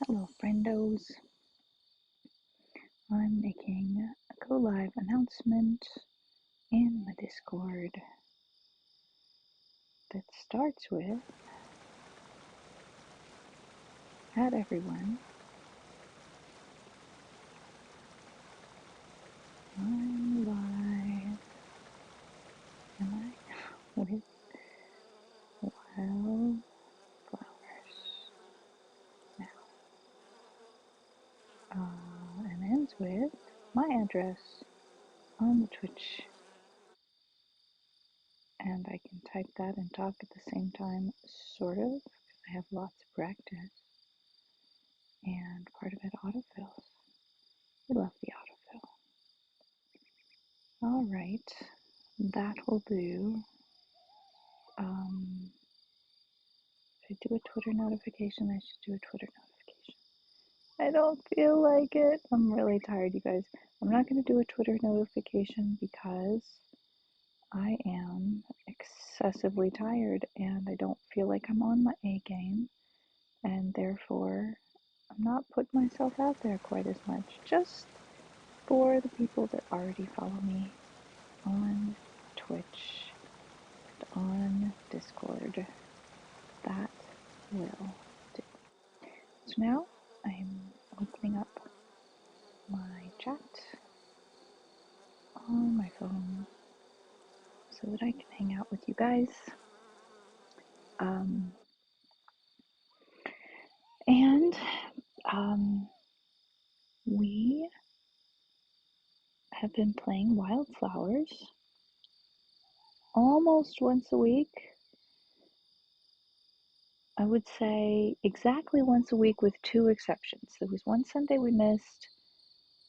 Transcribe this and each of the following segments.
Hello, friendos. I'm making a go live announcement in the Discord that starts with, "Hi everyone, I'm live. Am I? With wildflowers now." And ends with my address on the Twitch. And I can type that and talk at the same time, sort of, because I have lots of practice. And part of it autofills. We love the autofill. Alright, that will do. Should I do a Twitter notification? I should do a Twitter notification. I don't feel like it. I'm really tired, you guys. I'm not going to do a Twitter notification because I am excessively tired and I don't feel like I'm on my A game, and therefore I'm not putting myself out there quite as much, just for the people that already follow me on Twitch and on Discord. That will do. So now I'm opening up my chat on my phone so that I can hang out with you guys. And we have been playing Wildflowers almost once a week. I would say exactly once a week with two exceptions. There was one Sunday we missed,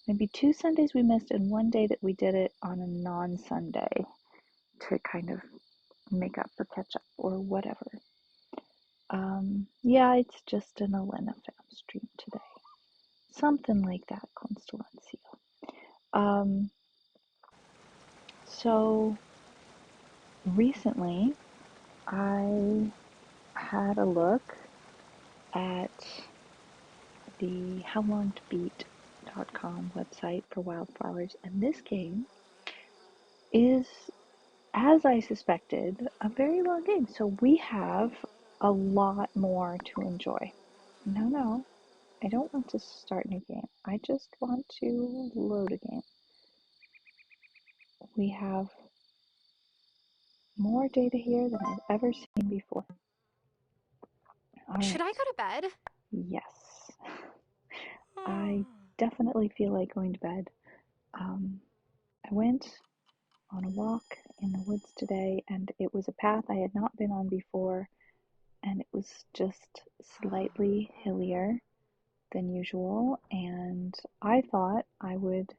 maybe 2 Sundays we missed, and one day that we did it on a non-Sunday to kind of make up for catch up or whatever. Yeah, it's just an Alena fam stream today. Something like that, Constellatio. So recently I had a look at the howlongtobeat.com website for Wildflowers, and this game is, as I suspected, a very long game. So we have a lot more to enjoy. No, I don't want to start a new game. I just want to load a game. We have more data here than I've ever seen before. All right. Should I go to bed? Yes. I definitely feel like going to bed. I went on a walk in the woods today, and it was a path I had not been on before, and it was just slightly hillier than usual, and I thought I would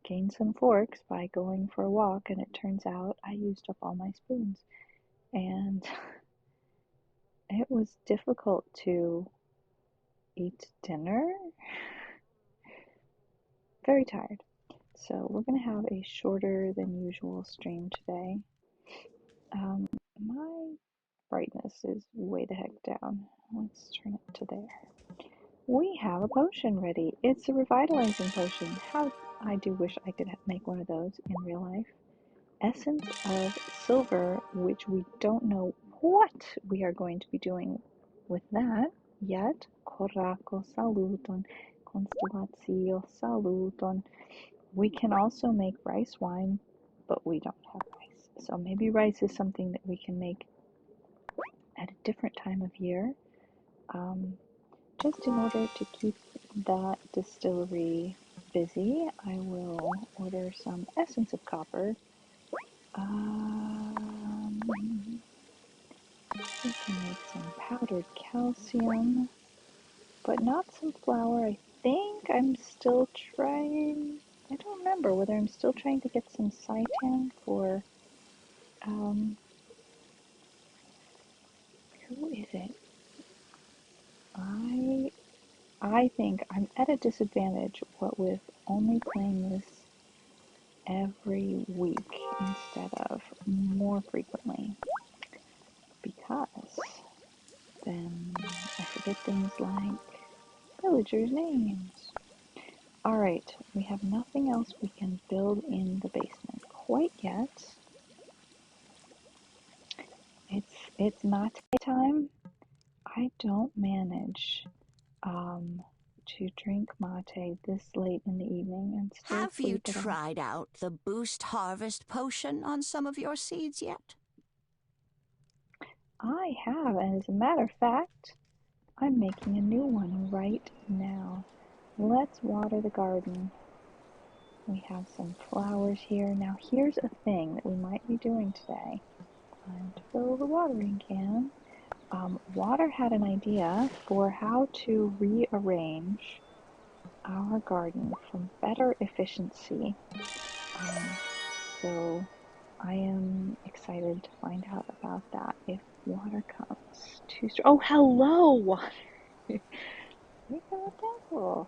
gain some forks by going for a walk, and it turns out I used up all my spoons, and it was difficult to eat dinner. Very tired. So we're going to have a shorter than usual stream today. My brightness is way the heck down. Let's turn it to there. We have a potion ready. It's a revitalizing potion. How I do wish I could make one of those in real life. Essence of silver, which we don't know what we are going to be doing with that yet. Coraco saluton, constellatio saluton. We can also make rice wine, but we don't have rice. So maybe rice is something that we can make at a different time of year, just in order to keep that distillery busy. I will order some essence of copper. We can make some powdered calcium, but not some flour. I think I'm still trying. I don't remember whether I'm still trying to get some Seitan for. Who is it? I think I'm at a disadvantage, what with only playing this every week instead of more frequently, because then I forget things like villagers' names. Alright, we have nothing else we can build in the basement quite yet. It's mate time. I don't manage to drink mate this late in the evening and still Have you sleep at all. tried out the Boost Harvest potion on some of your seeds yet? I have, and as a matter of fact, I'm making a new one right now. Let's water the garden. We have some flowers here. Now here's a thing that we might be doing today. Time to fill the watering can. Water had an idea for how to rearrange our garden for better efficiency. So I am excited to find out about that if water comes too strong. Oh, hello, water. Look at that.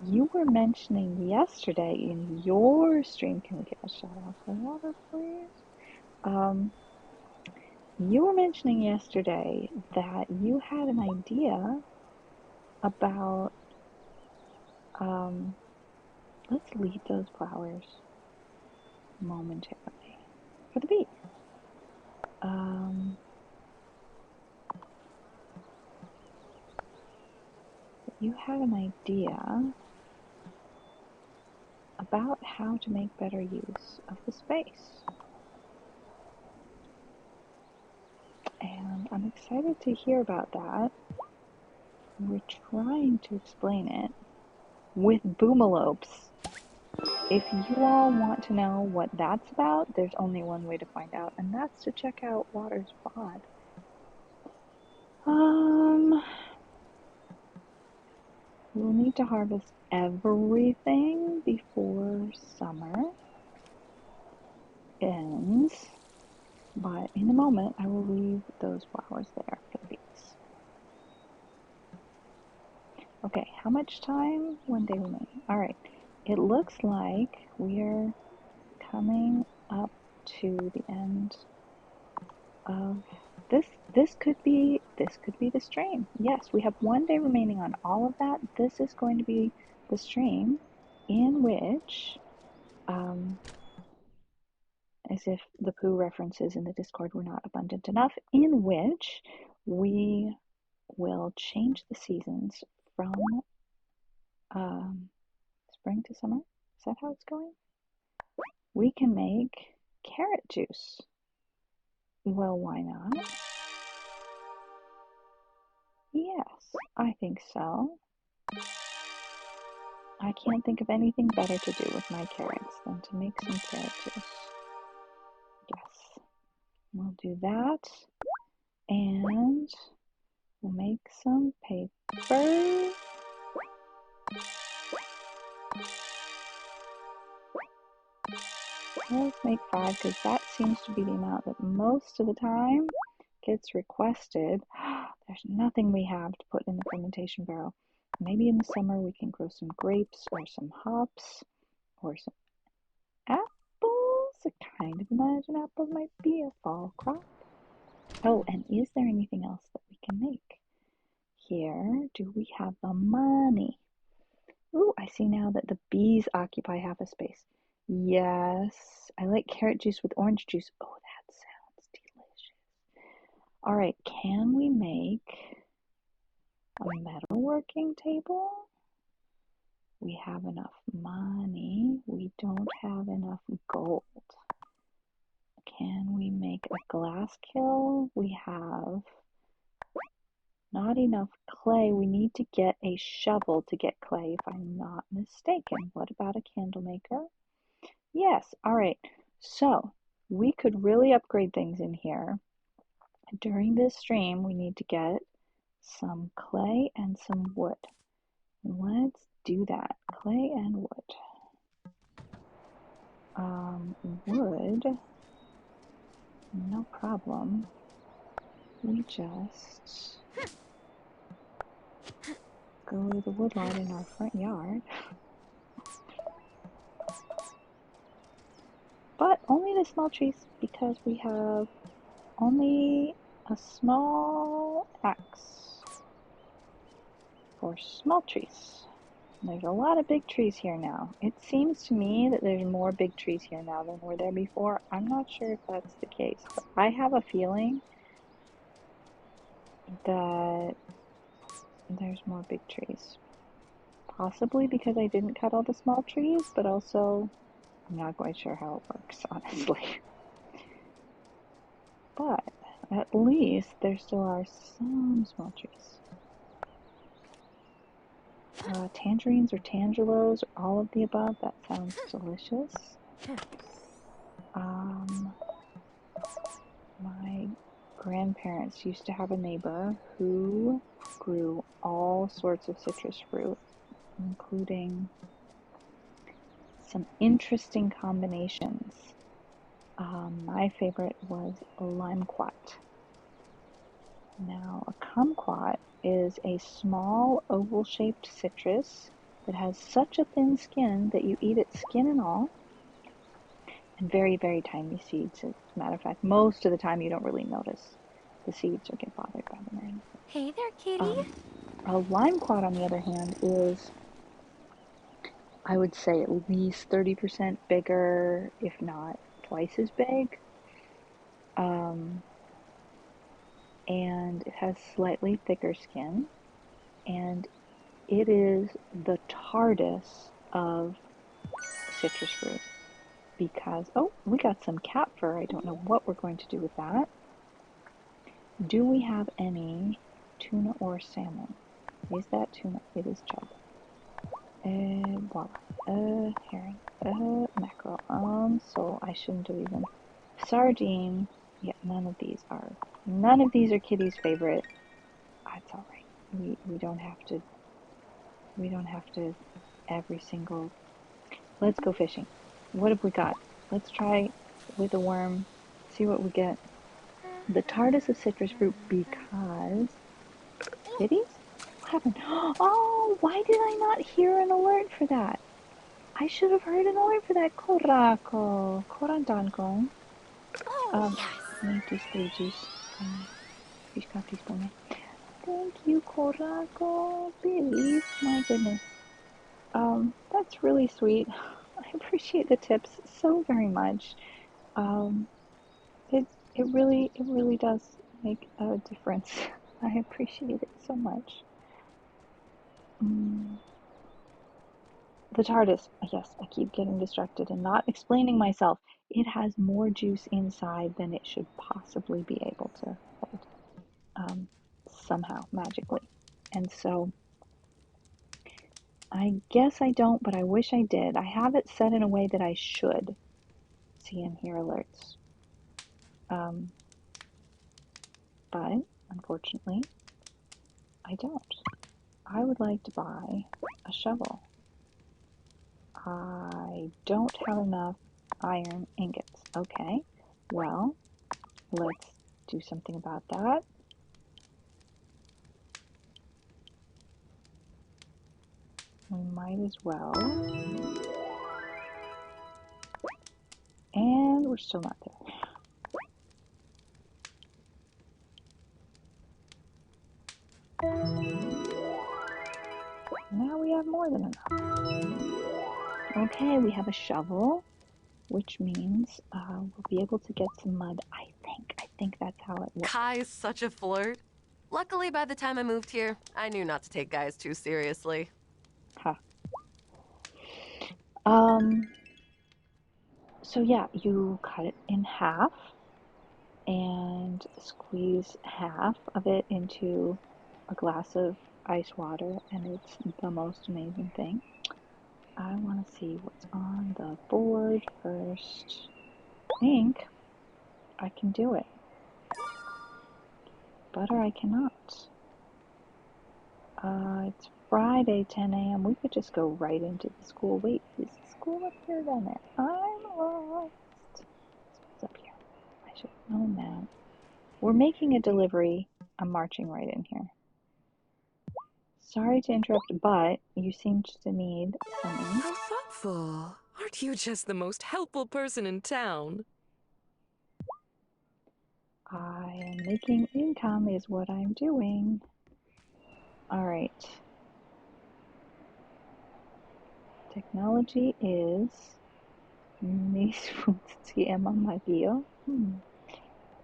You were mentioning yesterday in your stream, can we get a shout out for water, please? You were mentioning yesterday that you had an idea about, let's leave those flowers momentarily for the bee. You had an idea about how to make better use of the space. And I'm excited to hear about that. We're trying to explain it with boomalopes. If you all want to know what that's about, there's only one way to find out, and that's to check out Water's VOD. We'll need to harvest everything before summer ends, but in a moment I will leave those flowers there for the bees. Okay, how much time? One day remaining. Alright, it looks like we're coming up to the end of this could be the stream. Yes, we have one day remaining on all of that. This is going to be the stream in which, as if the poo references in the Discord were not abundant enough, in which we will change the seasons from spring to summer. Is that how it's going? We can make carrot juice. Well, why not? Yes, I think so. I can't think of anything better to do with my carrots than to make some carrot juice. Yes, we'll do that, and we'll make some paper. Let's make 5 because that seems to be the amount that most of the time gets requested. There's nothing we have to put in the fermentation barrel. Maybe in the summer we can grow some grapes or some hops or some apples. I kind of imagine apples might be a fall crop. Oh, and is there anything else that we can make? Here, do we have the money? Ooh, I see now that the bees occupy half a space. Yes, I like carrot juice with orange juice. Oh, that sounds delicious. All right, can we make a metalworking table? We have enough money. We don't have enough gold. Can we make a glass kiln? We have not enough clay. We need to get a shovel to get clay, if I'm not mistaken. What about a candle maker? Yes, all right. So we could really upgrade things in here. During this stream, we need to get some clay and some wood. Let's do that. Clay and wood. Wood, no problem. We just go to the woodlot in our front yard. But only the small trees because we have only a small axe. for small trees. There's a lot of big trees here now. It seems to me that there's more big trees here now than were there before. I'm not sure if that's the case, but I have a feeling that there's more big trees. Possibly because I didn't cut all the small trees, but also I'm not quite sure how it works, honestly. But at least there still are some small trees. Tangerines or tangelos, or all of the above. That sounds delicious. My grandparents used to have a neighbor who grew all sorts of citrus fruit, including some interesting combinations. My favorite was limequat. Now, a kumquat is a small oval-shaped citrus that has such a thin skin that you eat it skin and all, and very, very tiny seeds. As a matter of fact, most of the time you don't really notice the seeds or get bothered by them or anything. Hey there, kitty. A limequat, on the other hand, is, I would say, at least 30% bigger, if not twice as big. And it has slightly thicker skin, and it is the TARDIS of citrus fruit because, oh, we got some cat fur. I don't know what we're going to do with that. Do we have any tuna or salmon? Is that tuna? It is chub. Voila. Herring. Mackerel. So I shouldn't have even. Sardine. Yeah, none of these are Kitty's favorite. That's all right. We don't have to. We don't have to every single. Let's go fishing. What have we got? Let's try with a worm. See what we get. The TARDIS of citrus fruit because kitties? What happened? Oh, why did I not hear an alert for that? I should have heard an alert for that. Korako. Korantanko. Oh, yes. Mintus trejus. Fiskapis bone. Thank you, Korako. Please. My goodness. That's really sweet. I appreciate the tips so very much. Um, it really does make a difference. I appreciate it so much. The TARDIS. Yes, I keep getting distracted and not explaining myself. It has more juice inside than it should possibly be able to hold, somehow, magically. And so, I guess I don't, but I wish I did. I have it set in a way that I should see and hear alerts. But, unfortunately, I don't. I would like to buy a shovel. I don't have enough iron ingots. Okay, well, let's do something about that. We might as well. And we're still not there. Now we have more than enough. Okay, we have a shovel, which means we'll be able to get some mud. I think that's how it works. Kai is such a flirt. Luckily, by the time I moved here, I knew not to take guys too seriously. Huh. So yeah, you cut it in half and squeeze half of it into a glass of ice water, and it's the most amazing thing. I want to see what's on the board first. I think I can do it. Butter I cannot. It's Friday, 10 a.m. We could just go right into the school. Wait, is the school up here or down there? I'm lost. It's up here. I should have known that. We're making a delivery. I'm marching right in here. Sorry to interrupt, but you seem to need some ink. How thoughtful. Aren't you just the most helpful person in town? I am making income is what I'm doing. All right. Technology is sistema magio.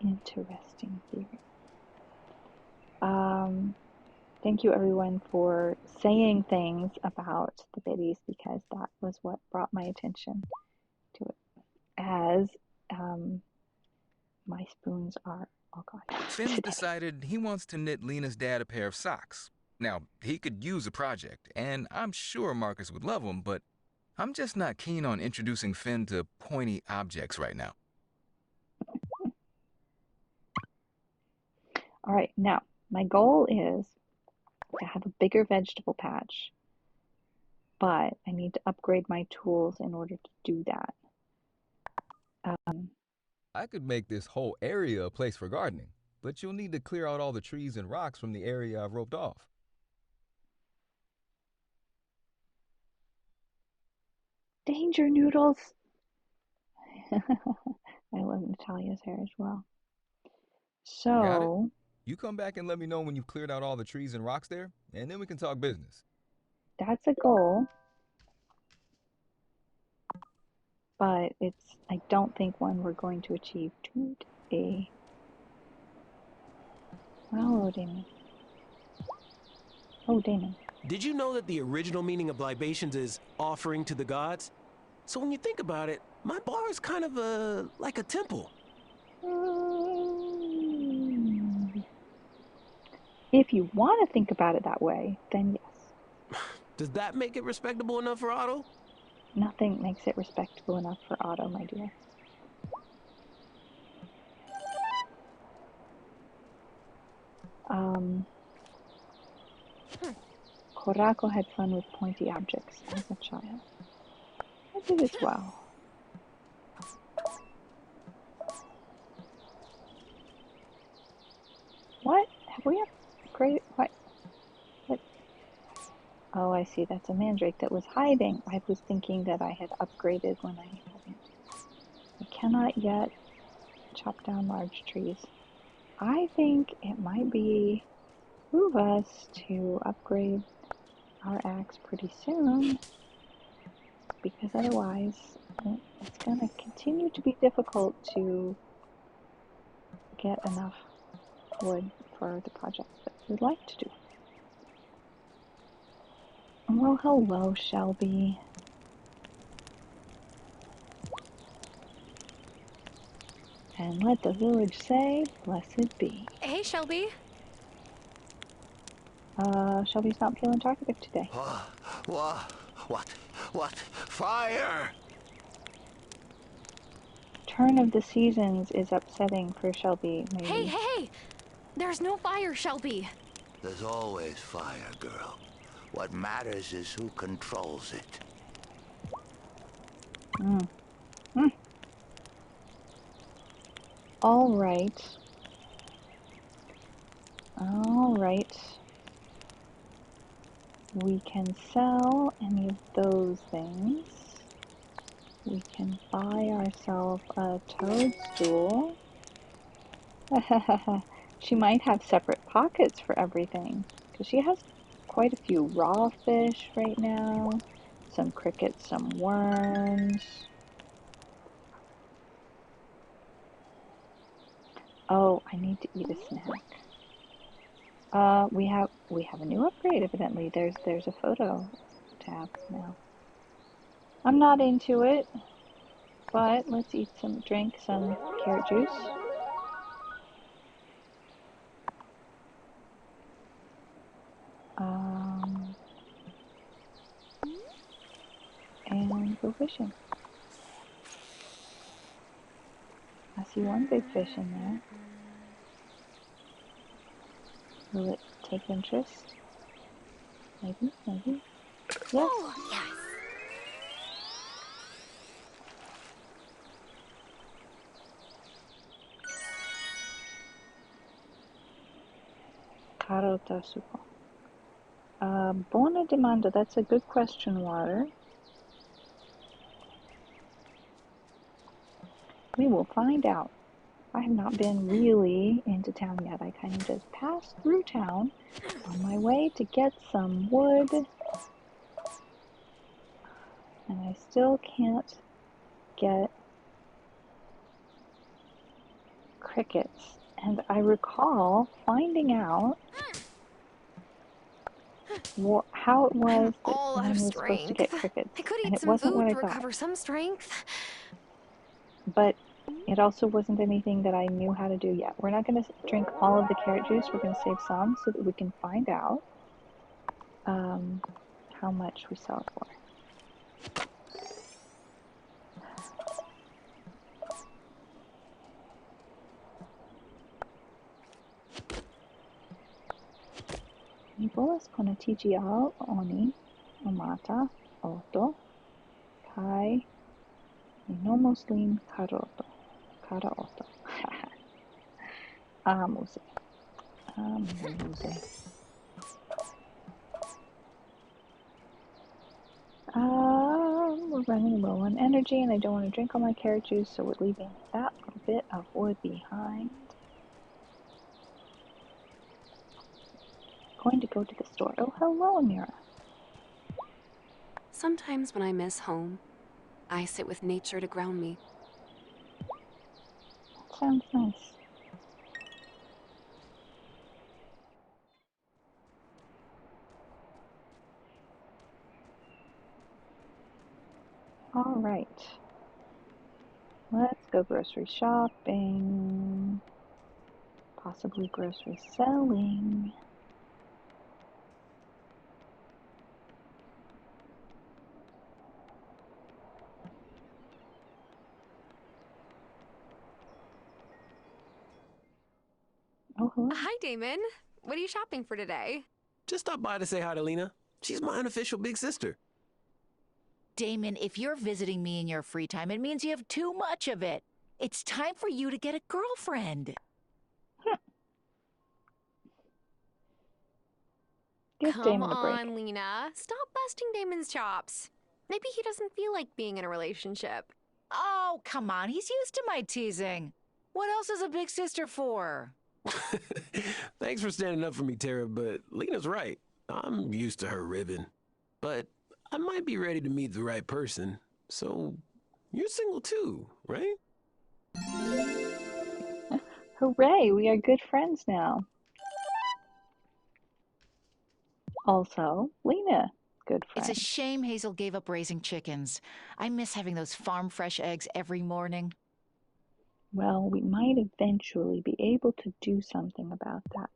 Interesting theory. Thank you everyone for saying things about the biddies, because that was what brought my attention to it. As my spoons are all gone. Finn's decided he wants to knit Lena's dad a pair of socks. Now, he could use a project, and I'm sure Marcus would love them, but I'm just not keen on introducing Finn to pointy objects right now. All right, now my goal is to have a bigger vegetable patch, but I need to upgrade my tools in order to do that. I could make this whole area a place for gardening, but you'll need to clear out all the trees and rocks from the area I've roped off. Danger noodles! I love Natalia's hair as well. Got it? So, You come back and let me know when you've cleared out all the trees and rocks there, and then we can talk business. that's a goal, but I don't think one we're going to achieve today. Oh, Damon. Oh, Damon. Did you know that the original meaning of libations is offering to the gods? So when you think about it, my bar is kind of like a temple. If you want to think about it that way, then yes. Does that make it respectable enough for Otto? Nothing makes it respectable enough for Otto, my dear. Korako had fun with pointy objects as a child. I did as well. What? Have we upgraded? What? Oh, I see. That's a mandrake that was hiding. I was thinking that I had upgraded when I hadn't. I cannot yet chop down large trees. I think it might behoove us to upgrade our axe pretty soon, because otherwise it's going to continue to be difficult to get enough wood for the project that we'd like to do. Well, hello, Shelby. And let the village say, blessed be. Hey, Shelby. Shelby's not feeling talkative today. What? Fire! Turn of the seasons is upsetting for Shelby, maybe. Hey! There's no fire, Shelby. There's always fire, girl. What matters is who controls it. All right. We can sell any of those things. We can buy ourselves a toadstool. She might have separate pockets for everything, because she has quite a few raw fish right now, some crickets, some worms. Oh, I need to eat a snack. We have a new upgrade, evidently. There's a photo tab now. I'm not into it, but let's drink some carrot juice. And go fishing. I see one big fish in there. Will it take interest? Maybe. Yes. Oh, yes. Carota supo. Buona domanda. That's a good question, Water. We will find out. I have not been really into town yet. I kind of just passed through town on my way to get some wood. And I still can't get crickets. And I recall finding out how it was that All out one of was supposed to get strength. crickets. I could And eat it some wasn't what food I to thought. recover some strength. But it also wasn't anything that I knew how to do yet. We're not going to drink all of the carrot juice. We're going to save some so that we can find out how much we sell it for. Mi volas konatiĝi al oni nomata Otto, kaj mi nomos lin Karoto. Kara Otto. Amuse. Amuse. We're running low on energy, and I don't want to drink all my carrot juice, so we're leaving that little bit of wood behind. Going to go to the store. Oh, hello, Amira. Sometimes when I miss home, I sit with nature to ground me. That sounds nice. All right. Let's go grocery shopping. Possibly grocery selling. Oh, hello. Hi, Damon. What are you shopping for today? Just stop by to say hi to Lena. She's my unofficial big sister. Damon, if you're visiting me in your free time, it means you have too much of it. It's time for you to get a girlfriend. Give Come Damon a break. on, Lena. Stop busting Damon's chops. Maybe he doesn't feel like being in a relationship. Oh, come on. He's used to my teasing. What else is a big sister for? Thanks for standing up for me, Tara, but Lena's right. I'm used to her ribbing. But I might be ready to meet the right person. So, you're single too, right? Hooray, we are good friends now. Also, Lena, good friend. It's a shame Hazel gave up raising chickens. I miss having those farm-fresh eggs every morning. Well, we might eventually be able to do something about that.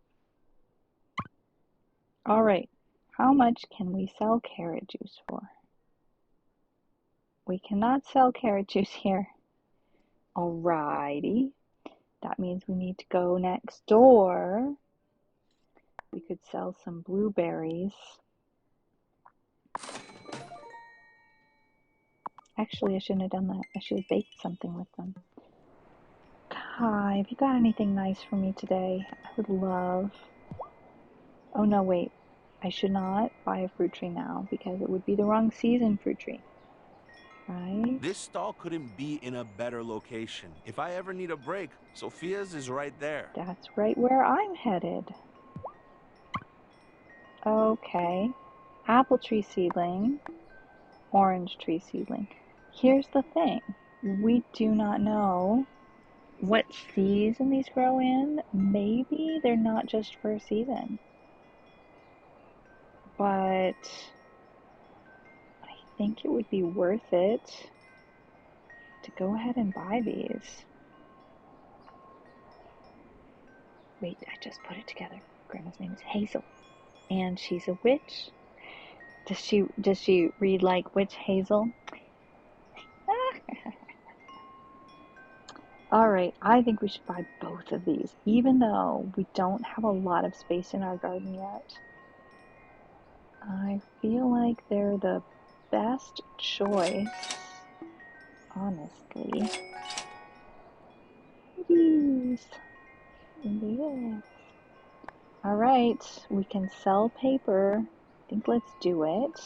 All right, how much can we sell carrot juice for? We cannot sell carrot juice here. Alrighty, that means we need to go next door. We could sell some blueberries. Actually, I shouldn't have done that. I should have baked something with them. Kai, have you got anything nice for me today? I would love... Oh no, wait. I should not buy a fruit tree now because it would be the wrong season fruit tree. Right? This stall couldn't be in a better location. If I ever need a break, Sophia's is right there. That's right where I'm headed. Okay. Apple tree seedling. Orange tree seedling. Here's the thing. We do not know what season these grow in. Maybe they're not just for a season. But I think it would be worth it to go ahead and buy these. Wait, I just put it together. Grandma's name is Hazel, and she's a witch. Does she read like Witch Hazel? All right, I think we should buy both of these, even though we don't have a lot of space in our garden yet. I feel like they're the best choice, honestly. Yes. Yes. All right, we can sell paper. I think let's do it.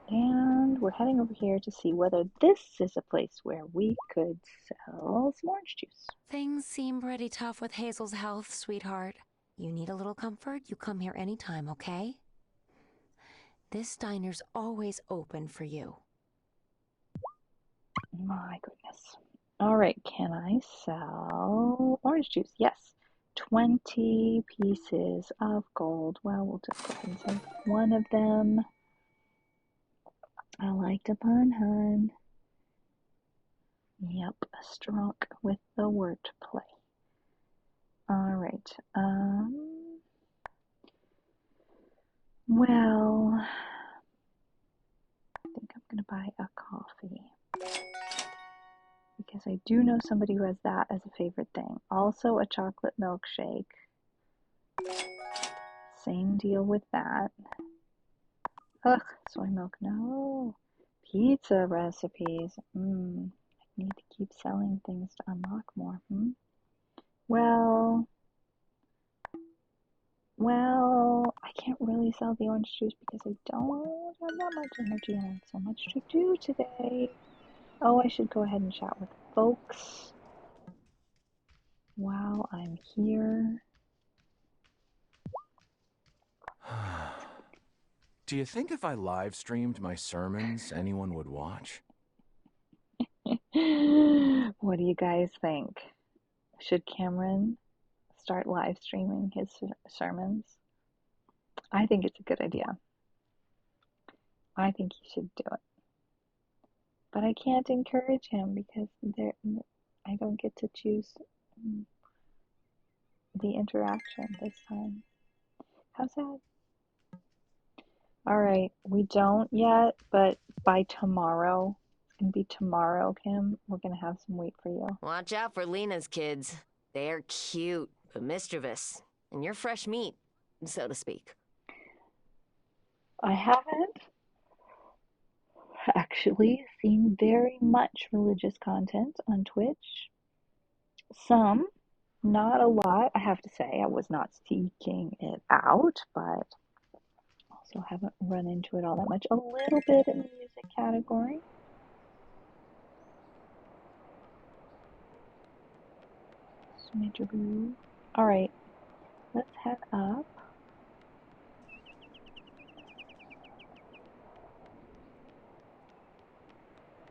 And we're heading over here to see whether this is a place where we could sell some orange juice. Things seem pretty tough with Hazel's health, sweetheart. You need a little comfort, you come here anytime, okay? This diner's always open for you. My goodness. All right, can I sell orange juice? Yes. 20 pieces of gold. Well, we'll just go ahead and sell one of them. I like to pun, hun. Yep, struck with the wordplay. All right. Well, I think I'm gonna buy a coffee because I do know somebody who has that as a favorite thing. Also, a chocolate milkshake. Same deal with that. Ugh, soy milk, no. Pizza recipes. I need to keep selling things to unlock more. Well, I can't really sell the orange juice because I don't have that much energy and I have so much to do today. Oh, I should go ahead and chat with folks while I'm here. Do you think if I live streamed my sermons, anyone would watch? What do you guys think? Should Cameron start live streaming his sermons? I think it's a good idea. I think he should do it. But I can't encourage him because I don't get to choose the interaction this time. How's that? All right, we don't yet, but by tomorrow, it's gonna be tomorrow, Kim, we're gonna have some wheat for you. Watch out for Lena's kids. They're cute, but mischievous. And you're fresh meat, so to speak. I haven't actually seen very much religious content on Twitch. Some, not a lot, I have to say. I was not seeking it out, but also haven't run into it all that much. A little bit in the music category. All right, let's head up.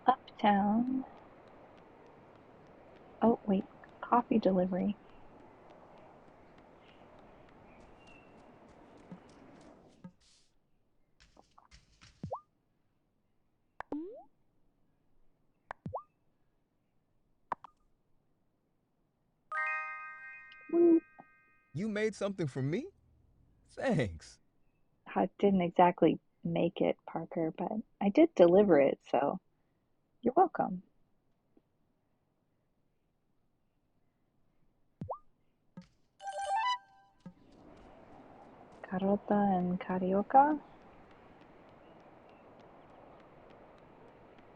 Uptown. Oh, wait, coffee delivery. You made something for me? Thanks. I didn't exactly make it, Parker, but I did deliver it, so you're welcome. Carota and carioca.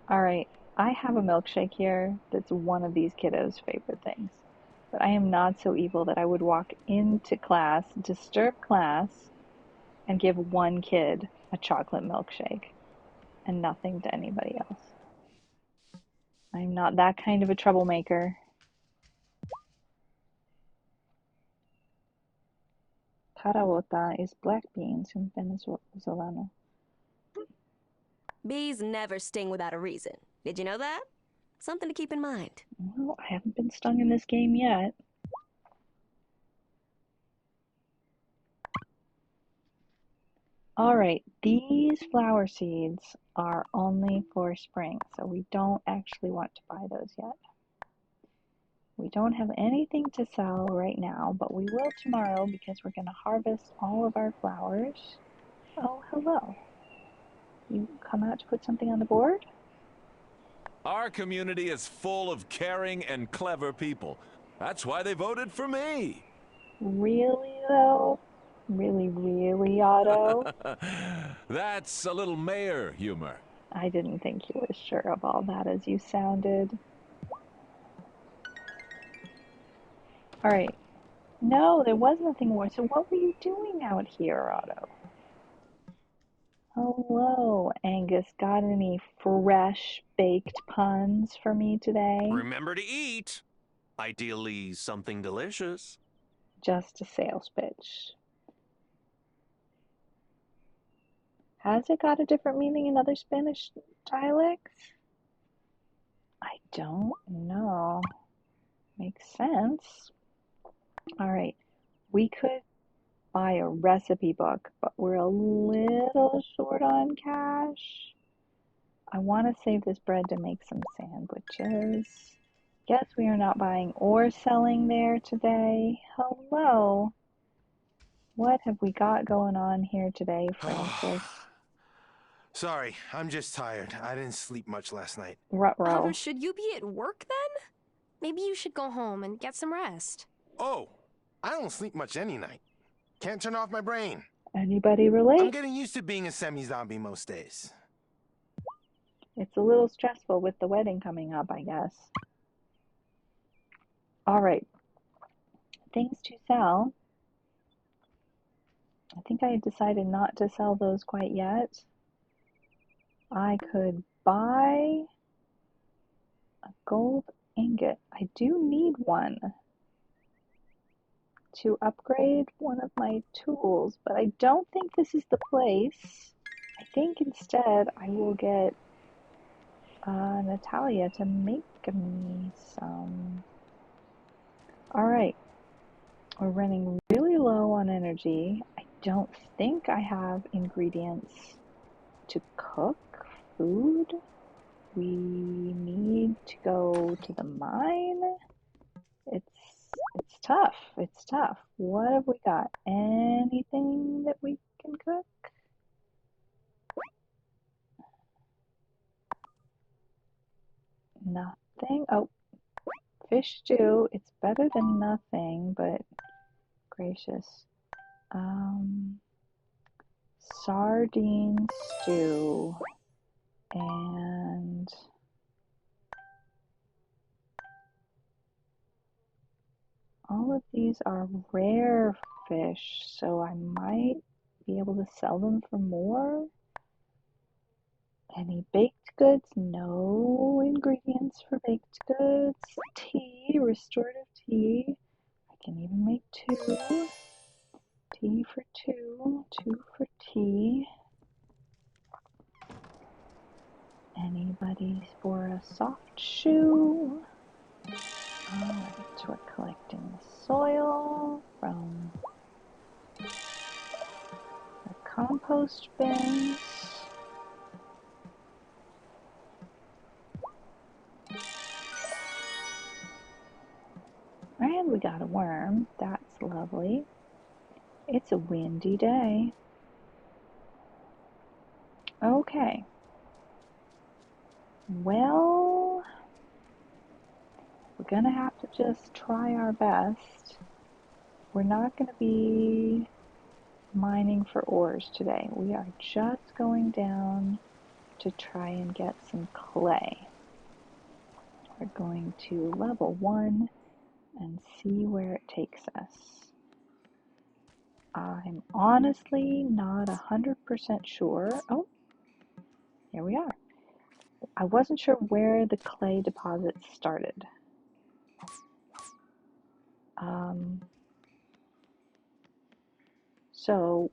All right, I have a milkshake here that's one of these kiddos' favorite things. But I am not so evil that I would walk into class, disturb class, and give one kid a chocolate milkshake and nothing to anybody else. I'm not that kind of a troublemaker. Carota is black beans from Venezuela. Bees never sting without a reason. Did you know that? Something to keep in mind. Well, I haven't been stung in this game yet. All right, these flower seeds are only for spring, so we don't actually want to buy those yet. We don't have anything to sell right now, but we will tomorrow because we're going to harvest all of our flowers. Oh, hello. You come out to put something on the board? Our community is full of caring and clever people. That's why they voted for me. Really, though? Really, Otto? That's a little mayor humor. I didn't think you were sure of all that as you sounded. All right. No, there was nothing more. So what were you doing out here, Otto? Hello, Angus. Got any fresh baked puns for me today? Remember to eat. Ideally, something delicious. Just a sales pitch. Has it got a different meaning in other Spanish dialects? I don't know. Makes sense. All right. We could buy a recipe book, but we're a little short on cash. I want to save this bread to make some sandwiches. Guess we are not buying or selling there today. Hello. What have we got going on here today, Francis? Sorry, I'm just tired. I didn't sleep much last night. Ruh-roh. Should you be at work then? Maybe you should go home and get some rest. Oh, I don't sleep much any night. Can't turn off my brain. Anybody relate? I'm getting used to being a semi-zombie most days. It's a little stressful with the wedding coming up, I guess. All right. Things to sell. I think I had decided not to sell those quite yet. I could buy a gold ingot. I do need one to upgrade one of my tools, but I don't think this is the place. I think instead I will get Natalia to make me some. All right, we're running really low on energy. I don't think I have ingredients to cook food. We need to go to the mine. It's tough. It's tough. What have we got? Anything that we can cook? Nothing. Oh, fish stew. It's better than nothing, but gracious. Sardine stew and all of these are rare fish, so I might be able to sell them for more. Any baked goods? No ingredients for baked goods. Tea, restorative tea. I can even make two. Tea for two, two for tea. Anybody for a soft shoe? Alright, we're collecting the soil from the compost bins. And we got a worm. That's lovely. It's a windy day. Okay. Well, we're gonna have to just try our best. We're not gonna be mining for ores today. We are just going down to try and get some clay. We're going to level 1 and see where it takes us. I'm honestly not 100% sure. Oh, here we are. I wasn't sure where the clay deposits started. So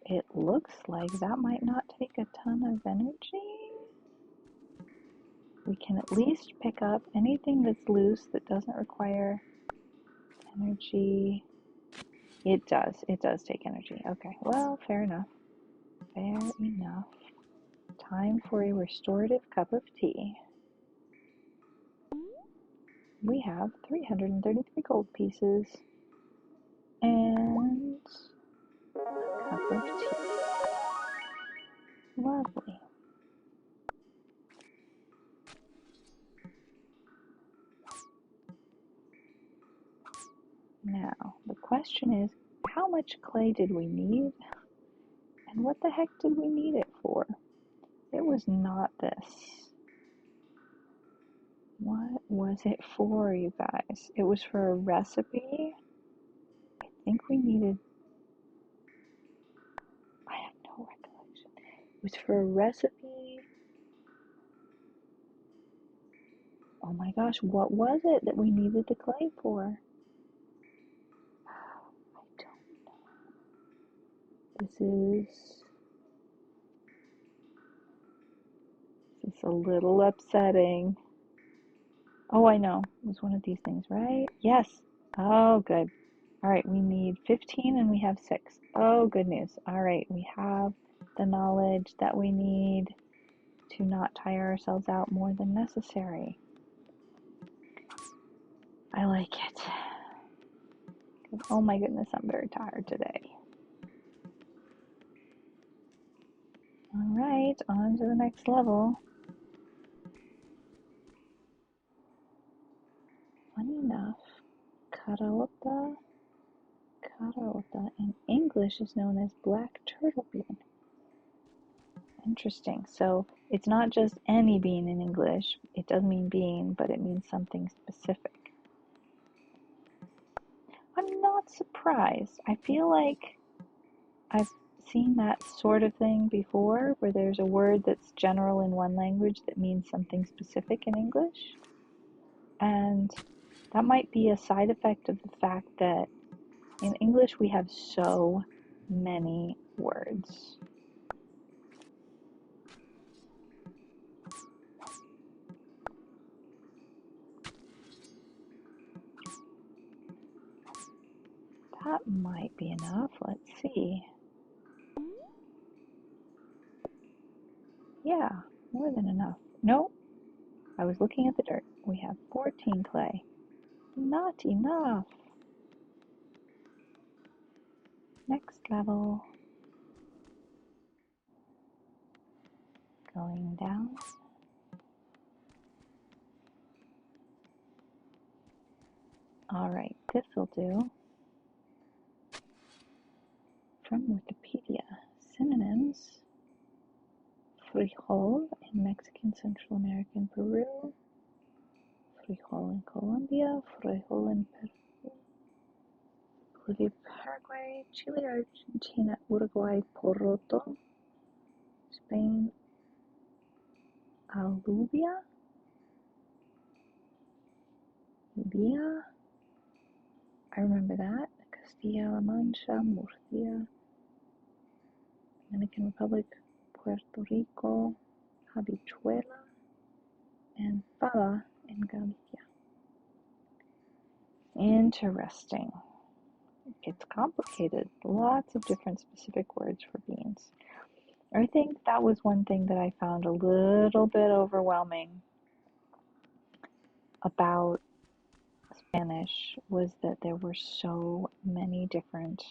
it looks like that might not take a ton of energy. We can at least pick up anything that's loose that doesn't require energy. It does take energy. Okay, well, fair enough. Fair enough. Time for a restorative cup of tea. We have 333 gold pieces and a cup of tea. Lovely. Now, the question is, how much clay did we need? And what the heck did we need it for? It was not this. What was it for, you guys? It was for a recipe. I think we needed... I have no was for a recipe. Oh my gosh, what was it that we needed the clay for? I don't know. This is a little upsetting. Oh, I know. It was one of these things, right? Yes. Oh, good. All right, we need 15 and we have 6. Oh, good news. All right, we have the knowledge that we need to not tire ourselves out more than necessary. I like it. Oh my goodness, I'm very tired today. All right, on to the next level. Funny enough, karaota in English is known as black turtle bean. Interesting. So it's not just any bean in English. It does mean bean, but it means something specific. I'm not surprised. I feel like I've seen that sort of thing before, where there's a word that's general in one language that means something specific in English. And that might be a side effect of the fact that in English we have so many words. That might be enough. Let's see. Yeah, more than enough. Nope. I was looking at the dirt. We have 14 clay. Not enough. Next level. Going down. Alright, this'll do. From Wikipedia. Synonyms. Frijol in Mexican, Central America, and Peru. Frijol in Colombia. Frijol in Peru. Bolivia, Paraguay, Chile, Argentina, Uruguay, poroto. Spain, alubia. Ubia. I remember that. Castilla-La Mancha, Murcia, Dominican Republic, Puerto Rico, habichuela, and fava in Galicia. Interesting. It gets complicated. Lots of different specific words for beans. I think that was one thing that I found a little bit overwhelming about Spanish, was that there were so many different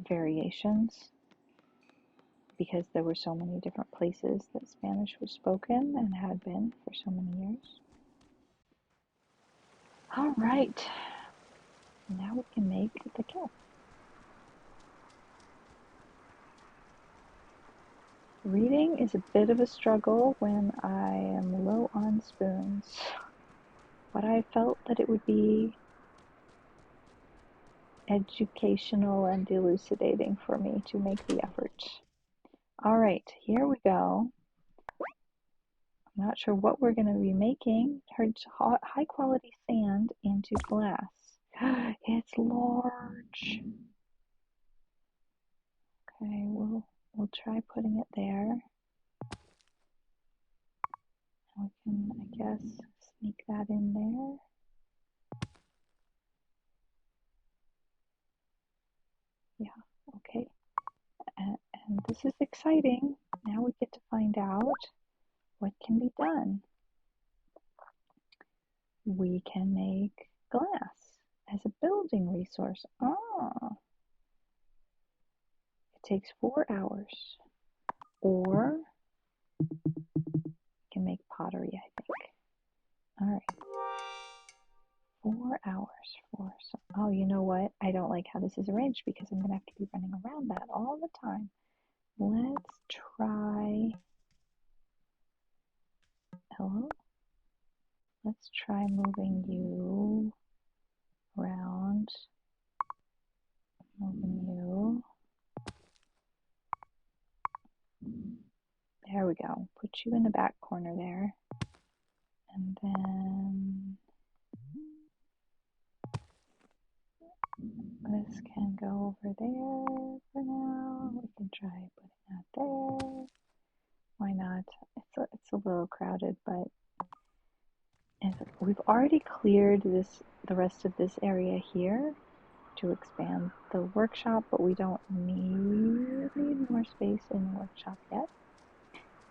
variations, because there were so many different places that Spanish was spoken and had been for so many years. All right, now we can make the kill. Reading is a bit of a struggle when I am low on spoons, but I felt that it would be educational and elucidating for me to make the effort. All right, here we go. I'm not sure what we're going to be making. Turns high quality sand into glass. It's large. Okay, we'll try putting it there. We can, I guess, sneak that in there. Yeah, okay. And this is exciting. Now we get to find out what can be done. We can make glass as a building resource. Ah, it takes 4 hours. Or we can make pottery, I think. All right. 4 hours for some. Oh, you know what? I don't like how this is arranged, because I'm going to have to be running around that all the time. Let's try. Hello? Let's try moving you around Open you. There we go. Put you in the back corner there. And then this can go over there for now. We can try putting that there. Why not? It's a little crowded, but we've already cleared the rest of this area here to expand the workshop, but we don't need more space in the workshop yet.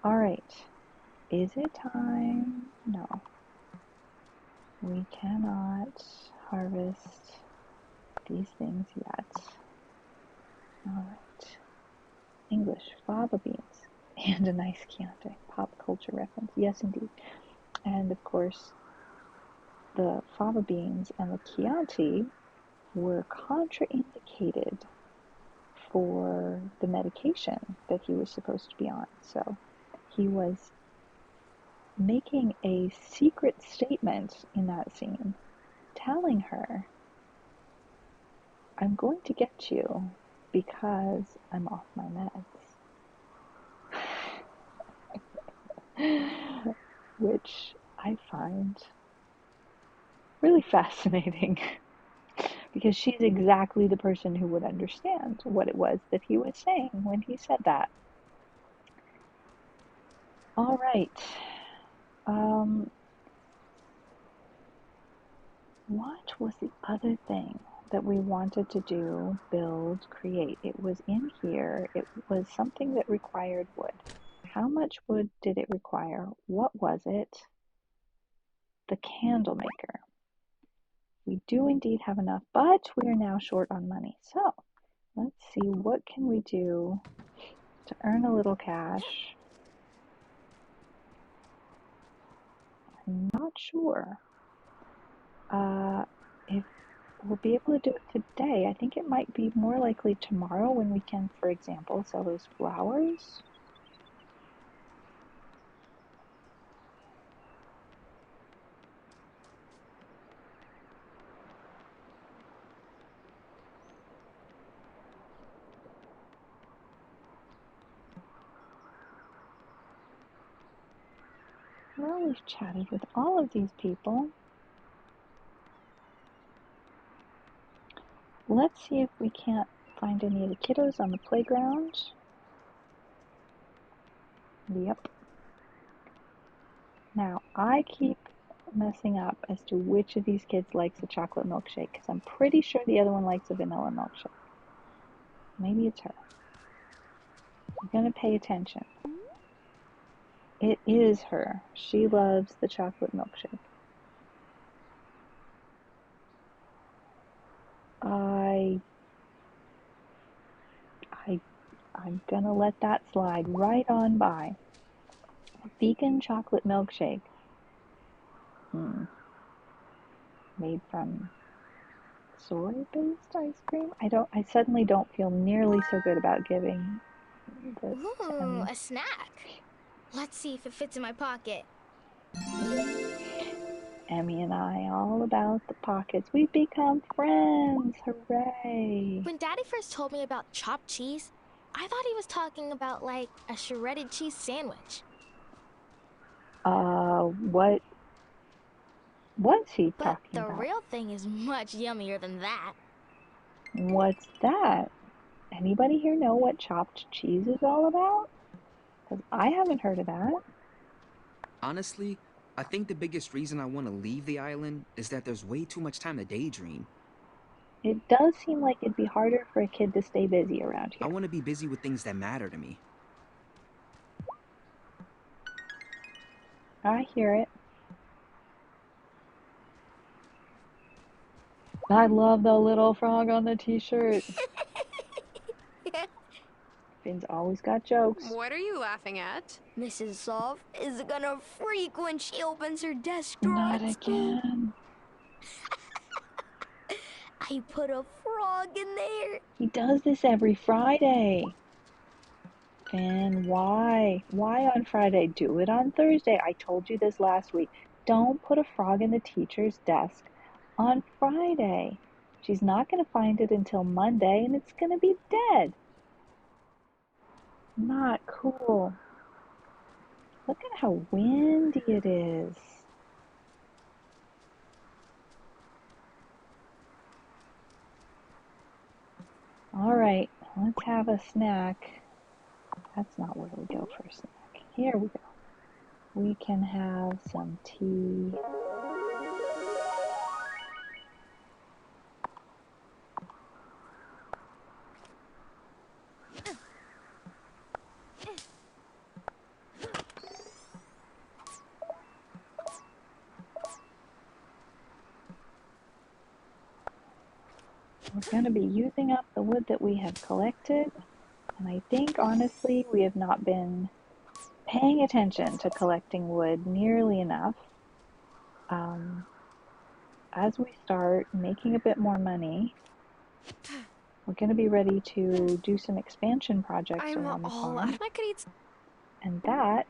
All right. Is it time? No. We cannot harvest these things yet. All right. English, fava beans, and a nice Chianti. Pop culture reference. Yes, indeed. And of course, the fava beans and the Chianti were contraindicated for the medication that he was supposed to be on. So he was making a secret statement in that scene, telling her, I'm going to get you because I'm off my meds. Which I find really fascinating because she's exactly the person who would understand what it was that he was saying when he said that. All right. What was the other thing that we wanted to do, build, create? It was in here. It was something that required wood. How much wood did it require? What was it? The candle maker. We do indeed have enough, but we are now short on money. So let's see, what can we do to earn a little cash? I'm not sure if we'll be able to do it today. I think it might be more likely tomorrow when we can, for example, sell those flowers. Well, we've chatted with all of these people. Let's see if we can't find any of the kiddos on the playground. Yep. Now, I keep messing up as to which of these kids likes a chocolate milkshake, because I'm pretty sure the other one likes a vanilla milkshake. Maybe it's her. I'm going to pay attention. It is her. She loves the chocolate milkshake. I'm gonna let that slide right on by. Vegan chocolate milkshake. Made from soy-based ice cream? I suddenly don't feel nearly so good about giving this to Emmy. A snack. Let's see if it fits in my pocket. Emmy and I, all about the pockets. We've become friends. Hooray. When Daddy first told me about chopped cheese, I thought he was talking about, like, a shredded cheese sandwich. What was he talking But about? the real thing is much yummier than that. What's that? Anybody here know what chopped cheese is all about? Because I haven't heard of that. Honestly, I think the biggest reason I want to leave the island is that there's way too much time to daydream. It does seem like it'd be harder for a kid to stay busy around here. I want to be busy with things that matter to me. I hear it. I love the little frog on the t-shirt. Finn's always got jokes. What are you laughing at? Mrs. Sov is gonna freak when she opens her desk drawer Not at school. again. I put a frog in there. He does this every Friday. Finn, why? Why on Friday? Do it on Thursday. I told you this last week. Don't put a frog in the teacher's desk on Friday. She's not going to find it until Monday, and it's going to be dead. Not cool. Look at how windy it is. All right, let's have a snack. That's not where we go for a snack. Here we go. We can have some tea. We're going to be using up the wood that we have collected, and I think honestly we have not been paying attention to collecting wood nearly enough. As we start making a bit more money, we're going to be ready to do some expansion projects around the farm, and that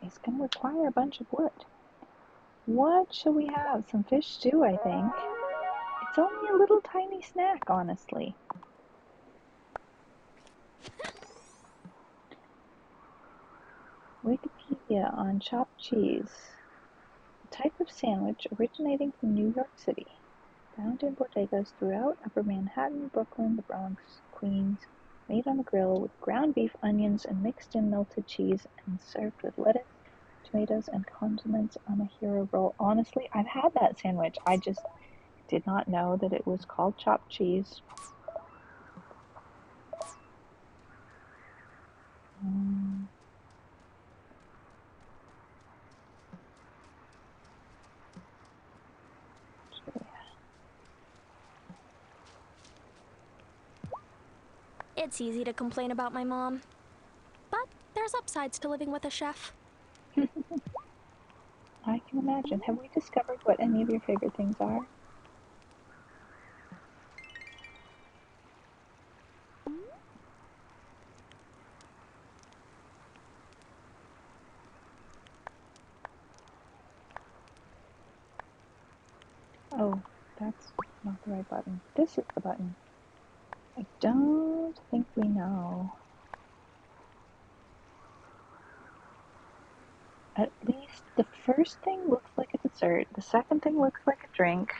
is going to require a bunch of wood. What shall we have? Some fish stew, I think. It's only a little tiny snack, honestly. Wikipedia on chopped cheese. A type of sandwich originating from New York City. Found in bodegas throughout Upper Manhattan, Brooklyn, the Bronx, Queens. Made on the grill with ground beef, onions, and mixed in melted cheese, and served with lettuce, tomatoes, and condiments on a hero roll. Honestly, I've had that sandwich. I just did not know that it was called chopped cheese. It's easy to complain about my mom, but there's upsides to living with a chef. I can imagine. Have we discovered what any of your favorite things are? Oh, that's not the right button. This is the button. I don't think we know. At least the first thing looks like a dessert. The second thing looks like a drink.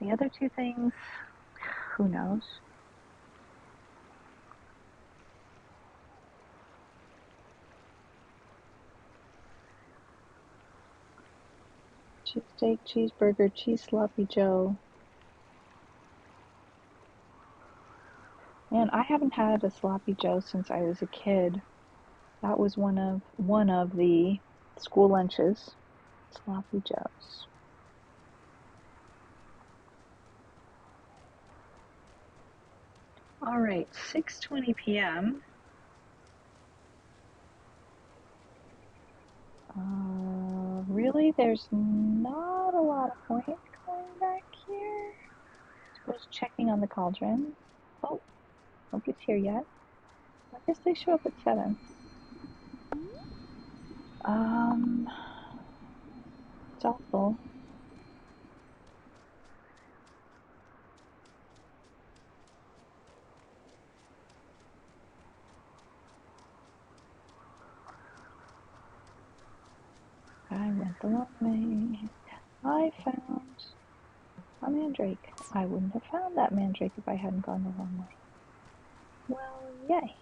The other two things, who knows? Cheesesteak, cheeseburger, cheese sloppy joe. Man, I haven't had a sloppy joe since I was a kid. That was one of the school lunches. Sloppy joes. All right, 6:20 p.m. Really, there's not a lot of point going back here. I suppose checking on the cauldron. Oh, nobody's here yet. I guess they show up at 7. It's all full. I went the long way. I found a mandrake. I wouldn't have found that mandrake if I hadn't gone the wrong way. Well, yay.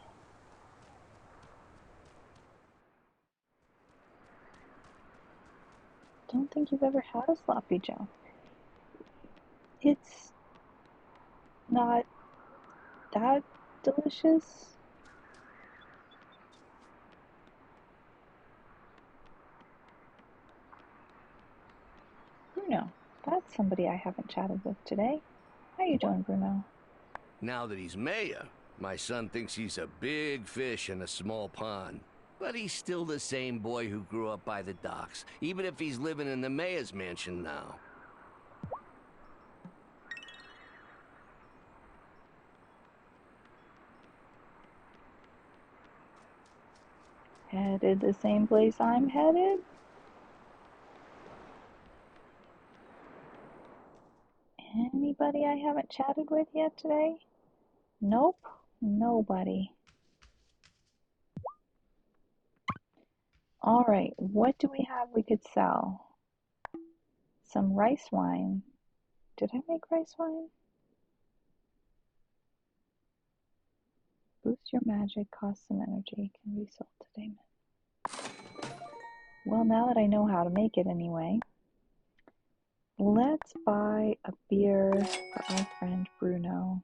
Don't think you've ever had a sloppy joe. It's not that delicious. Bruno, that's somebody I haven't chatted with today. How you doing, Bruno? Now that he's mayor, my son thinks he's a big fish in a small pond. But he's still the same boy who grew up by the docks, even if he's living in the mayor's mansion now. Headed the same place I'm headed? Any Anybody I haven't chatted with yet today? Nope, nobody. All right, what do we have we could sell? Some rice wine. Did I make rice wine? Boost your magic, cost some energy, can be sold to Damon. Well, now that I know how to make it anyway, let's buy a beer for our friend Bruno.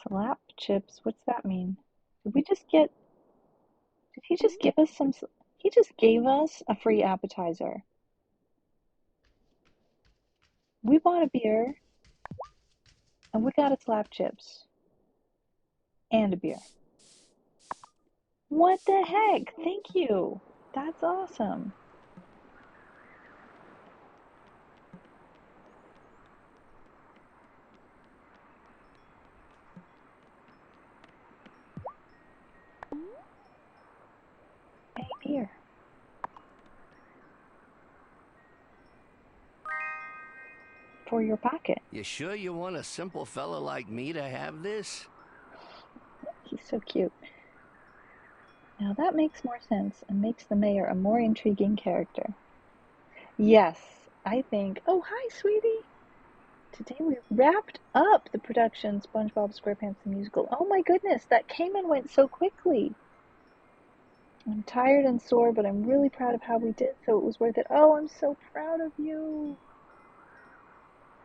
Slap chips, what's that mean? Did he just give us he just gave us a free appetizer. We bought a beer, and we got a slap chips. And a beer. What the heck? Thank you. That's awesome. Hey, beer. For your pocket. You sure you want a simple fella like me to have this? He's so cute. Now that makes more sense and makes the mayor a more intriguing character. Yes, I think. Oh, hi, sweetie. Today we wrapped up the production SpongeBob SquarePants the Musical. Oh my goodness, that came and went so quickly. I'm tired and sore, but I'm really proud of how we did, so it was worth it. Oh, I'm so proud of you.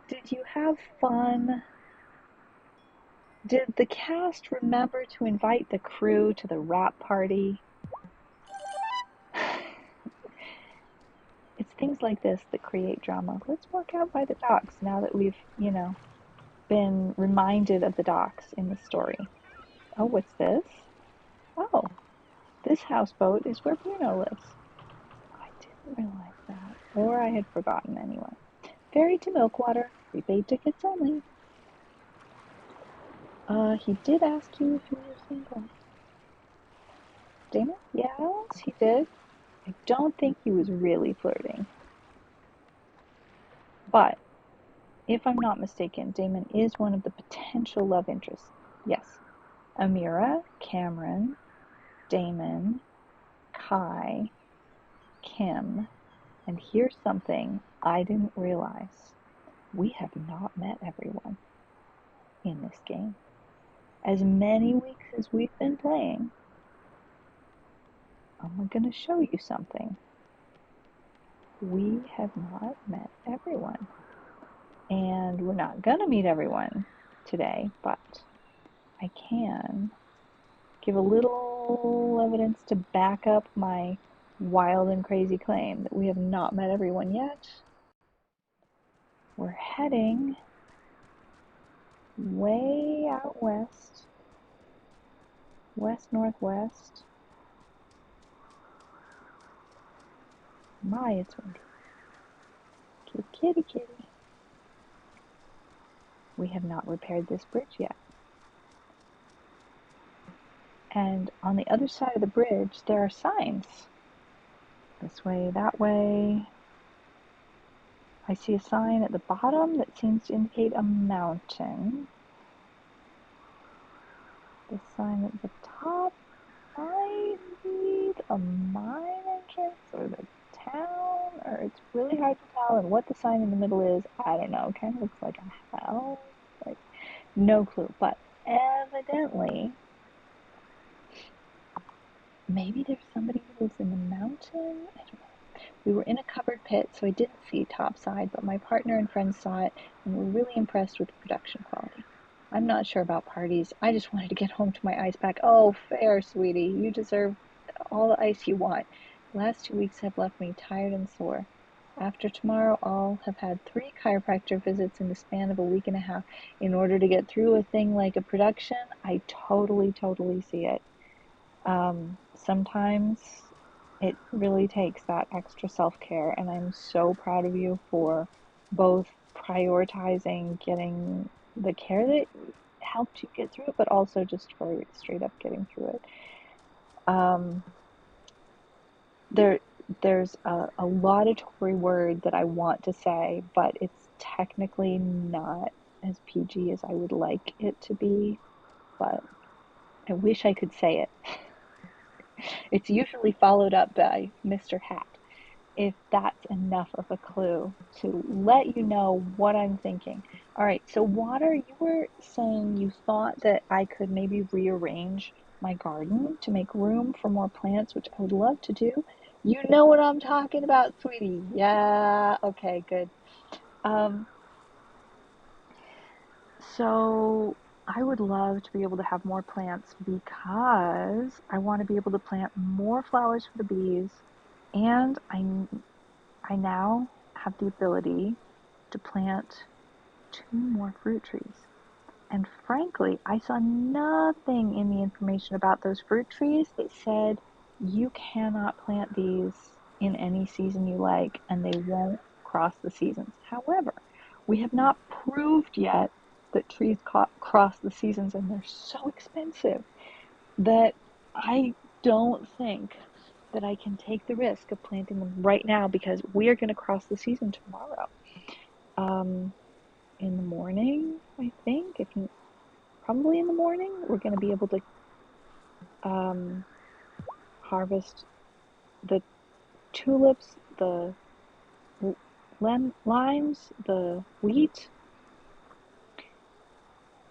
Did you have fun? Did the cast remember to invite the crew to the wrap party? It's things like this that create drama. Let's walk out by the docks now that we've, been reminded of the docks in the story. Oh, what's this? Oh, this houseboat is where Bruno lives. I didn't realize that, or I had forgotten anyway. Ferry to Milkwater, prepaid tickets only. He did ask you if you were single. Damon? Yes, he did. I don't think he was really flirting. But, if I'm not mistaken, Damon is one of the potential love interests. Yes. Amira, Cameron, Damon, Kai, Kim, and here's something I didn't realize. We have not met everyone in this game. As many weeks as we've been playing, I'm going to show you something. We have not met everyone. And we're not going to meet everyone today, but I can give a little evidence to back up my wild and crazy claim that we have not met everyone yet. We're heading way out west, west-northwest. My, it's windy. Kitty, kitty. We have not repaired this bridge yet. And on the other side of the bridge, there are signs. This way, that way. I see a sign at the bottom that seems to indicate a mountain. This sign at the top might be a mine entrance or the town, or it's really hard to tell. And what the sign in the middle is, I don't know. It kind of looks like a house. Like, no clue. But evidently, maybe there's somebody who lives in the mountain. I don't know. We were in a covered pit, so I didn't see topside, but my partner and friends saw it and were really impressed with the production quality. I'm not sure about parties. I just wanted to get home to my ice pack. Oh, fair, sweetie. You deserve all the ice you want. The last 2 weeks have left me tired and sore. After tomorrow, I'll have had 3 chiropractor visits in the span of a week and a half. In order to get through a thing like a production, I totally see it. Sometimes it really takes that extra self-care, and I'm so proud of you for both prioritizing getting the care that helped you get through it, but also just for straight up getting through it. there's a laudatory word that I want to say, but it's technically not as PG as I would like it to be, but I wish I could say it. It's usually followed up by Mr. Hat, if that's enough of a clue to let you know what I'm thinking. All right, so Water, you were saying you thought that I could maybe rearrange my garden to make room for more plants, which I would love to do. You know what I'm talking about, sweetie. Yeah, okay, good. So I would love to be able to have more plants because I want to be able to plant more flowers for the bees, and I now have the ability to plant 2 more fruit trees. And frankly, I saw nothing in the information about those fruit trees that said you cannot plant these in any season you like and they won't cross the seasons. However, we have not proved yet that trees cross the seasons, and they're so expensive that I don't think that I can take the risk of planting them right now because we are going to cross the season tomorrow. In the morning, I think, probably in the morning, we're going to be able to harvest the tulips, the limes, the wheat,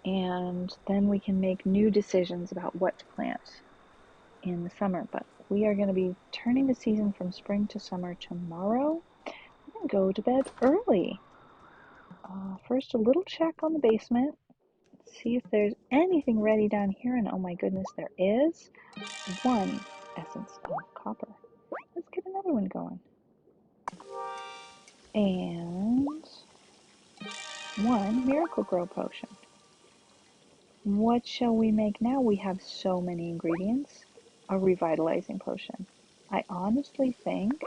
and then we can make new decisions about what to plant in the summer. But we are going to be turning the season from spring to summer tomorrow. I'm going to go to bed early. First, a little check on the basement. See if there's anything ready down here, and oh my goodness, there is 1 essence of copper. Let's get another one going. And 1 miracle grow potion. What shall we make now? We have so many ingredients. A revitalizing potion. I honestly think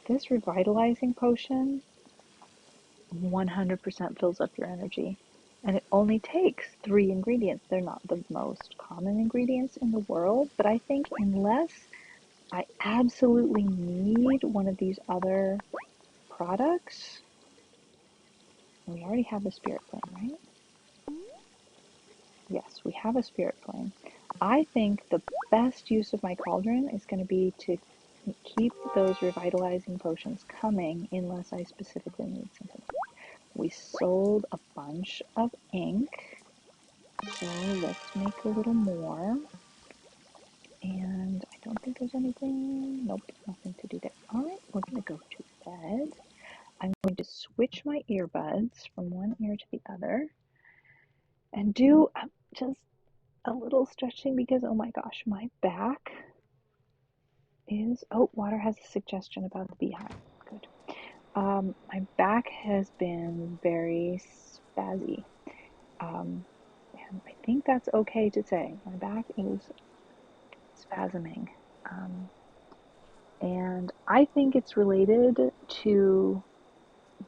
this revitalizing potion 100% fills up your energy. And it only takes 3 ingredients. They're not the most common ingredients in the world, but I think unless I absolutely need one of these other products, we already have a spirit flame, right? Yes, we have a spirit flame. I think the best use of my cauldron is going to be to keep those revitalizing potions coming unless I specifically need something. We sold a bunch of ink, so let's make a little more. And I don't think there's anything, nope, nothing to do there. All right, we're gonna go to bed. I'm going to switch my earbuds from one ear to the other and do just a little stretching because, oh my gosh, my back is, oh, Water has a suggestion about the beehive. Good. My back has been very spazzy. And I think that's okay to say. My back is spasming. And I think it's related to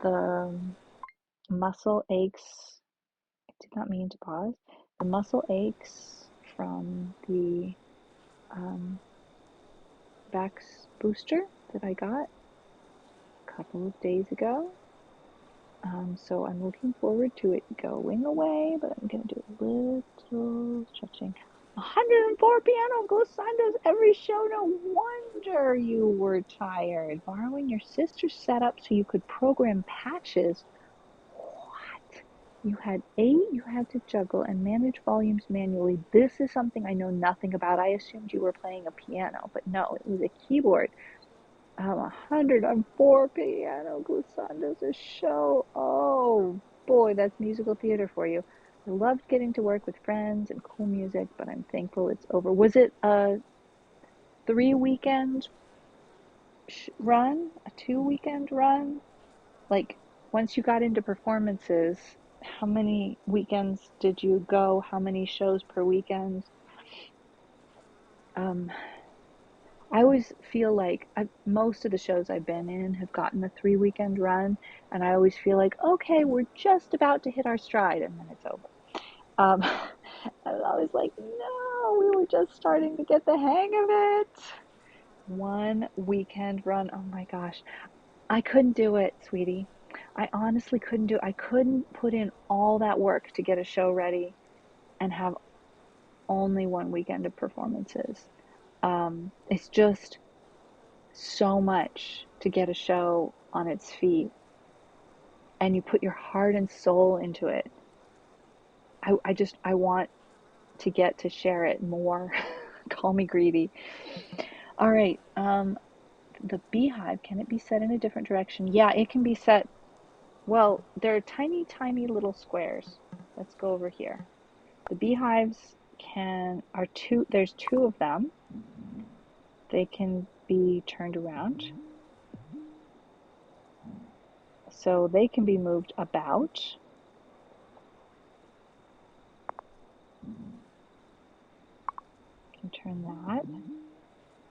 the muscle aches. I did not mean to pause. The muscle aches from the Vax booster that I got a couple of days ago. So I'm looking forward to it going away, but I'm going to do a little stretching. 104 piano glissandos every show. No wonder you were tired. Borrowing your sister's setup so you could program patches. What? You had 8 you had to juggle and manage volumes manually. This is something I know nothing about. I assumed you were playing a piano, but no, it was a keyboard. 104 piano glissandos a show. Oh boy, that's musical theater for you. I loved getting to work with friends and cool music, but I'm thankful it's over. Was it a 3-weekend run? A 2-weekend run? Like, once you got into performances, how many weekends did you go? How many shows per weekend? I always feel like most of the shows I've been in have gotten a 3-weekend run, and I always feel like, okay, we're just about to hit our stride, and then it's over. And I was like, no, we were just starting to get the hang of it. 1 weekend run. Oh my gosh. I couldn't do it, sweetie. I honestly couldn't do it. I couldn't put in all that work to get a show ready and have only 1 weekend of performances. It's just so much to get a show on its feet, and you put your heart and soul into it. I want to get to share it more. Call me greedy. All right, the beehive, can it be set in a different direction? Yeah, it can be set. Well, they're tiny, tiny little squares. Let's go over here. The beehives there's 2 of them. They can be turned around. So they can be moved about. Can turn that.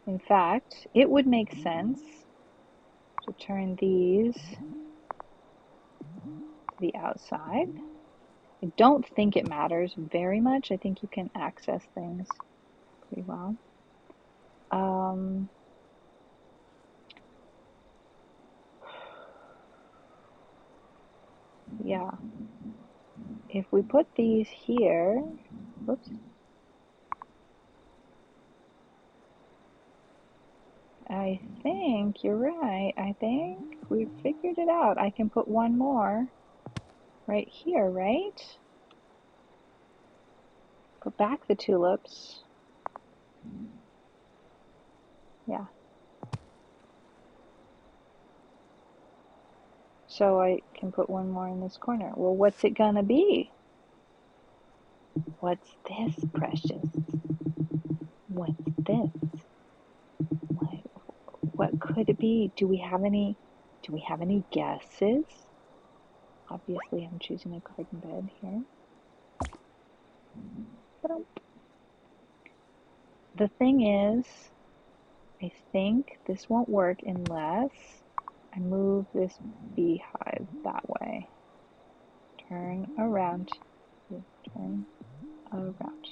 In fact, it would make sense to turn these to the outside. I don't think it matters very much. I think you can access things pretty well. Yeah. If we put these here, whoops. I think you're right. I think we've figured it out. I can put 1 more right here, right? Put back the tulips. Yeah. So I can put 1 more in this corner. Well, what's it gonna be? What's this, precious? What's this? What could it be? Do we have any guesses? Obviously, I'm choosing a garden bed here. The thing is, I think this won't work unless I move this beehive that way. Turn around. Turn around.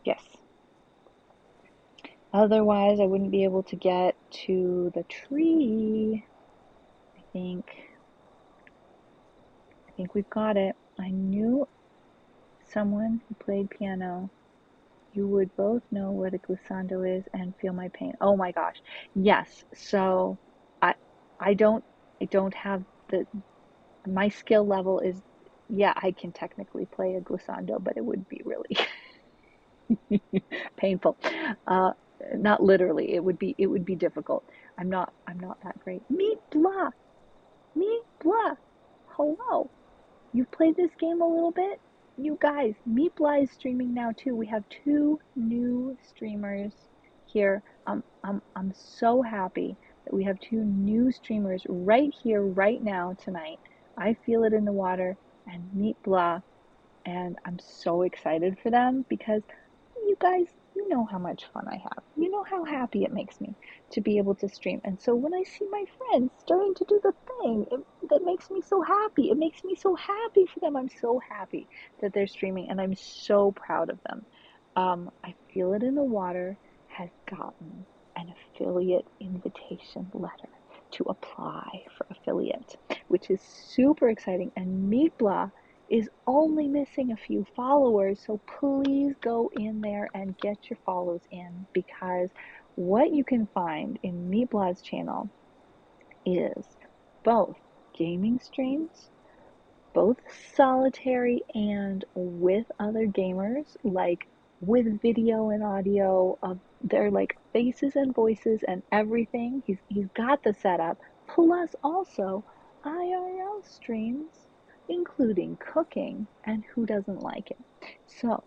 Yes. Otherwise, I wouldn't be able to get to the tree. I think we've got it. I knew someone who played piano. You would both know what a glissando is and feel my pain. Oh my gosh. Yes. So I don't have my skill level is, yeah, I can technically play a glissando, but it would be really painful. Not literally. It would be difficult. I'm not that great. Meet blah. Meet blah. Hello. You've played this game a little bit? You guys, Meet Blah is streaming now too. We have 2 new streamers here. I'm so happy that we have 2 new streamers right here, right now, tonight. I feel it in the water and Meet Blah, and I'm so excited for them because you guys, you know how much fun I have. You know how happy it makes me to be able to stream. And so when I see my friends starting to do the thing, that makes me so happy. It makes me so happy for them. I'm so happy that they're streaming, and I'm so proud of them. I Feel It in the Water has gotten an affiliate invitation letter to apply for affiliate, which is super exciting. And Meet Blah is only missing a few followers, so please go in there and get your follows in, because what you can find in Meet Blah's channel is both gaming streams, both solitary and with other gamers, like with video and audio of their like faces and voices and everything. He's got the setup, plus also IRL streams, including cooking, and who doesn't like it? So,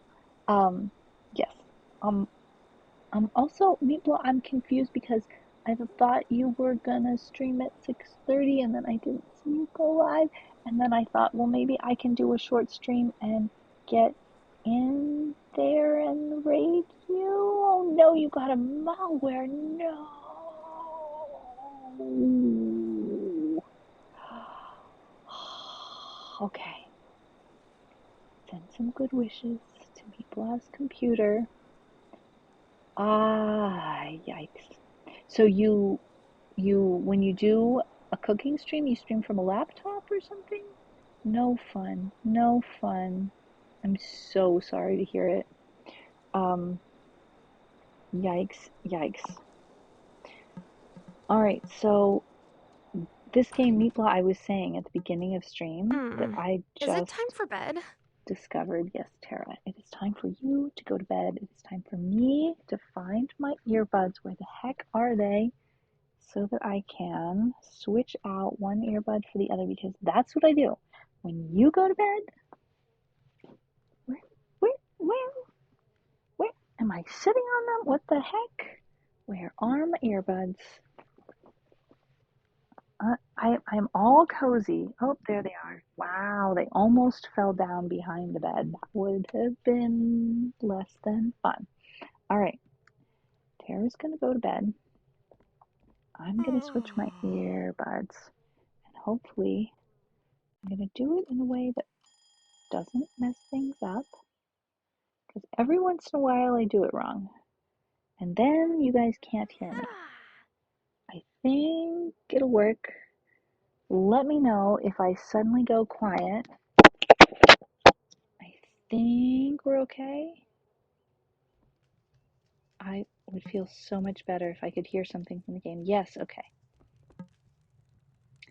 yes, also, Meatball, I'm confused because I thought you were gonna stream at 6:30 and then I didn't see you go live, and then I thought, well, maybe I can do a short stream and get in there and raid you. Oh no, you got a malware. No. Okay. Send some good wishes to Meatball's computer. Ah, yikes. So when you do a cooking stream, you stream from a laptop or something? No fun. No fun. I'm so sorry to hear it. Yikes, yikes. All right, so this game, Meatball, I was saying at the beginning of stream that I Is it time just for bed? discovered. Yes, Tara, it is time for you to go to bed. It is time for me to find my earbuds. Where the heck are they? So that I can switch out one earbud for the other, because that's what I do. When you go to bed, where am I sitting on them? What the heck? Where are my earbuds? I'm all cozy. Oh, there they are. Wow, they almost fell down behind the bed. That would have been less than fun. All right, Tara's gonna go to bed. I'm gonna switch my earbuds, and hopefully I'm gonna do it in a way that doesn't mess things up, because every once in a while I do it wrong, and then you guys can't hear me. I think it'll work. Let me know if I suddenly go quiet. I think we're okay. I would feel so much better if I could hear something from the game. Yes, okay.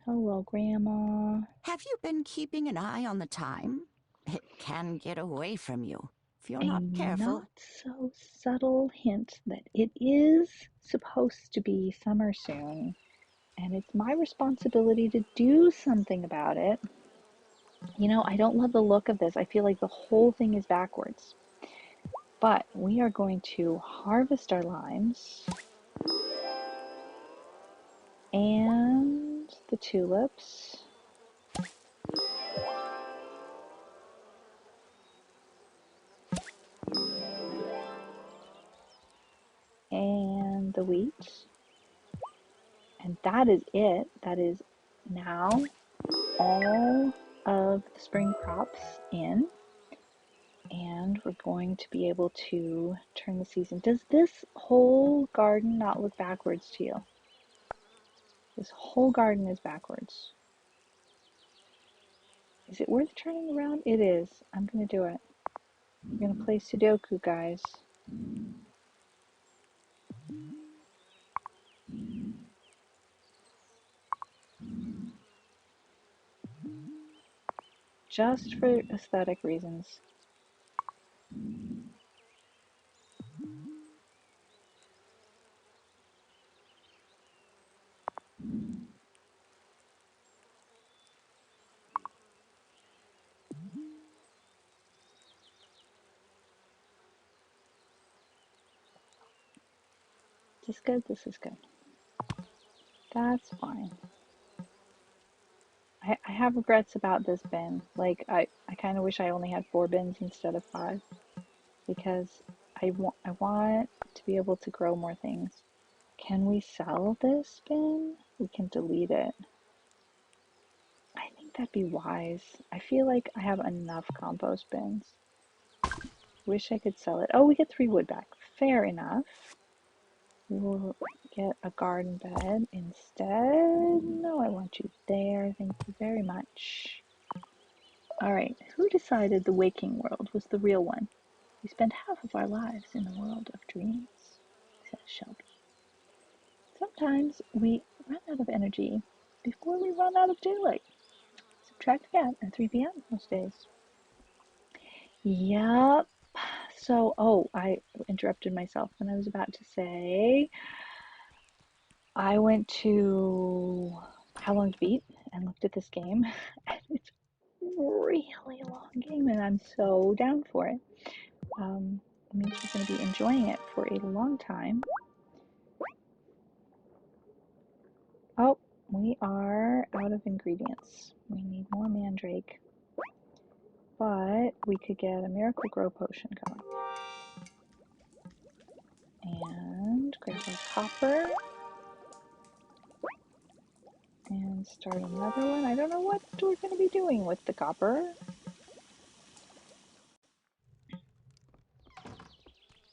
Hello, Grandma. Have you been keeping an eye on the time? It can get away from you if you're A not not careful. so subtle hint that it is supposed to be summer soon, and it's my responsibility to do something about it. You know, I don't love the look of this. I feel like the whole thing is backwards. But we are going to harvest our limes and the tulips. And the wheat. And that is it. That is now all of the spring crops in. And we're going to be able to turn the season. Does this whole garden not look backwards to you? This whole garden is backwards. Is it worth turning around? It is. I'm going to do it. We're going to play Sudoku, guys. Just for aesthetic reasons. Is this good? This is good. That's fine. I have regrets about this bin. Like, I kind of wish I only had 4 bins instead of 5, because I want to be able to grow more things. Can we sell this bin? We can delete it. I think that'd be wise. I feel like I have enough compost bins. Wish I could sell it. Oh, we get 3 wood back. Fair enough. We will get a garden bed instead. No, I want you there. Thank you very much. Alright, who decided the waking world was the real one? We spend half of our lives in the world of dreams, says Shelby. Sometimes we run out of energy before we run out of daylight. Subtract that at 3 p.m. most days. Yep. So, I interrupted myself when I was about to say I went to How Long to Beat and looked at this game, and it's a really long game, and I'm so down for it. It means we're going to be enjoying it for a long time. Oh, we are out of ingredients. We need more mandrake. But we could get a miracle grow potion going. And grab our copper. And start another one. I don't know what we're going to be doing with the copper.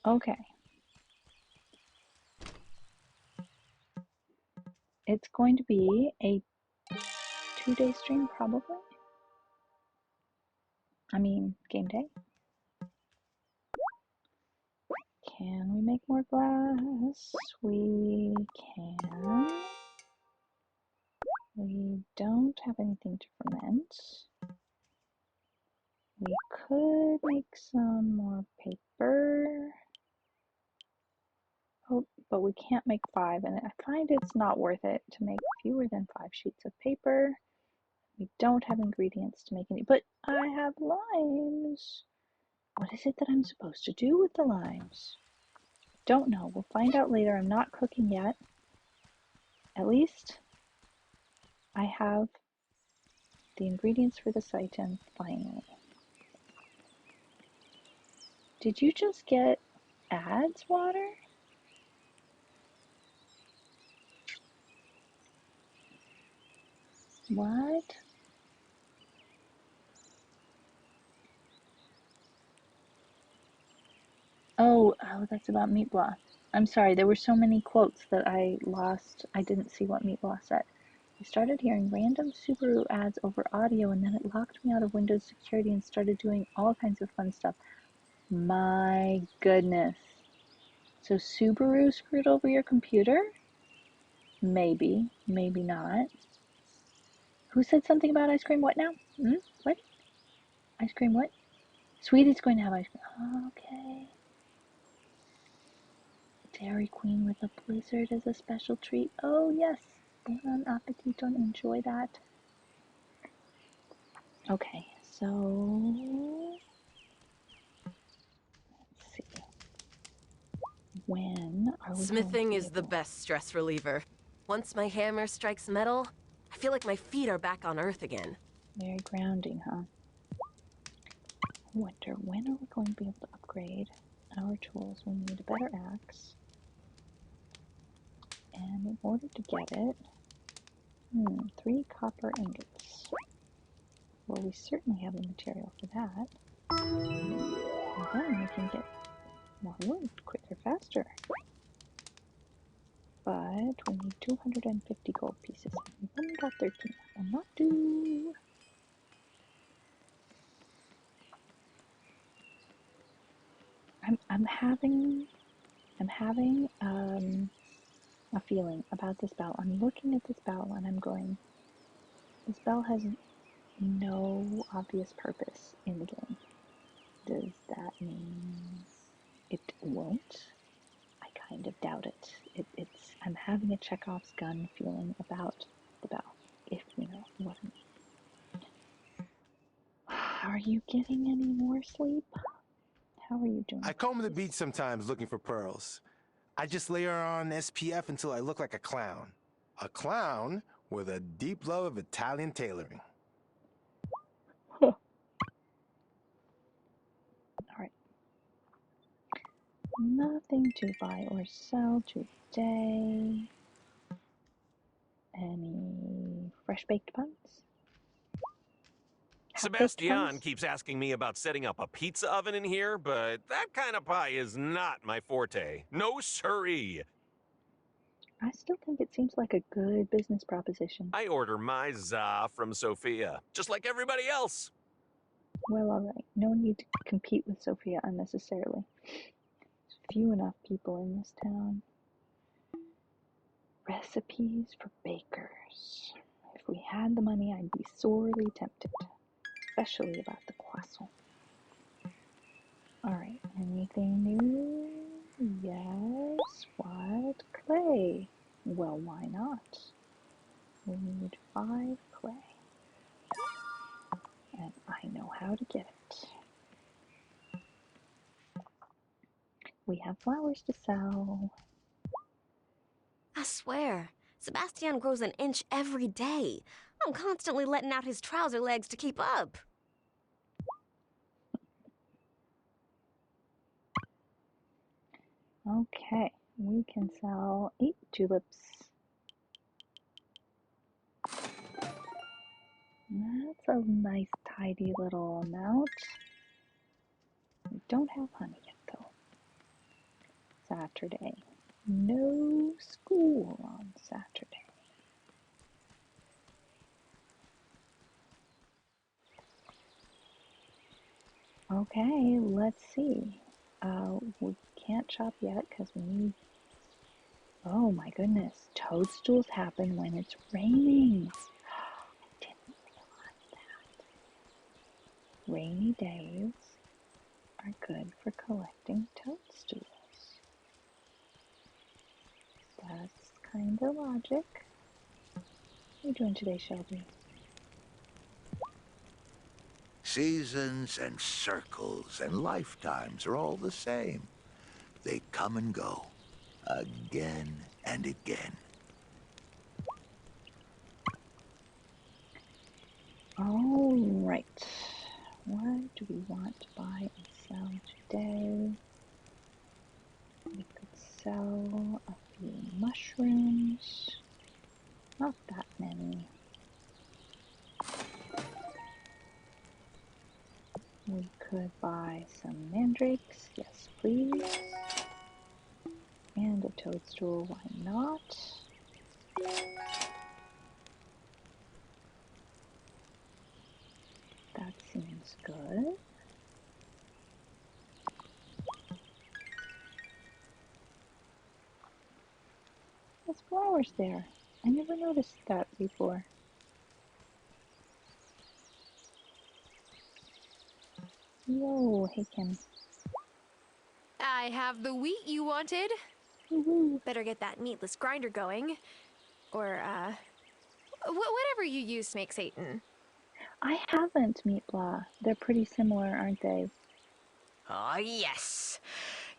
Okay. It's going to be a 2-day stream, probably. I mean, game day. Can we make more glass? We can. We don't have anything to ferment. We could make some more paper. Oh, but we can't make 5, and I find it's not worth it to make fewer than 5 sheets of paper. We don't have ingredients to make any, but I have limes. What is it that I'm supposed to do with the limes? Don't know. We'll find out later. I'm not cooking yet. At least I have the ingredients for the seitan finally. Did you just get ads water? What? Oh, that's about meat broth. I'm sorry, there were so many quotes that I lost. I didn't see what meat broth said. I started hearing random Subaru ads over audio, and then it locked me out of Windows security and started doing all kinds of fun stuff. My goodness. So Subaru screwed over your computer? Maybe, maybe not. Who said something about ice cream? What now? What? Ice cream what? Sweetie's going to have ice cream. Okay. Dairy Queen with a blizzard is a special treat. Oh yes. Bon appetit, don't enjoy that. Okay, so let's see. When are we Smithing going is the best stress reliever. Once my hammer strikes metal, I feel like my feet are back on Earth again. Very grounding, huh? I wonder, when are we going to be able to upgrade our tools? We need a better axe. And in order to get it, 3 copper ingots. Well, we certainly have the material for that. And then we can get more wood quicker, faster. But we need 250 gold pieces. We've only got 13. That will not do. I'm having a feeling about this bell. I'm looking at this bell and I'm going, this bell has no obvious purpose in the game. Does that mean it won't? I kind of doubt it. I'm having a Chekhov's gun feeling about the bell, if you know what I mean. Are you getting any more sleep? How are you doing? I comb the beach sometimes looking for pearls. I just layer on SPF until I look like a clown. A clown with a deep love of Italian tailoring. All right. Nothing to buy or sell today. Any fresh baked buns? Sebastian keeps asking me about setting up a pizza oven in here, but that kind of pie is not my forte. No siree. I still think it seems like a good business proposition. I order my za from Sophia, just like everybody else. Well, alright. No need to compete with Sophia unnecessarily. There's few enough people in this town. Recipes for bakers. If we had the money, I'd be sorely tempted. Especially about the croissant. Alright, anything new? Yes. What? Clay. Well, why not? We need 5 clay. And I know how to get it. We have flowers to sell. I swear, Sebastian grows an inch every day. I'm constantly letting out his trouser legs to keep up. Okay, we can sell 8 tulips. That's a nice tidy little amount. We don't have honey yet though. Saturday. No school on Saturday. Okay, let's see. We can't chop yet because we need... Oh my goodness, toadstools happen when it's raining. I didn't realize that. Rainy days are good for collecting toadstools. That's kind of logic. What are you doing today, Shelby? Seasons and circles and lifetimes are all the same. They come and go, again and again. All right. What do we want to buy and sell today? We could sell a few mushrooms. Not that many. We could buy some mandrakes. Yes, please. And a toadstool. Why not? That seems good. There's flowers there. I never noticed that before. Whoa, hey Kim. I have the wheat you wanted. Better get that meatless grinder going. Or, whatever you use to make Satan. I haven't, Meatblah. They're pretty similar, aren't they? Oh, yes.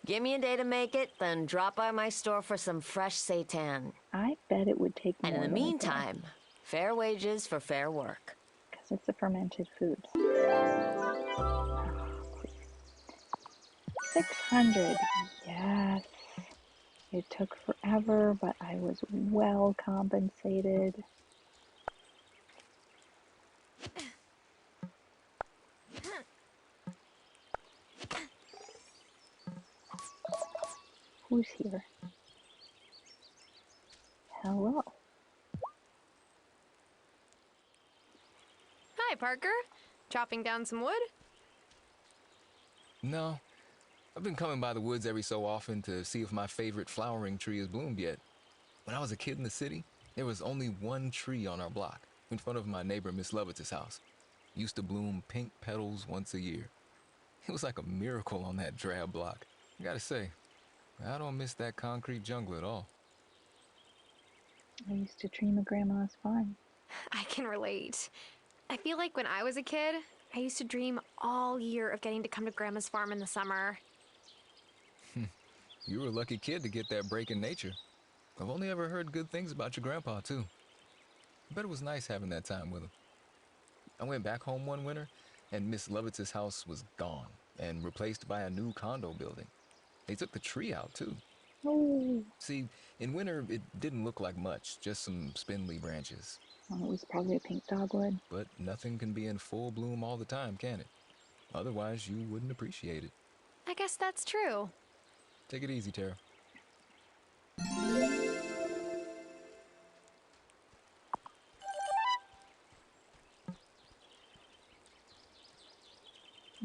Give me a day to make it, then drop by my store for some fresh seitan. I bet it would take more And in the than a day. meantime, fair wages for fair work. Because it's a fermented food. 600. Yes. It took forever, but I was well compensated. Who's here? Hello. Hi, Parker. Chopping down some wood? No. I've been coming by the woods every so often to see if my favorite flowering tree has bloomed yet. When I was a kid in the city, there was only one tree on our block, in front of my neighbor Miss Lovett's house. It used to bloom pink petals once a year. It was like a miracle on that drab block. I gotta say, I don't miss that concrete jungle at all. I used to dream of Grandma's farm. I can relate. I feel like when I was a kid, I used to dream all year of getting to come to Grandma's farm in the summer. You were a lucky kid to get that break in nature. I've only ever heard good things about your grandpa, too. I bet it was nice having that time with him. I went back home one winter, and Miss Lovett's house was gone and replaced by a new condo building. They took the tree out, too. Oh. See, in winter, it didn't look like much, just some spindly branches. Well, it was probably a pink dogwood. But nothing can be in full bloom all the time, can it? Otherwise, you wouldn't appreciate it. I guess that's true. Take it easy, Tara.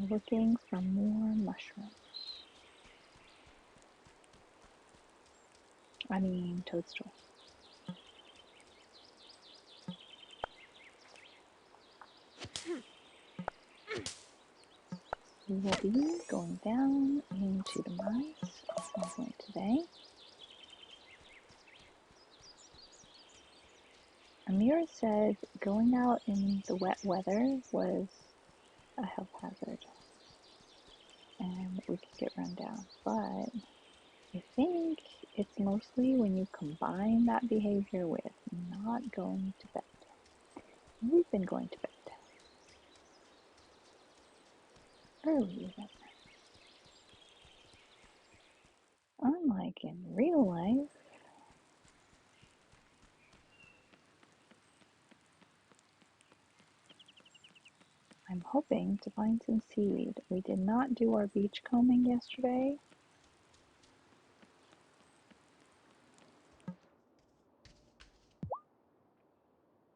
Looking for more mushrooms. I mean, toadstool. We will be going down into the mines at some point today. Amir said going out in the wet weather was a health hazard and we could get run down, but I think it's mostly when you combine that behavior with not going to bed. We've been going to bed early then. Unlike in real life, I'm hoping to find some seaweed. We did not do our beach combing yesterday.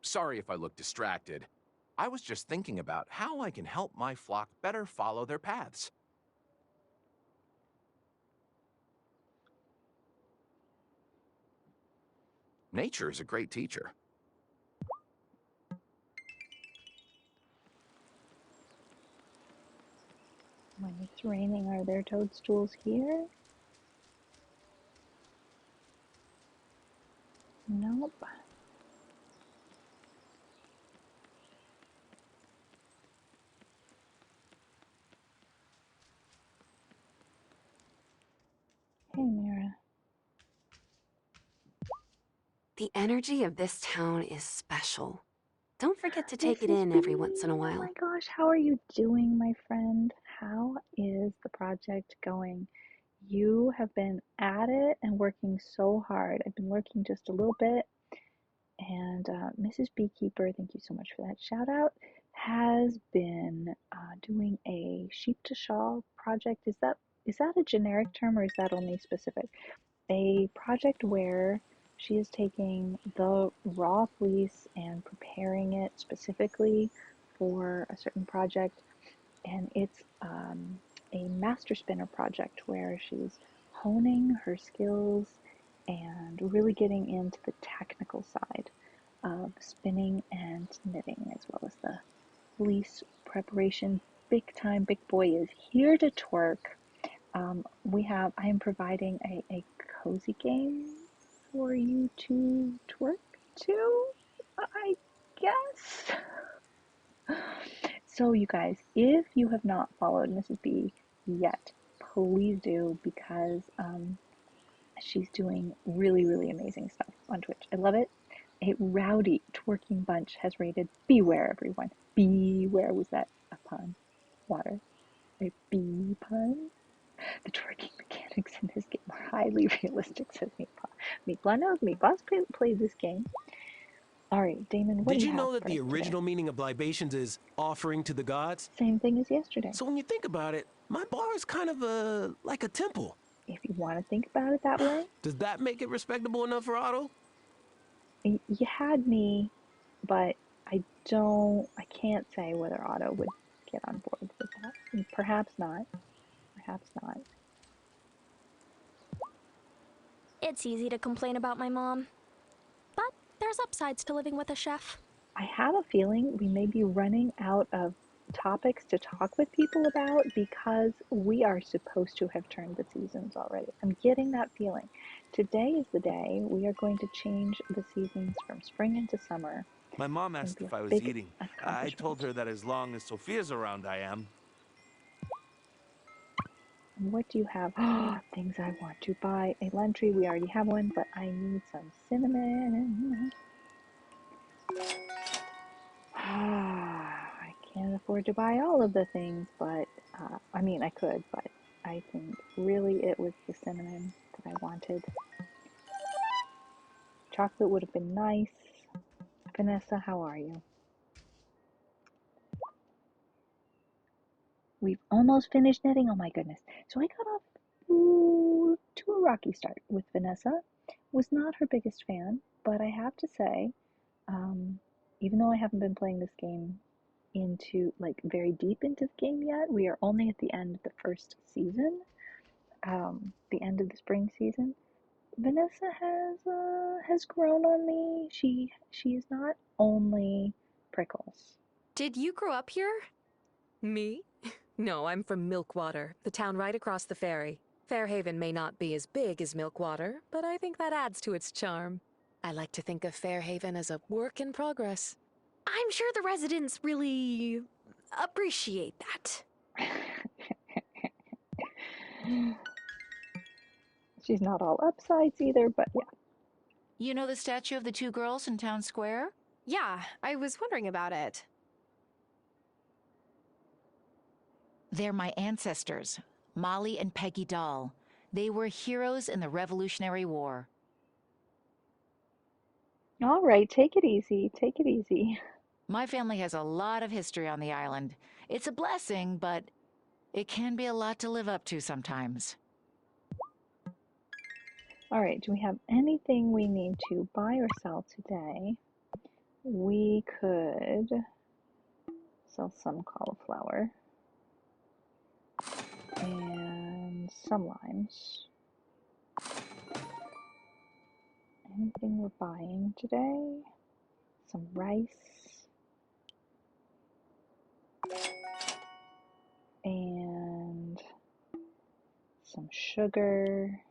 Sorry if I look distracted. I was just thinking about how I can help my flock better follow their paths. Nature is a great teacher. When it's raining, are there toadstools here? Nope. Hey, Mira. The energy of this town is special. Don't forget to take it Mrs. in B, every once in a oh while. my gosh, how are you doing, my friend? How is the project going? You have been at it and working so hard. I've been working just a little bit, and Mrs. Beekeeper, thank you so much for that shout out, has been doing a sheep to shawl project. Is that a generic term or is that only specific? A project where she is taking the raw fleece and preparing it specifically for a certain project, and it's a master spinner project where she's honing her skills and really getting into the technical side of spinning and knitting, as well as the fleece preparation. Big time, big boy is here to twerk. I am providing a cozy game for you to twerk to, I guess. So you guys, if you have not followed Mrs. B yet, please do, because she's doing really, really amazing stuff on Twitch. I love it. A rowdy twerking bunch has rated beware, everyone. Beware. Was that a pun? Water. A bee pun? The twerking mechanics in this game are highly realistic, says Meatball. Meatball knows Meatball's played this game. Alright, Damon, what Did do you you have know that for the us today? original meaning of libations is offering to the gods? Same thing as yesterday. So when you think about it, my bar is kind of like a temple. If you want to think about it that way. Does that make it respectable enough for Otto? You had me, but I can't say whether Otto would get on board with that. Perhaps not. Perhaps not. It's easy to complain about my mom. But there's upsides to living with a chef. I have a feeling we may be running out of topics to talk with people about because we are supposed to have turned the seasons already. I'm getting that feeling. Today is the day we are going to change the seasons from spring into summer. My mom It's going to asked be a if I was big eating. I accomplishment. told her that as long as Sophia's around, I am. What do you have? Things I want to buy. A lime tree, we already have one, but I need some cinnamon. I can't afford to buy all of the things, but I mean, I could, but I think really it was the cinnamon that I wanted. Chocolate would have been nice. Vanessa, how are you? We've almost finished knitting. Oh my goodness. So I got off to a rocky start with Vanessa. Was not her biggest fan, but I have to say, even though I haven't been playing this game into like very deep into the game yet, we are only at the end of the first season, the end of the spring season. Vanessa has grown on me. She is not only prickles. Did you grow up here? Me? No, I'm from Milkwater, the town right across the ferry. Fairhaven may not be as big as Milkwater, but I think that adds to its charm. I like to think of Fairhaven as a work in progress. I'm sure the residents really appreciate that. She's not all upsides either, but yeah. You know the statue of the two girls in town square? Yeah, I was wondering about it. They're my ancestors, Molly and Peggy Dahl. They were heroes in the Revolutionary War. All right, take it easy. Take it easy. My family has a lot of history on the island. It's a blessing, but it can be a lot to live up to sometimes. All right, do we have anything we need to buy or sell today? We could sell some cauliflower and some limes. Anything we're buying today? Some rice and some sugar.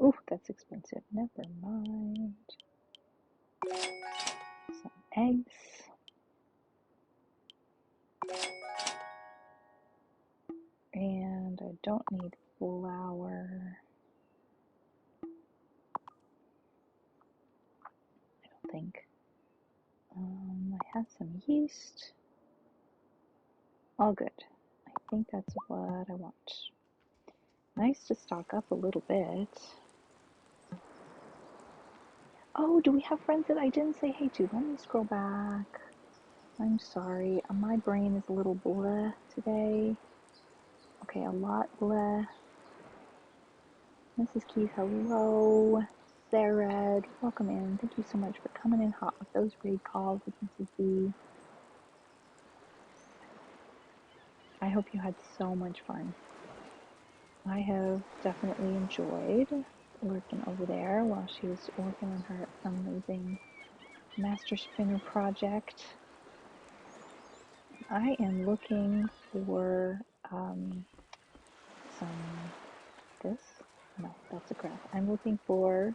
Ooh, that's expensive. Never mind. Some eggs. And I don't need flour. I don't think. I have some yeast. All good. I think that's what I want. Nice to stock up a little bit. Oh, do we have friends that I didn't say hey to? Let me scroll back. I'm sorry. My brain is a little bleh today. Okay, a lot bleh. Mrs. Keys, hello. Sarah, welcome in. Thank you so much for coming in hot with those raid calls with Mrs. B. I hope you had so much fun. I have definitely enjoyed working over there while she was working on her amazing Master Spinner project. I am looking for this? No, that's a crab. I'm looking for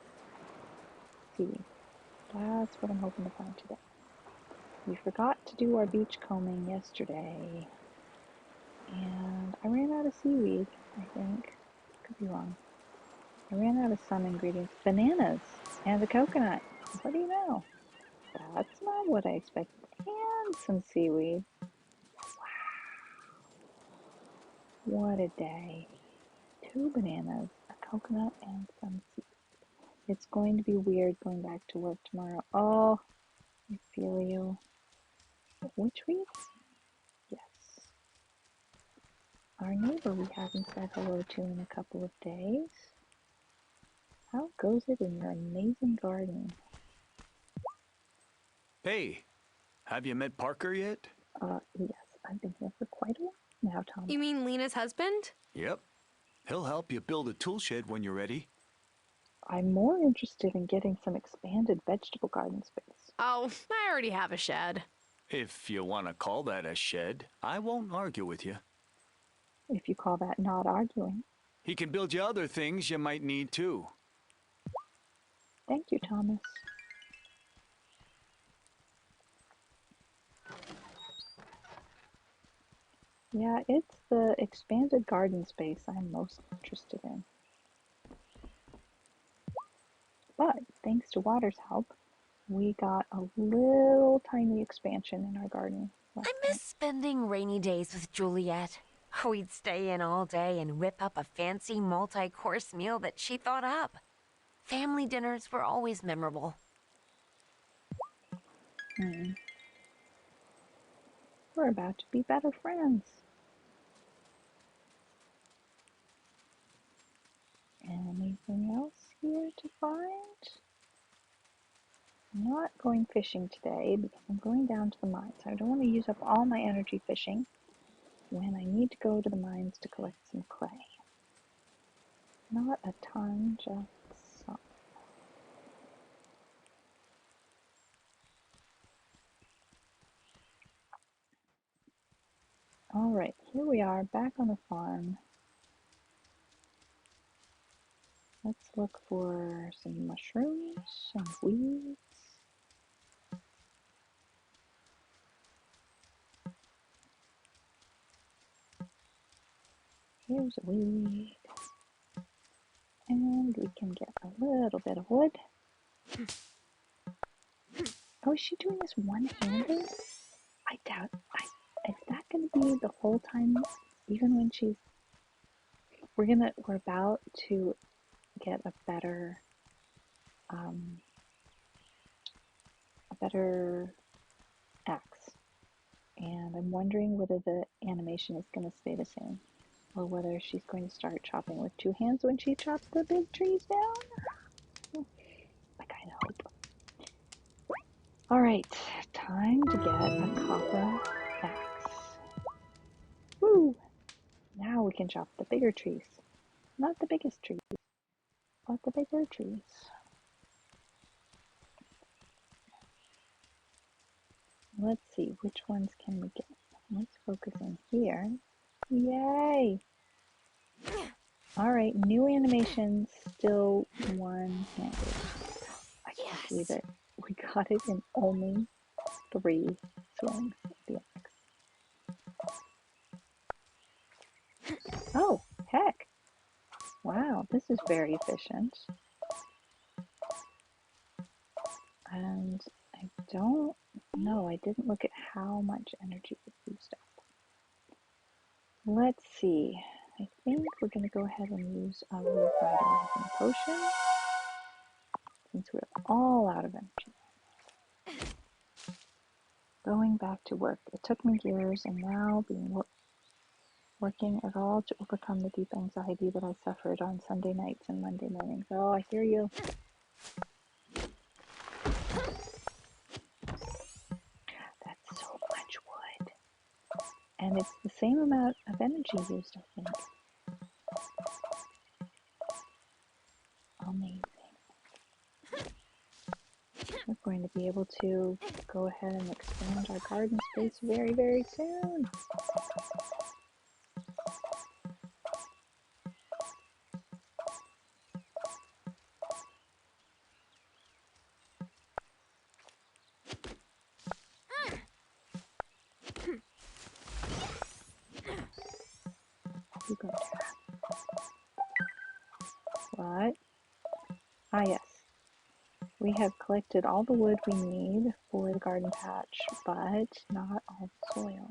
seaweed. That's what I'm hoping to find today. We forgot to do our beach combing yesterday, and I ran out of seaweed, I think. Could be wrong. I ran out of some ingredients. Bananas and a coconut. What do you know? That's not what I expected. And some seaweed. Wow. What a day. 2 bananas, a coconut, and some seaweed. It's going to be weird going back to work tomorrow. Oh, I feel you. Which week? Yes. Our neighbor we haven't said hello to in a couple of days. How goes it in your amazing garden? Hey, have you met Parker yet? Yes, I've been here for quite a while now, Tom. You mean Lena's husband? Yep. He'll help you build a tool shed when you're ready. I'm more interested in getting some expanded vegetable garden space. Oh, I already have a shed. If you want to call that a shed, I won't argue with you. If you call that not arguing. He can build you other things you might need too. Thank you, Thomas. Yeah, it's the expanded garden space I'm most interested in. But thanks to Water's help, we got a little tiny expansion in our garden. I miss spending rainy days with Juliet. We'd stay in all day and whip up a fancy multi-course meal that she thought up. Family dinners were always memorable. We're about to be better friends. Anything else here to find? I'm not going fishing today because I'm going down to the mines. I don't want to use up all my energy fishing when I need to go to the mines to collect some clay. Not a ton, just some. Alright, here we are back on the farm. Let's look for some mushrooms, some weeds. Here's a weed. And we can get a little bit of wood. Oh, is she doing this one-handed? I doubt. Is that going to be the whole time, even when she's... We're about to get a better axe. And I'm wondering whether the animation is going to stay the same, or whether she's going to start chopping with 2 hands when she chops the big trees down. I kind of hope. Alright, time to get a copper axe. we can chop the bigger trees. Not the biggest trees, but the bigger trees. Let's see, which ones can we get? Let's focus in here. Yay! Alright, new animation, still one-handed. I can't believe it. We got it in only 3 swings of the axe. Oh, heck! Wow, this is very efficient. And I don't know, I didn't look at how much energy it used up. Let's see. I think we're going to go ahead and use a revitalizing potion since we're all out of energy. Going back to work. It took me years, and now working at all to overcome the deep anxiety that I suffered on Sunday nights and Monday mornings. Oh, I hear you. That's so much wood. And it's the same amount of energy used, I think. Amazing. We're going to be able to go ahead and expand our garden space very, very soon. You go, Tara. What? Ah, yes. We have collected all the wood we need for the garden patch, but not all the soil.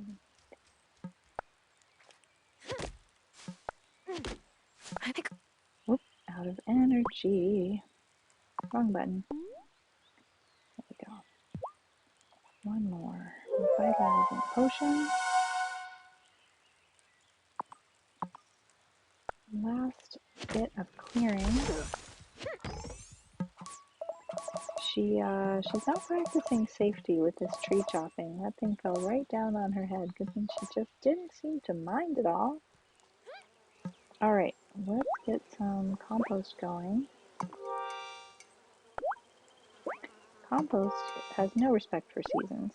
I think. Whoop, out of energy. Wrong button. There we go. One more. Revitalizing potion. Last bit of clearing. She's not practicing safety with this tree chopping. That thing fell right down on her head. Good thing she just didn't seem to mind at all. Alright, let's get some compost going. Compost has no respect for seasons.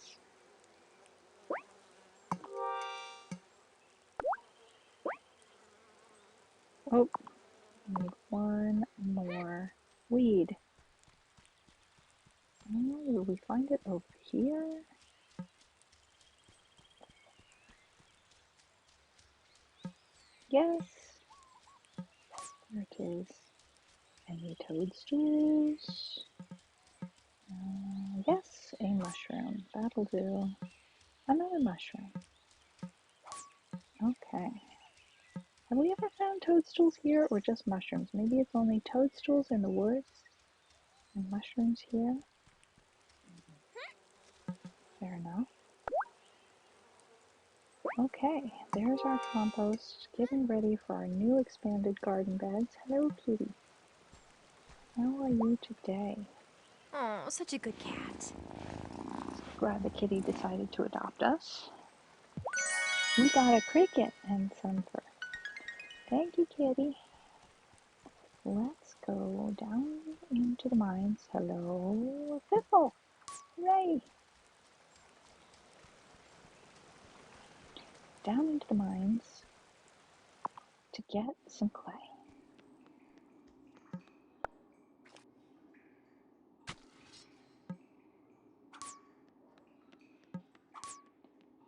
Oh, I need one more weed. Oh, will we find it over here? Yes. There it is. Any toadstools? Yes, a mushroom. That'll do. Another mushroom. Okay. Have we ever found toadstools here or just mushrooms? Maybe it's only toadstools in the woods and mushrooms here. Fair enough. Okay, there's our compost, getting ready for our new expanded garden beds. Hello, kitty. How are you today? Oh, such a good cat. Glad the kitty decided to adopt us. We got a cricket and some fur. Thank you, kitty. Let's go down into the mines. Hello, Fiffle. Hooray. Down into the mines to get some clay.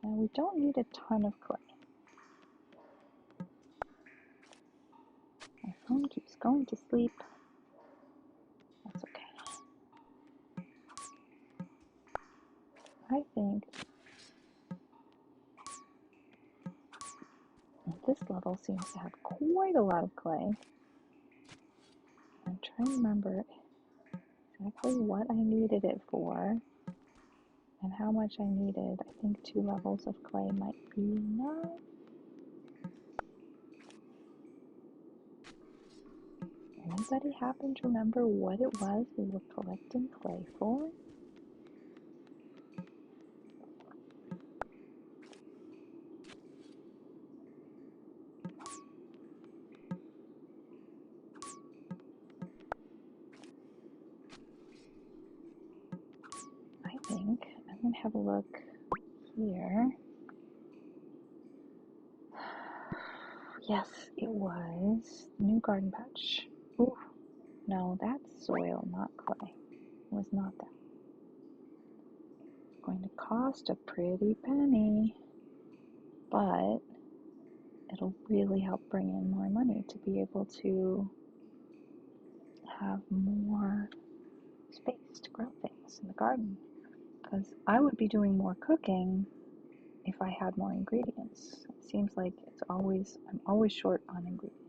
Now we don't need a ton of clay. My phone keeps going to sleep. That's okay. I think this level seems to have quite a lot of clay. I'm trying to remember exactly what I needed it for and how much I needed. I think 2 levels of clay might be enough. Anybody happen to remember what it was we were collecting clay for? gonna have a look here. Yes, it was the new garden patch. Ooh, no, that's soil, not clay. It was not that. It's going to cost a pretty penny, but it'll really help bring in more money to be able to have more space to grow things in the garden. Because I would be doing more cooking if I had more ingredients. It seems like I'm always short on ingredients.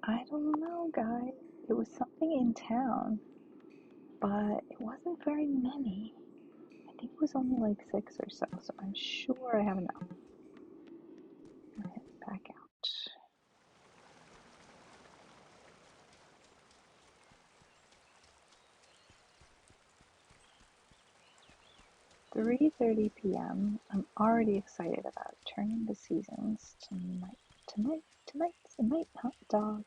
I don't know, guys. It was something in town, but it wasn't very many. I think it was only like 6 or so I'm sure I have enough. I'll head back out. "3:30 p.m. I'm already excited about turning the seasons tonight. Tonight's the night, hot dog."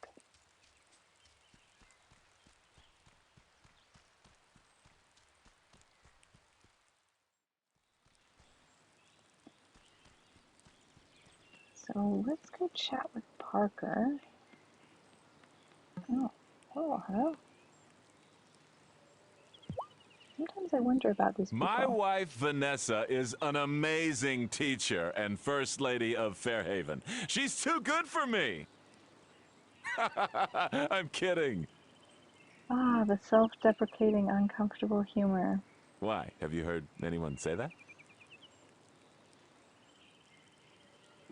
So let's go chat with Parker. Oh, hello. Sometimes I wonder about these people. My wife, Vanessa, is an amazing teacher and First Lady of Fairhaven. She's too good for me. I'm kidding. Ah, the self-deprecating, uncomfortable humor. Why? Have you heard anyone say that?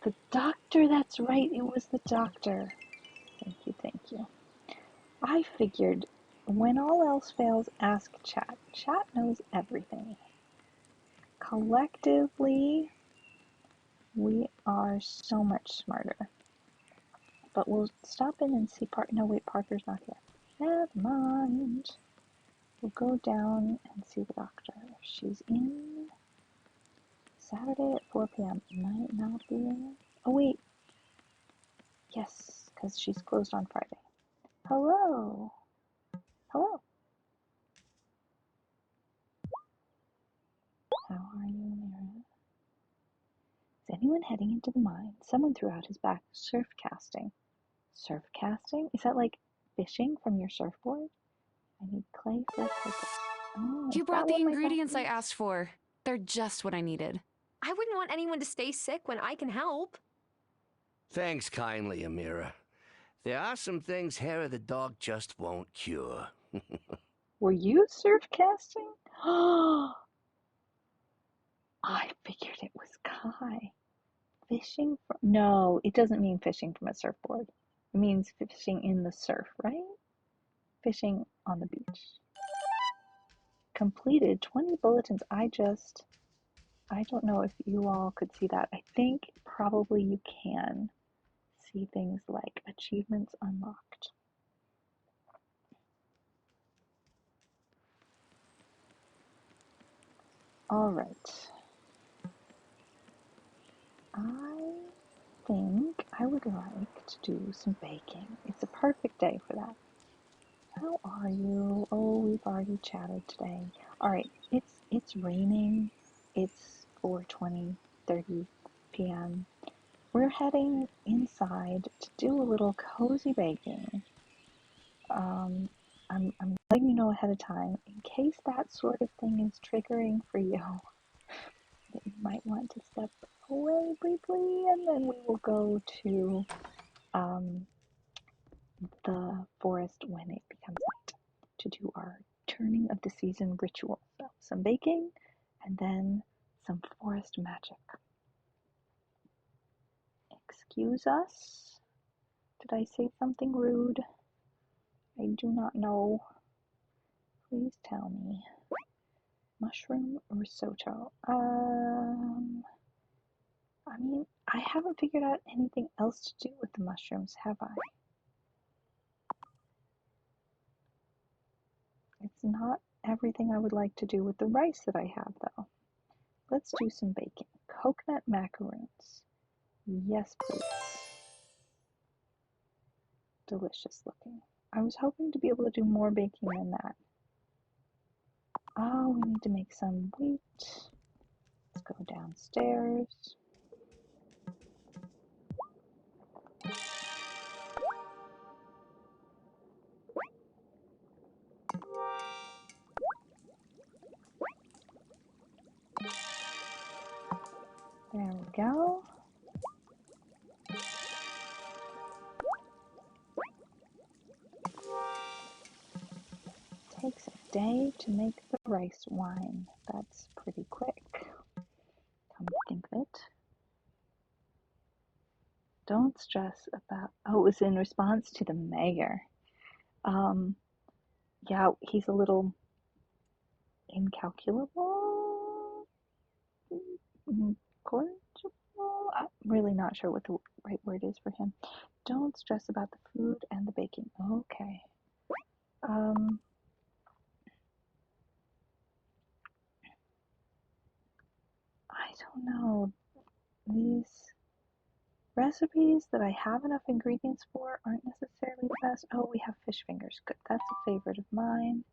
The doctor, that's right, it was the doctor. Thank you. I figured, when all else fails, ask chat. Chat knows everything. Collectively, we are so much smarter. But we'll stop in and see No, wait, Parker's not here. Never mind. We'll go down and see the doctor. She's in Saturday at 4 p.m. Might not be in. Oh, wait. Yes, because she's closed on Friday. Hello. Hello. How are you, Mira? Is anyone heading into the mine? Someone threw out his back surf casting. Surf casting? Is that like fishing from your surfboard? I need clay for a purpose. Oh, You is brought that the what my ingredients I back is? asked for. They're just what I needed. I wouldn't want anyone to stay sick when I can help. Thanks kindly, Amira. There are some things hair of the dog just won't cure. Were you surf casting? I figured it was Kai. Fishing from... No, it doesn't mean fishing from a surfboard. It means fishing in the surf, right? Fishing on the beach. Completed 20 bulletins. I don't know if you all could see that. I think probably you can see things like achievements unlocked. All right. I think I would like to do some baking. It's a perfect day for that. How are you? Oh, we've already chatted today. All right, it's raining. It's 4:20, 30 p.m. We're heading inside to do a little cozy baking. I'm letting you know ahead of time in case that sort of thing is triggering for you. That you might want to step away briefly, and then we will go to the forest when it becomes night to do our turning of the season ritual. So some baking and then some forest magic. Excuse us? Did I say something rude? I do not know. Please tell me. Mushroom risotto. I mean, I haven't figured out anything else to do with the mushrooms, have I? It's not everything I would like to do with the rice that I have, though. Let's do some baking. Coconut macaroons. Yes, please. Delicious looking. I was hoping to be able to do more baking than that. Oh, we need to make some wheat. Let's go downstairs. There we go. Takes a day to make the rice wine. That's pretty quick. Come to think of it. Don't stress about... Oh, it was in response to the mayor. Yeah, he's a little incalculable, incorrigible. I'm really not sure what the right word is for him. Don't stress about the food and the baking. Okay. I don't know. These recipes that I have enough ingredients for aren't necessarily the best. Oh, we have fish fingers. Good. That's a favorite of mine.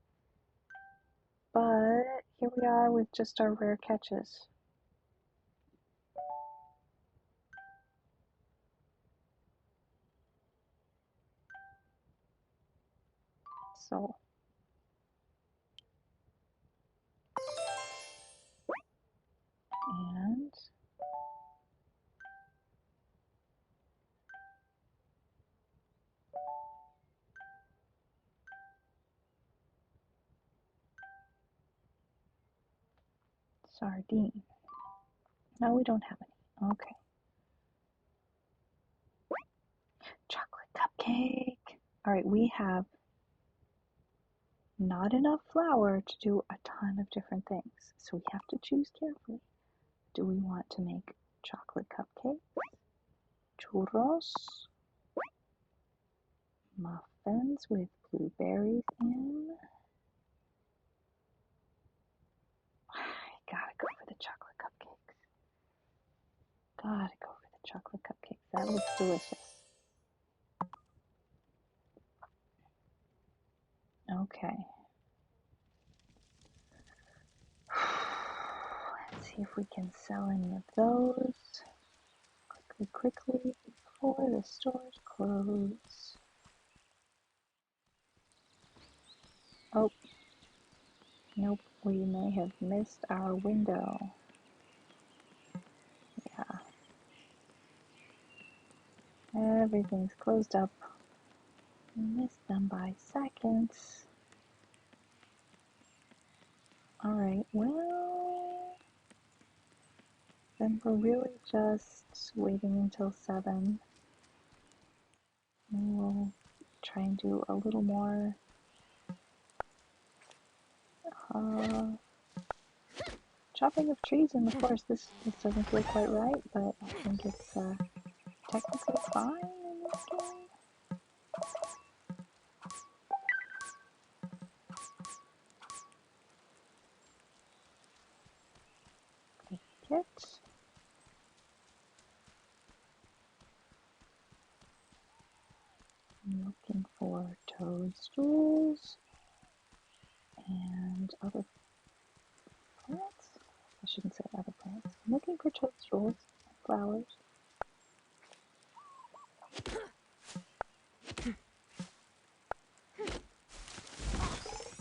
But here we are with just our rare catches. So and sardine. No, we don't have any. Okay. Chocolate cupcake. All right, we have not enough flour to do a ton of different things, so we have to choose carefully. Do we want to make chocolate cupcakes, churros, muffins with blueberries in? I gotta go for the chocolate cupcakes. Gotta go for the chocolate cupcakes. That looks delicious. Okay. Let's see if we can sell any of those quickly before the stores close. Oh, nope, we may have missed our window. Yeah. Everything's closed up. We missed them by seconds. Alright, well, then we're really just waiting until 7. And we'll try and do a little more chopping of trees in the forest. This doesn't feel quite right, but I think it's technically fine in this game. Take it. I'm looking for toadstools and other plants. I shouldn't say other plants. I'm looking for toadstools and flowers.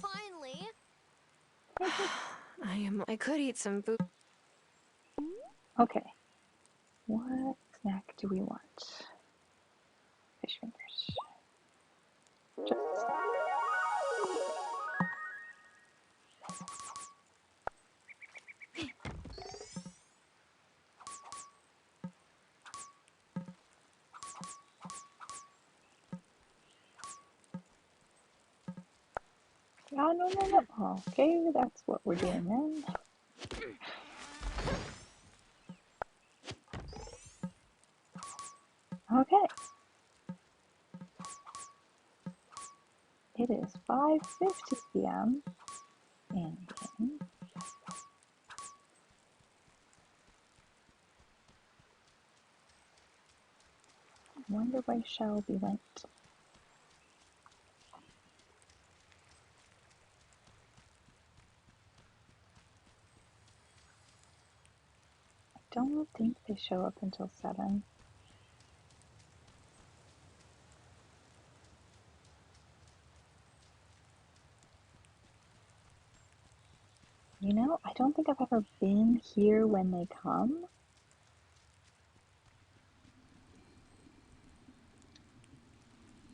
Finally. I could eat some food. Okay. What snack do we want? Fish fingers. Just a snack. Oh, no. Okay, that's what we're doing then. Okay. It is 5:50 p.m. And then I wonder where Shelby went. I don't think they show up until 7. You know, I don't think I've ever been here when they come.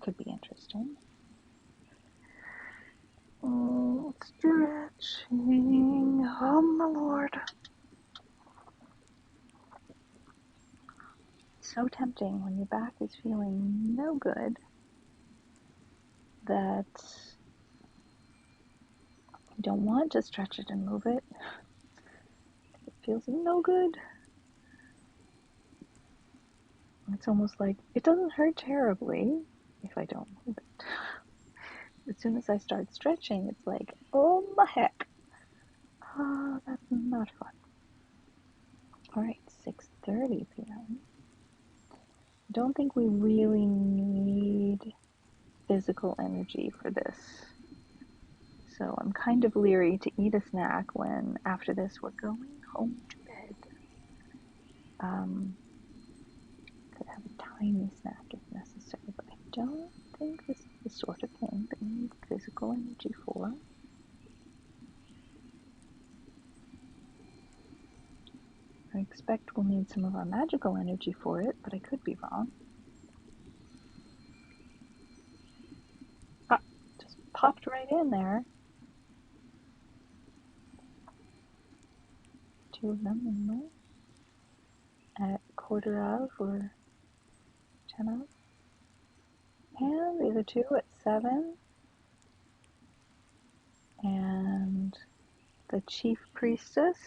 Could be interesting. Oh, stretching. Oh my lord. So tempting when your back is feeling no good that you don't want to stretch it and move it. It feels no good. It's almost like it doesn't hurt terribly if I don't move it. As soon as I start stretching, it's like, oh my heck. Ah, that's not fun. Alright, 6:30 p.m. I don't think we really need physical energy for this. So I'm kind of leery to eat a snack when after this we're going home to bed. Could have a tiny snack if necessary, but I don't think this is the sort of thing that we need physical energy for. I expect we'll need some of our magical energy for it, but I could be wrong. Ah, just popped right in there. 2 of them anyway. At quarter of or 10 of. And the other 2 at 7. And the chief priestess.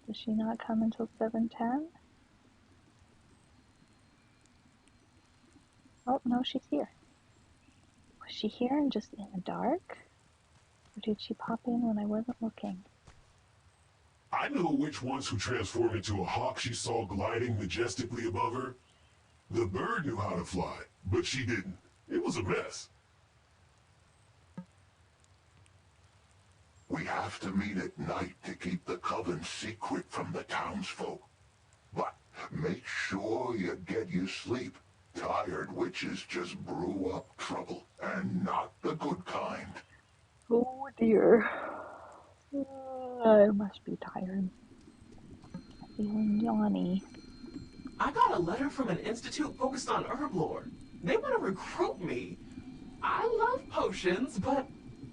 Does she not come until 7:10? Oh, no, she's here. Was she here and just in the dark? Or did she pop in when I wasn't looking? I know which ones who transformed into a hawk she saw gliding majestically above her. The bird knew how to fly, but she didn't. It was a mess. We have to meet at night to keep the coven secret from the townsfolk. But make sure you get your sleep. Tired witches just brew up trouble, and not the good kind. Oh dear. I must be tired. Feeling yawny. I got a letter from an institute focused on herb lore. They want to recruit me. I love potions, but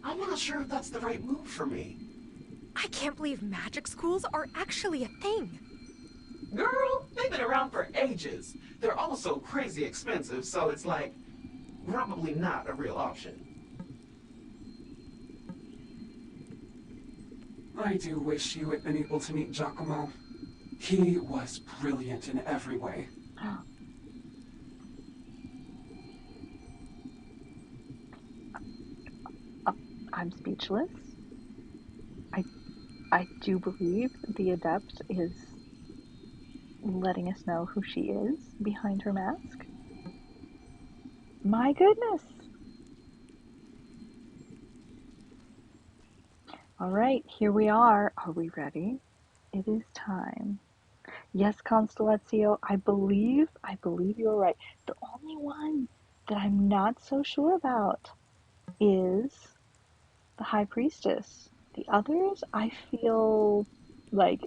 I'm not sure if that's the right move for me. I can't believe magic schools are actually a thing. Girl, they've been around for ages. They're also crazy expensive, so it's like, probably not a real option. I do wish you had been able to meet Giacomo. He was brilliant in every way. I'm speechless. I do believe the adept is letting us know who she is behind her mask. My goodness. All right, here we are. Are we ready? It is time. Yes, Constellatio, I believe you're right. The only one that I'm not so sure about is the High Priestess. The others, I feel like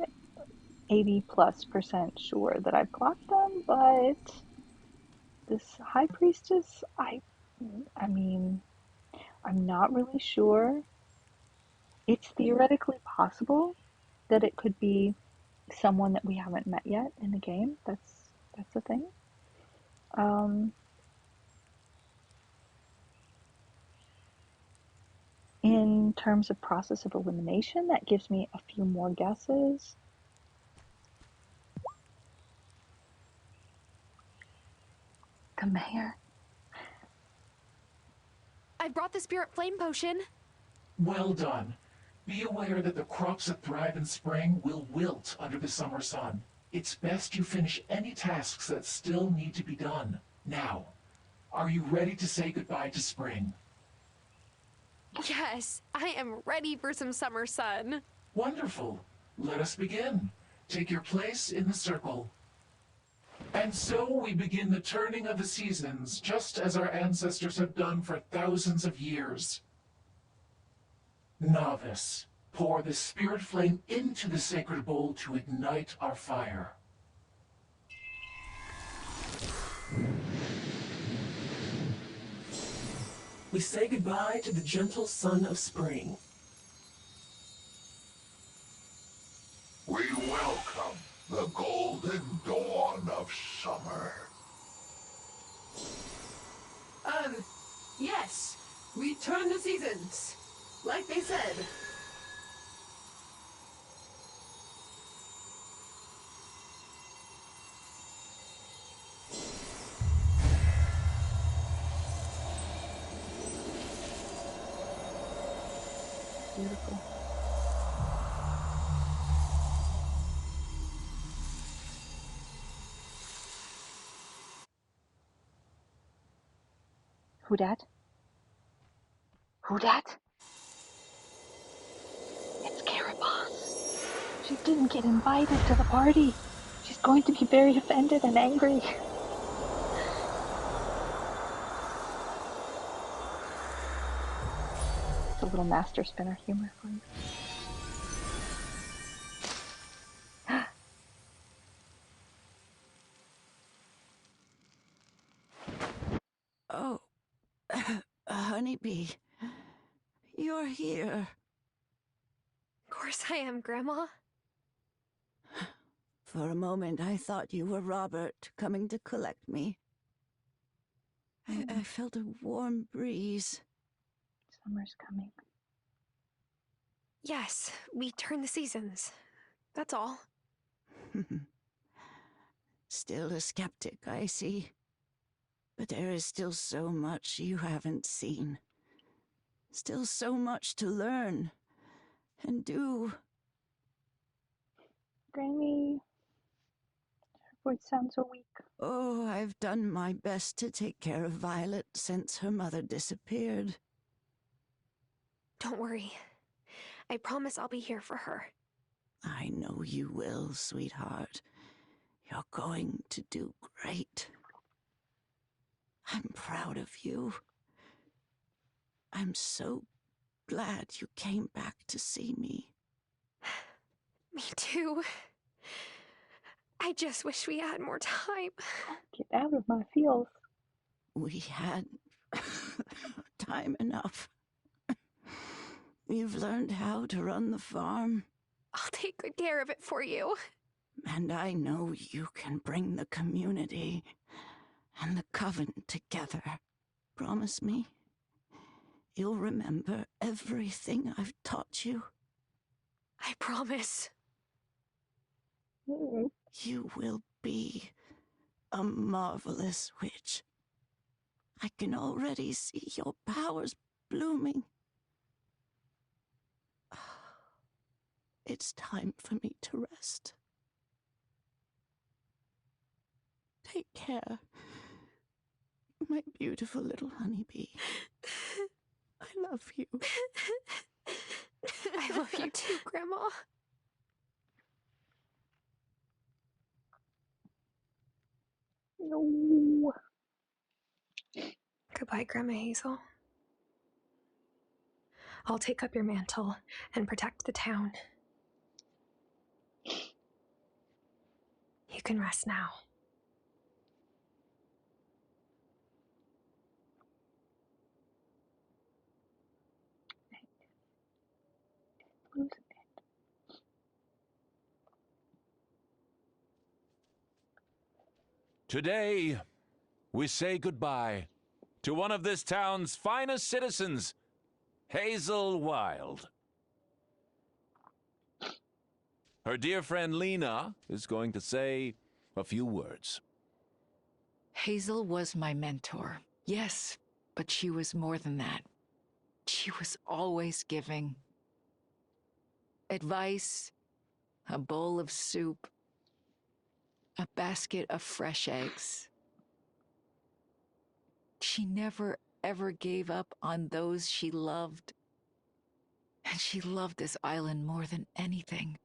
80+% sure that I've clocked them, but this High Priestess, I mean, I'm not really sure. It's theoretically possible that it could be someone that we haven't met yet in the game. That's a thing. In terms of process of elimination, that gives me a few more guesses. The mayor. I brought the spirit flame potion. Well done. Be aware that the crops that thrive in spring will wilt under the summer sun. It's best you finish any tasks that still need to be done. Now, are you ready to say goodbye to spring? Yes, I am ready for some summer sun. Wonderful. Let us begin. Take your place in the circle. And so we begin the turning of the seasons, just as our ancestors have done for thousands of years. Novice, pour the spirit flame into the sacred bowl to ignite our fire. We say goodbye to the gentle sun of spring. We welcome the golden dawn of summer. Yes, we turn the seasons, like they said. Beautiful. Who dat? Who dat? It's Caraboss. She didn't get invited to the party. She's going to be very offended and angry. It's a little master spinner humor for you. Oh, Honeybee, you're here. Of course I am, Grandma. For a moment, I thought you were Robert coming to collect me. I felt a warm breeze. Summer's coming. Yes, we turn the seasons. That's all. Still a skeptic, I see. But there is still so much you haven't seen. Still so much to learn and do. Granny, her voice sounds so weak. Oh, I've done my best to take care of Violet since her mother disappeared. Don't worry. I promise I'll be here for her. I know you will, sweetheart. You're going to do great. I'm proud of you. I'm so glad you came back to see me. Me too. I just wish we had more time. Get out of my feels. We had time enough. You've learned how to run the farm. I'll take good care of it for you. And I know you can bring the community and the coven together. Promise me? You'll remember everything I've taught you. I promise. You will be a marvelous witch. I can already see your powers blooming. It's time for me to rest. Take care, my beautiful little honeybee. I love you. I love you too, Grandma. No. Goodbye, Grandma Hazel. I'll take up your mantle and protect the town. You can rest now. Today, we say goodbye to one of this town's finest citizens, Hazel Wylde. Her dear friend Lena is going to say a few words. Hazel was my mentor. Yes, but she was more than that. She was always giving. advice, a bowl of soup, a basket of fresh eggs. She never, ever gave up on those she loved. And she loved this island more than anything.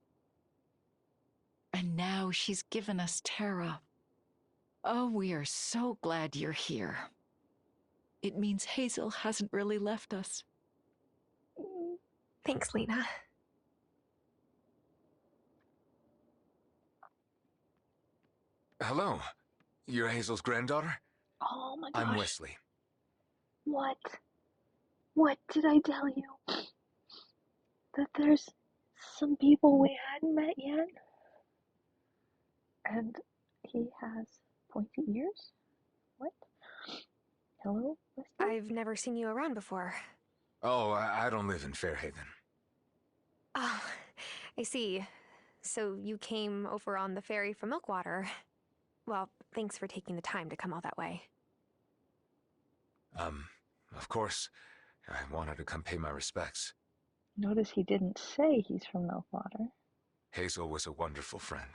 And now she's given us Tara. Oh, we are so glad you're here. It means Hazel hasn't really left us. Thanks, Lena. Hello. You're Hazel's granddaughter? Oh my gosh. I'm Wesley. What? What did I tell you? That there's some people we hadn't met yet? And he has pointy ears? What? Hello, Wesley? I've never seen you around before. Oh, I don't live in Fairhaven. Oh, I see. So you came over on the ferry from Milkwater. Well, thanks for taking the time to come all that way. Of course, I wanted to come pay my respects. Notice he didn't say he's from Milkwater. Hazel was a wonderful friend.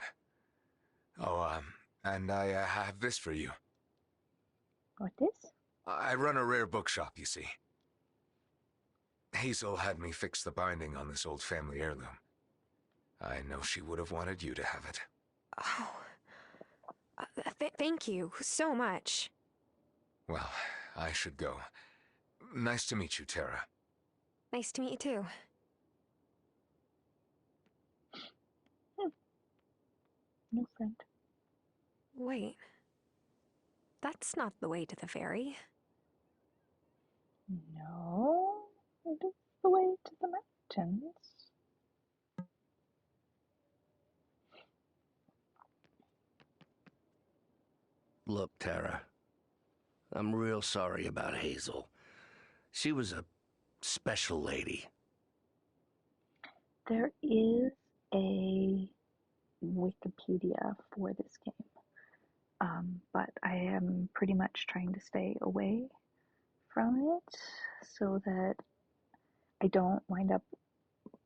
Oh, and I have this for you. What this? I run a rare bookshop, you see. Hazel had me fix the binding on this old family heirloom. I know she would have wanted you to have it. Oh, thank you so much. Well, I should go. Nice to meet you, Tara. Nice to meet you too. No friend. Wait. That's not the way to the ferry. No, it is the way to the mountains. Look, Tara. I'm real sorry about Hazel. She was a special lady. There is a Wikipedia for this game. But I am pretty much trying to stay away from it so that I don't wind up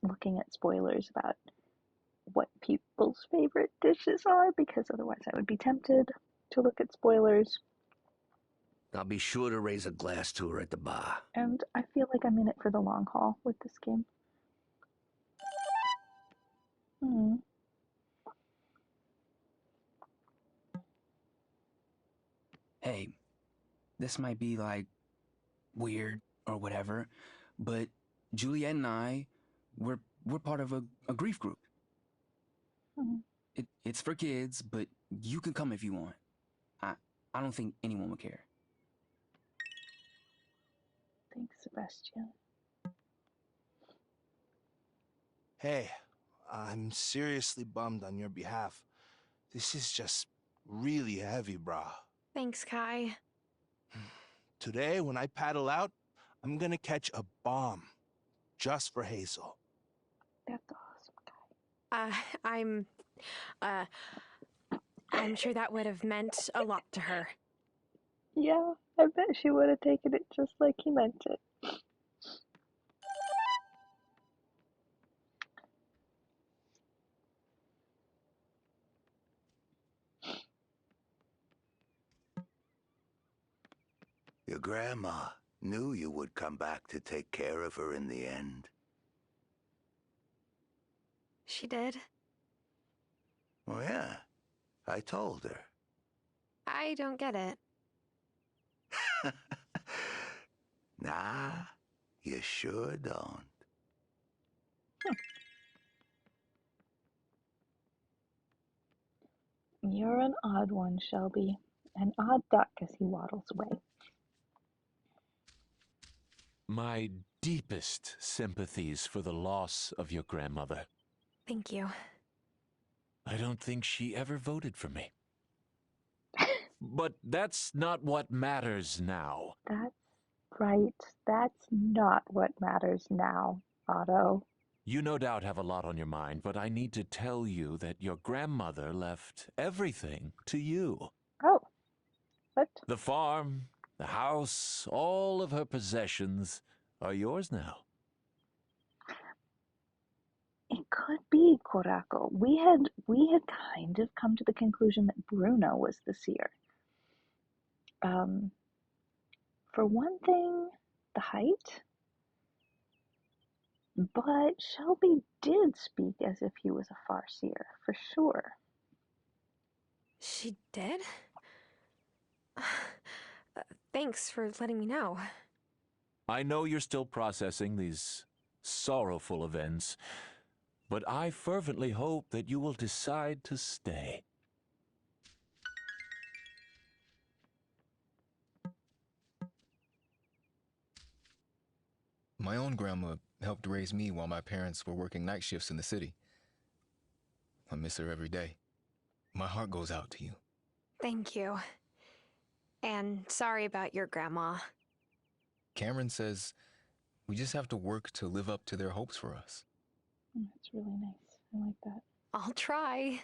looking at spoilers about what people's favorite dishes are, because otherwise I would be tempted to look at spoilers. I'll be sure to raise a glass to her at the bar. And I feel like I'm in it for the long haul with this game. Hey, this might be like weird or whatever, but Juliet and we're part of a grief group. It's for kids, but you can come if you want. I don't think anyone would care. Thanks, Sebastian. Hey, I'm seriously bummed on your behalf. This is just really heavy, brah. Thanks, Kai. Today, when I paddle out, I'm gonna catch a bomb. Just for Hazel. That's awesome, Kai. I'm sure that would have meant a lot to her. Yeah, I bet she would have taken it just like he meant it. Your grandma knew you would come back to take care of her in the end. She did? Oh, yeah. I told her. I don't get it. Nah, you sure don't. You're an odd one, Shelby. An odd duck as he waddles away. My deepest sympathies for the loss of your grandmother. Thank you. I don't think she ever voted for me. But that's not what matters now. That's right. That's not what matters now, Otto. You no doubt have a lot on your mind, but I need to tell you that your grandmother left everything to you. Oh. What? The farm, the house, all of her possessions are yours now. It's could be Coraco. We had kind of come to the conclusion that Bruno was the seer. For one thing, the height, but Shelby did speak as if he was a far seer, for sure. She did? Thanks for letting me know. I know you're still processing these sorrowful events, but I fervently hope that you will decide to stay. My own grandma helped raise me while my parents were working night shifts in the city. I miss her every day. My heart goes out to you. Thank you. And sorry about your grandma. Cameron says we just have to work to live up to their hopes for us. That's really nice. I like that. I'll try.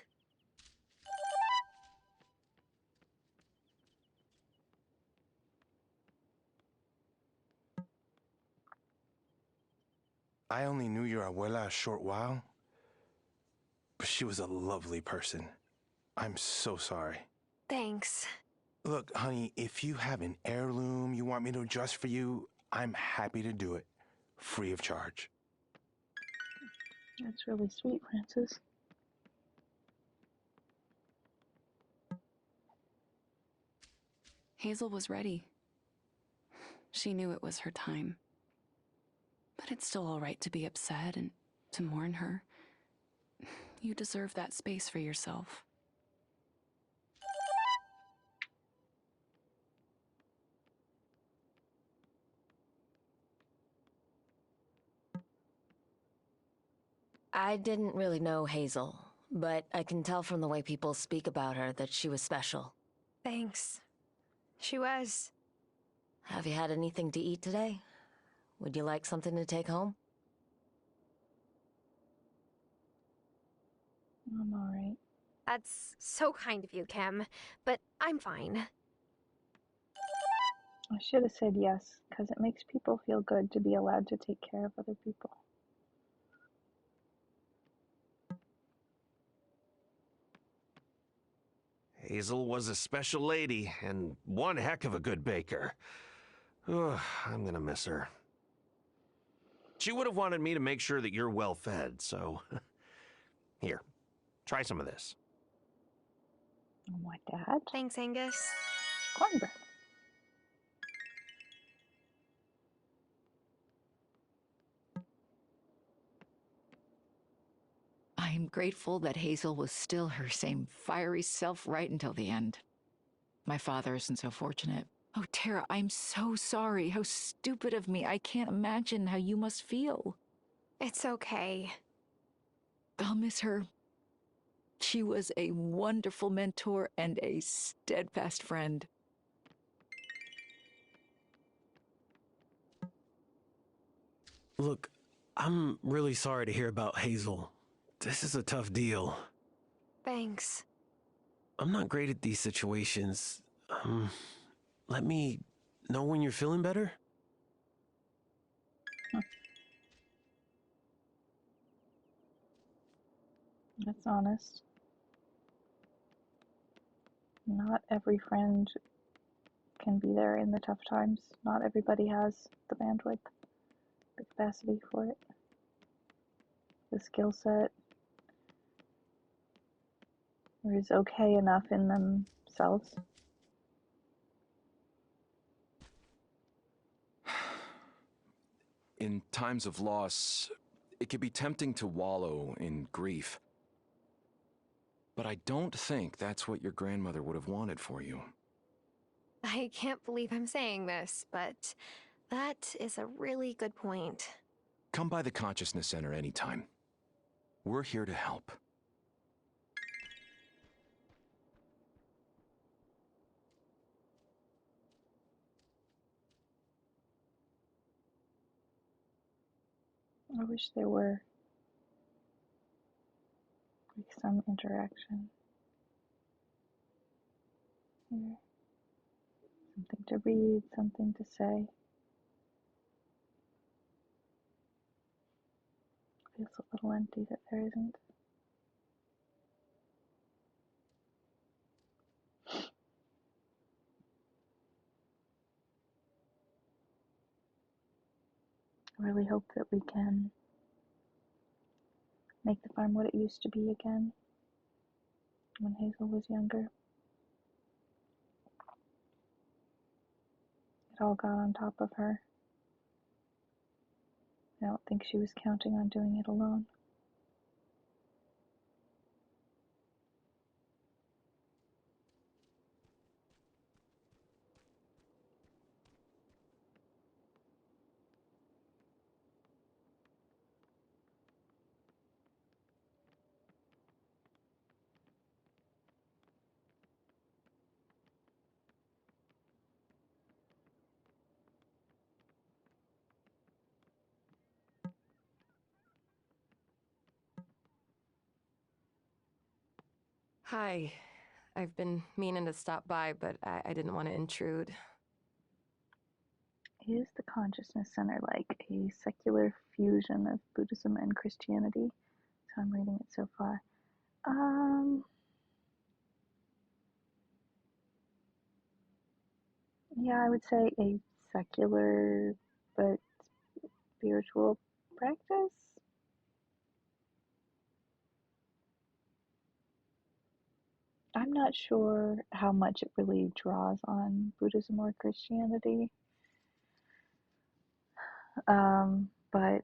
I only knew your abuela a short while, but she was a lovely person. I'm so sorry. Thanks. Look, honey, if you have an heirloom you want me to adjust for you, I'm happy to do it, free of charge. That's really sweet, Francis. Hazel was ready. She knew it was her time. But it's still all right to be upset and to mourn her. You deserve that space for yourself. I didn't really know Hazel, but I can tell from the way people speak about her that she was special. Thanks. She was. Have you had anything to eat today? Would you like something to take home? I'm alright. That's so kind of you, Kim, but I'm fine. I should have said yes, because it makes people feel good to be allowed to take care of other people. Hazel was a special lady, and one heck of a good baker. Ugh, I'm gonna miss her. She would have wanted me to make sure that you're well fed, so... Here, try some of this. What, Dad? Thanks, Angus. Cornbread. I'm grateful that Hazel was still her same fiery self right until the end. My father isn't so fortunate. Oh, Tara, I'm so sorry. How stupid of me. I can't imagine how you must feel. It's okay. I'll miss her. She was a wonderful mentor and a steadfast friend. Look, I'm really sorry to hear about Hazel. This is a tough deal. Thanks. I'm not great at these situations. Let me know when you're feeling better? That's honest. Not every friend can be there in the tough times. Not everybody has the bandwidth, the capacity for it, the skill set, or is okay enough in themselves. In times of loss, it can be tempting to wallow in grief. But I don't think that's what your grandmother would have wanted for you. I can't believe I'm saying this, but that is a really good point. Come by the Consciousness Center anytime. We're here to help. I wish there were like some interaction here. Something to read, something to say. Feels a little little empty that there isn't. I really hope that we can make the farm what it used to be again when Hazel was younger. It all got on top of her. I don't think she was counting on doing it alone. Hi. I've been meaning to stop by, but I didn't want to intrude. Is the Consciousness Center like a secular fusion of Buddhism and Christianity? So I'm reading it so far. Yeah, I would say a secular but spiritual practice. I'm not sure how much it really draws on Buddhism or Christianity. But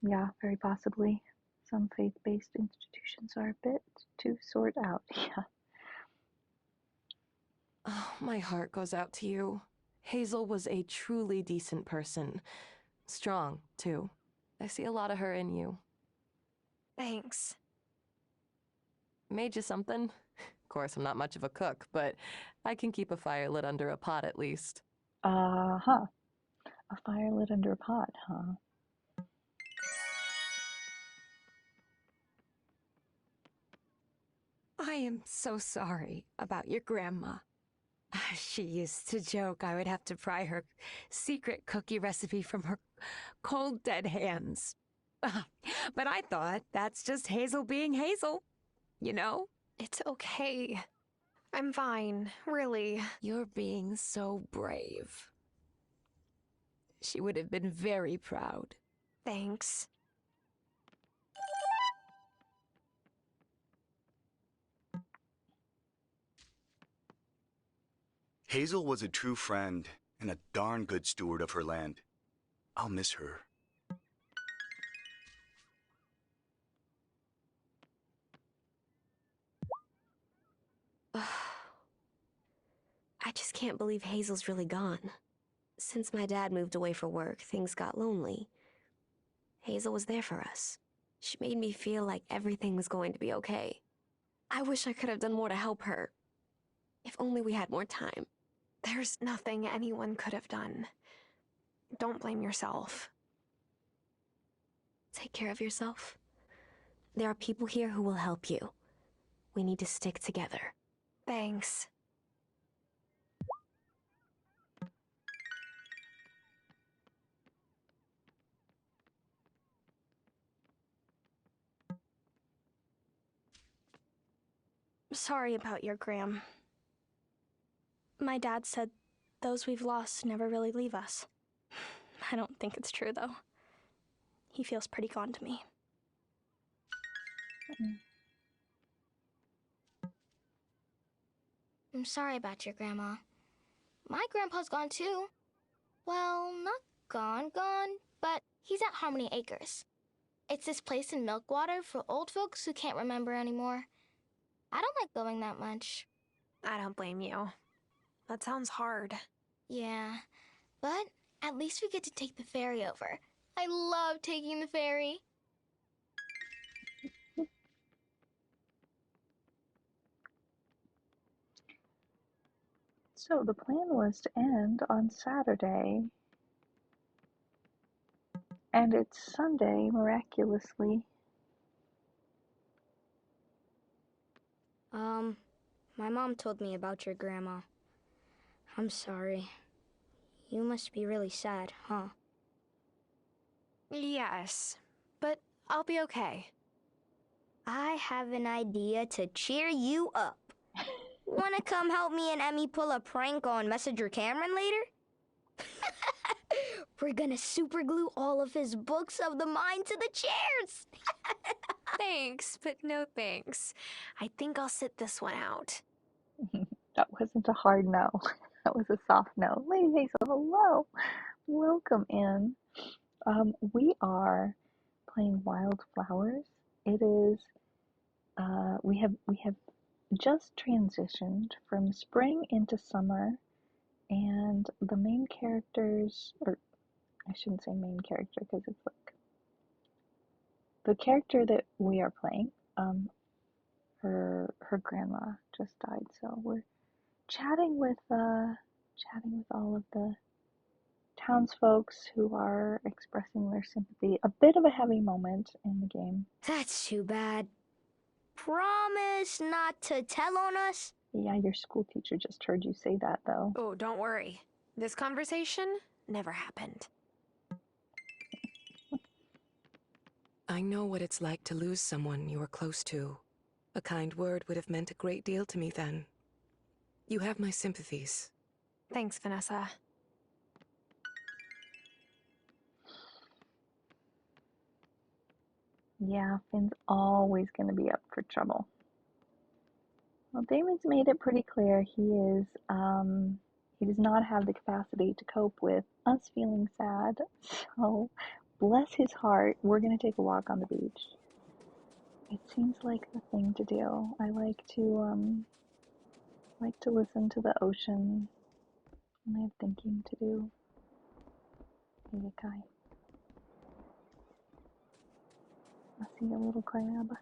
yeah, very possibly. Some faith-based institutions are a bit to sort out, yeah. Oh, my heart goes out to you. Hazel was a truly decent person. Strong, too. I see a lot of her in you. Thanks. Made you something? Of course, I'm not much of a cook, but I can keep a fire lit under a pot at least. Uh-huh. A fire lit under a pot, huh? I am so sorry about your grandma. She used to joke I would have to pry her secret cookie recipe from her cold, dead hands. But I thought that's just Hazel being Hazel, you know? It's okay. I'm fine, really. You're being so brave. She would have been very proud. Thanks. Hazel was a true friend and a darn good steward of her land. I'll miss her. I just can't believe Hazel's really gone. Since my dad moved away for work, things got lonely. Hazel was there for us. She made me feel like everything was going to be okay. I wish I could have done more to help her. If only we had more time. There's nothing anyone could have done. Don't blame yourself. Take care of yourself. There are people here who will help you. We need to stick together. Thanks. Sorry about your Gram. My dad said those we've lost never really leave us. I don't think it's true, though. He feels pretty gone to me. I'm sorry about your grandma. My grandpa's gone too. Well, not gone, but he's at Harmony Acres. It's this place in Milkwater for old folks who can't remember anymore. I don't like going that much. I don't blame you. That sounds hard. Yeah, but at least we get to take the ferry over. I love taking the ferry. So the plan was to end on Saturday, and it's Sunday, miraculously. My mom told me about your grandma. I'm sorry. You must be really sad, huh? Yes, but I'll be okay. I have an idea to cheer you up. Wanna come help me and Emmy pull a prank on Messenger Cameron later? We're gonna superglue all of his books of the mind to the chairs. Thanks, but no thanks. I think I'll sit this one out. That wasn't a hard no. That was a soft no. Lady Hazel, hello. Welcome in. We are playing Wild Flowers. It is, we have just transitioned from spring into summer, and the main characters, or I shouldn't say main character because it's like the character that we are playing, her grandma just died, so we're chatting with all of the townsfolk who are expressing their sympathy. A bit of a heavy moment in the game. That's too bad. Promise not to tell on us? Yeah, your school teacher just heard you say that, though. Oh, don't worry. This conversation never happened. I know what it's like to lose someone you were close to. A kind word would have meant a great deal to me then. You have my sympathies. Thanks, Vanessa. Yeah, Finn's always going to be up for trouble. Well, Damon's made it pretty clear he does not have the capacity to cope with us feeling sad. So, bless his heart, we're going to take a walk on the beach. It seems like the thing to do. I like to listen to the ocean when I have thinking to do. Hey, Kai. I see a little crab.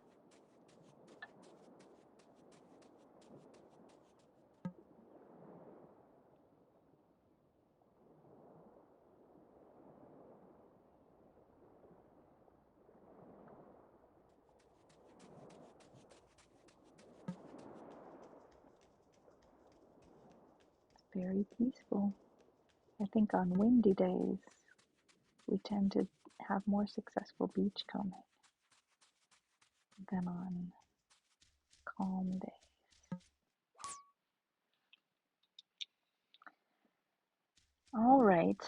Very peaceful. I think on windy days, we tend to have more successful beachcombing than on calm days. All right.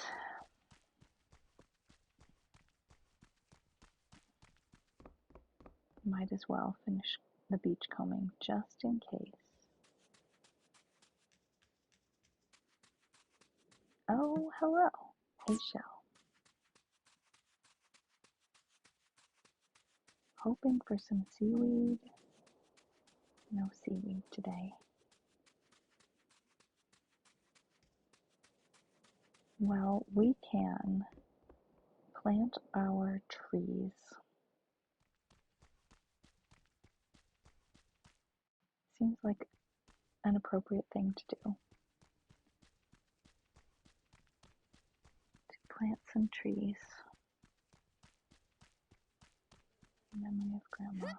Might as well finish the beachcombing just in case. Oh, hello. Hey, Shell. Hoping for some seaweed. No seaweed today. Well, we can plant our trees. Seems like an appropriate thing to do. To plant some trees. In memory of Grandma.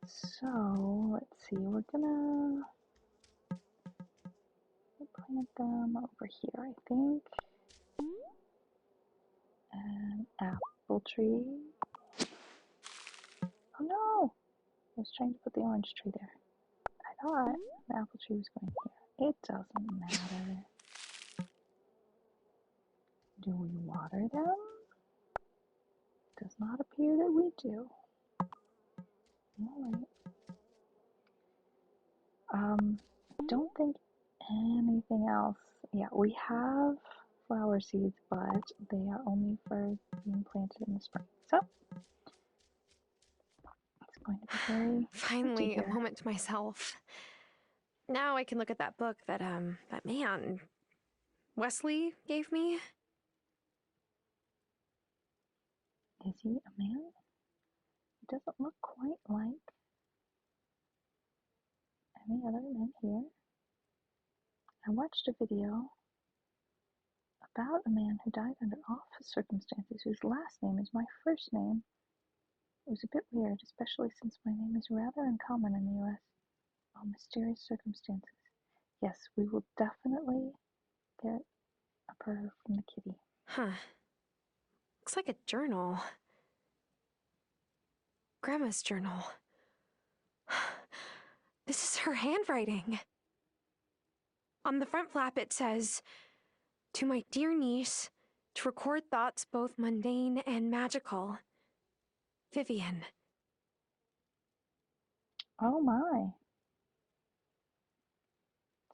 So, let's see, we're gonna plant them over here, I think. An apple tree. Oh no! I was trying to put the orange tree there. I thought the apple tree was going here. It doesn't matter. Do we water them? Does not appear that we do. Alright. Don't think anything else. Yeah, we have flower seeds, but they are only for being planted in the spring. So, it's going to be very Finally, a moment to myself. Now I can look at that book that man, Wesley gave me. Is he a man? He doesn't look quite like any other men here. I watched a video about a man who died under awful circumstances whose last name is my first name. It was a bit weird, especially since my name is rather uncommon in the US. Oh, mysterious circumstances. Yes, we will definitely get a purr from the kitty. Huh. Looks like a journal. Grandma's journal. This is her handwriting. On the front flap it says, "To my dear niece, to record thoughts both mundane and magical. Vivian." Oh my.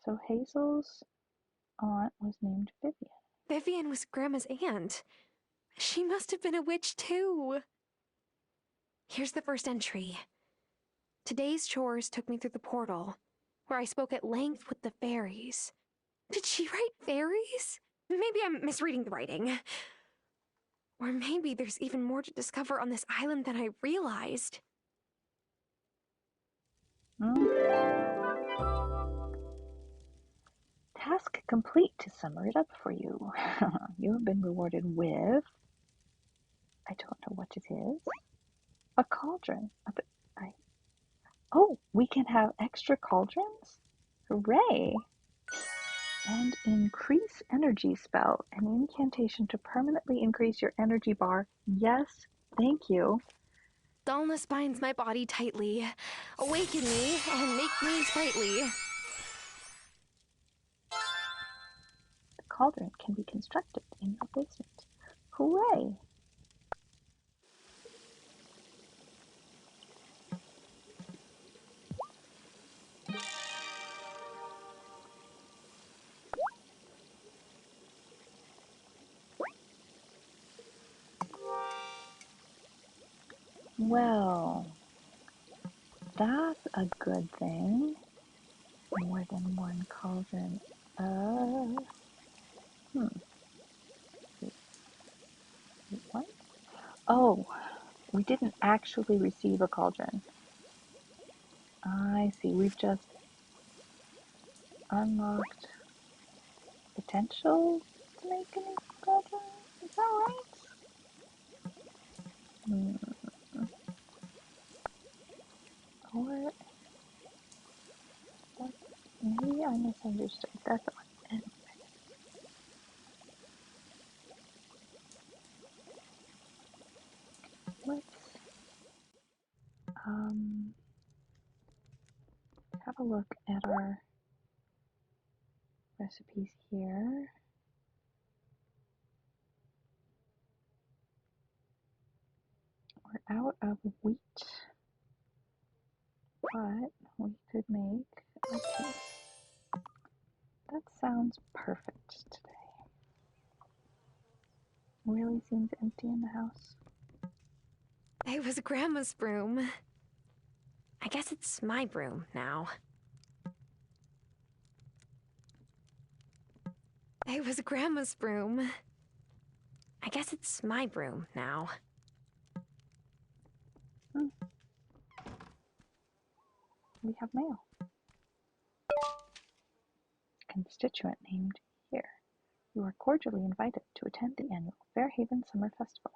So Hazel's aunt was named Vivian. Vivian was Grandma's aunt. She must have been a witch too. Here's the first entry. "Today's chores took me through the portal, where I spoke at length with the fairies." Did she write fairies? Maybe I'm misreading the writing. Or maybe there's even more to discover on this island than I realized. Task complete. To sum it up for you. You have been rewarded with, I don't know what it is, a cauldron. Oh, we can have extra cauldrons? Hooray! And increase energy spell, an incantation to permanently increase your energy bar. Yes, thank you. Dullness binds my body tightly. Awaken me and make me sprightly. The cauldron can be constructed in your basement. Hooray! Well, that's a good thing. More than one cauldron. What? Oh, we didn't actually receive a cauldron. I see. We've just unlocked potential to make a new cauldron. Is that right? Or maybe I misunderstood. That's all. Anyway. Let's have a look at our recipes here. We're out of wheat, but we could make a tea. That sounds perfect today. Really seems empty in the house. It was Grandma's broom. I guess it's my broom now. It was Grandma's broom. I guess it's my broom now. We have mail. Constituent named here. You are cordially invited to attend the annual Fairhaven Summer Festival.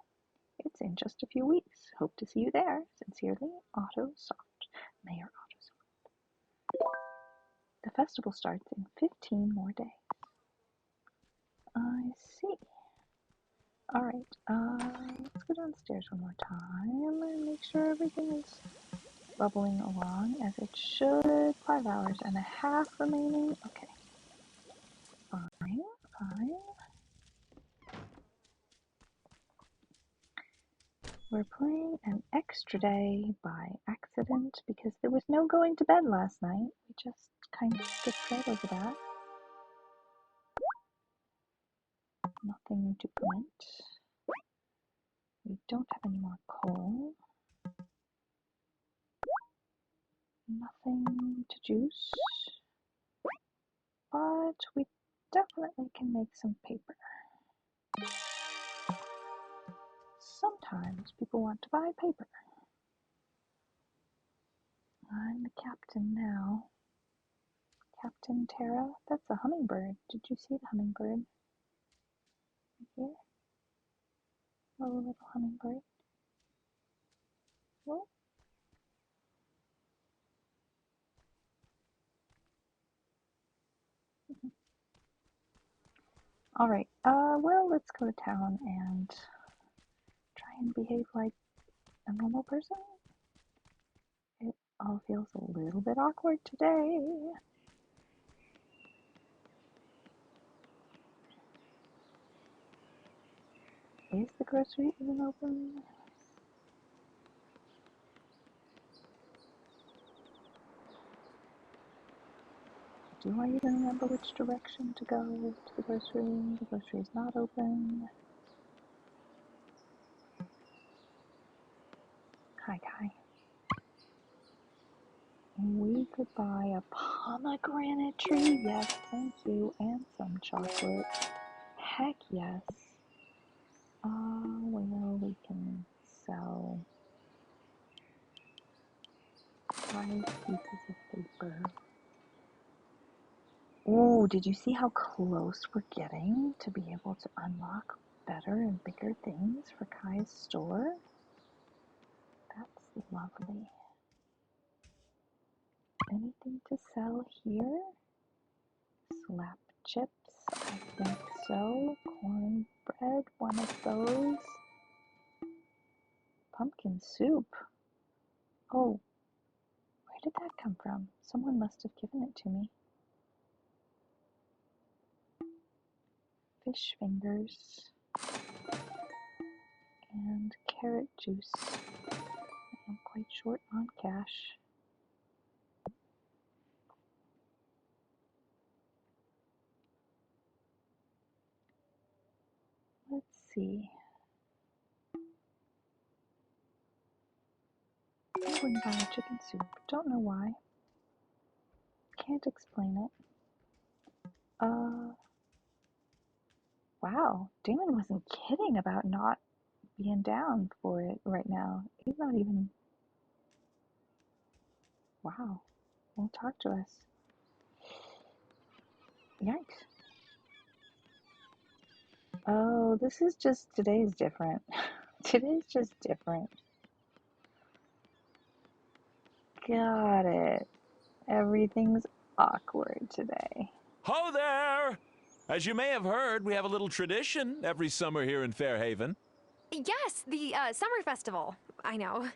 It's in just a few weeks. Hope to see you there. Sincerely, Otto Soft. Mayor Otto Soft. The festival starts in 15 more days. I see. Alright, let's go downstairs one more time and make sure everything is bubbling along as it should. 5 hours and a half remaining. Okay. Fine. We're playing an extra day by accident because there was no going to bed last night. We just kind of skipped right over that. Nothing to print. We don't have any more coal. Nothing to juice. But we definitely can make some paper. Sometimes people want to buy paper. I'm the captain now. Captain Terra, that's a hummingbird. Did you see the hummingbird? Right here? A little hummingbird. Whoa. Alright, well, let's go to town and try and behave like a normal person. all feels a little bit awkward today. Is the grocery even open? Do I even remember which direction to go to the grocery? The grocery is not open. Hi, Kai. We could buy a pomegranate tree. Yes, thank you. And some chocolate. Heck yes. Well, we can sell 5 pieces of paper. Oh, did you see how close we're getting to be able to unlock better and bigger things for Kai's store? That's lovely. Anything to sell here? Slap chips, I think so. Cornbread, one of those. Pumpkin soup. Oh, where did that come from? Someone must have given it to me. Fish fingers. And carrot juice. I'm quite short on cash. Let's see. I wouldn't buy a chicken soup. Don't know why. Can't explain it. Wow. Damon wasn't kidding about not being down for it right now. He's not even... Wow. Won't talk to us. Yikes. Oh, this is just... Today's different. Today's just different. Got it. Everything's awkward today. Ho there! As you may have heard, we have a little tradition every summer here in Fairhaven. Yes, the summer festival. I know.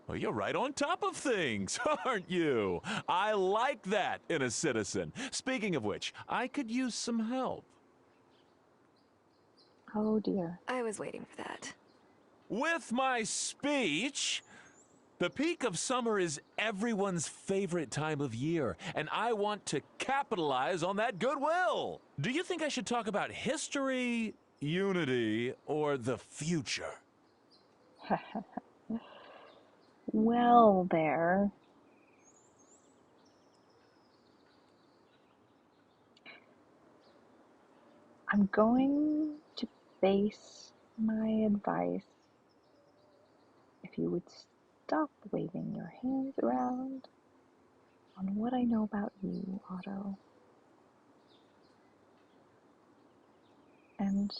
Well, you're right on top of things, aren't you? I like that in a citizen. Speaking of which, I could use some help. Oh dear. I was waiting for that. With my speech, the peak of summer is everyone's favorite time of year, and I want to capitalize on that goodwill. Do you think I should talk about history, unity, or the future? Well, there. I'm going to base my advice, if you would stop waving your hands around, on what I know about you, Otto. And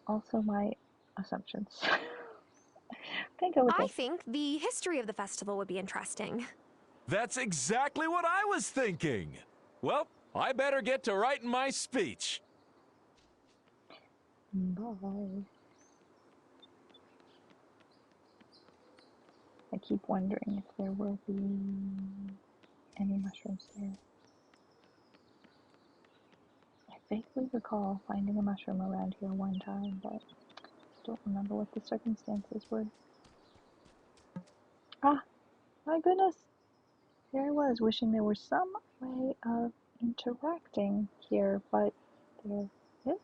also my assumptions. Can go with I this. think the history of the festival would be interesting. That's exactly what I was thinking. Well, I better get to writing my speech. Bye. I keep wondering if there will be any mushrooms here. I vaguely recall finding a mushroom around here one time, but I don't remember what the circumstances were. Ah, my goodness! Here I was, wishing there was some way of interacting here, but there is.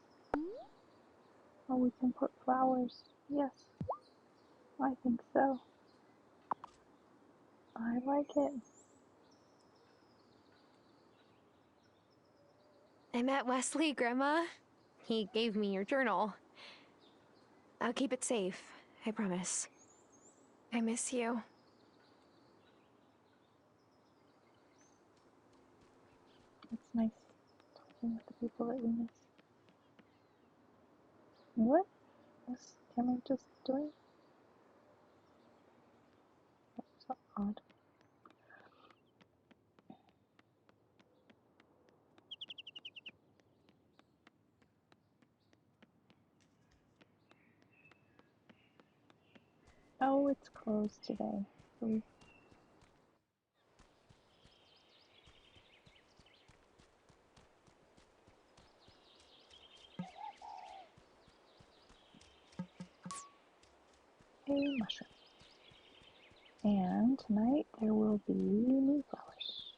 Oh, we can put flowers. Yes, I think so. I like it. I met Wesley, Grandma. He gave me your journal. I'll keep it safe, I promise. I miss you. It's nice talking with the people that we miss. What was Cameron just doing? That's so odd. Oh, it's closed today. So we mushroom. And tonight there will be new flowers.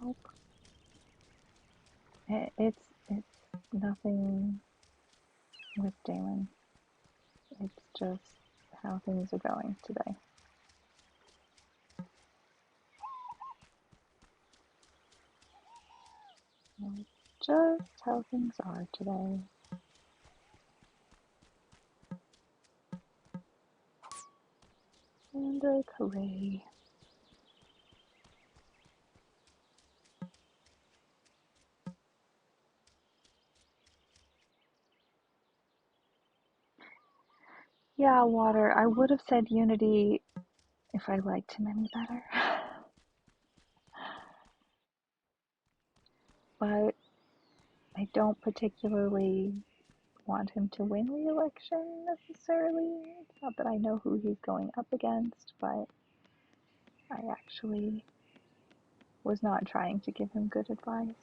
Nope. It's nothing with Damon. It's just how things are going today. It's just how things are today. And hooray. Yeah, Water. I would have said Unity if I liked him any better. But I don't particularly want him to win re-election necessarily. It's not that I know who he's going up against, but I actually was not trying to give him good advice.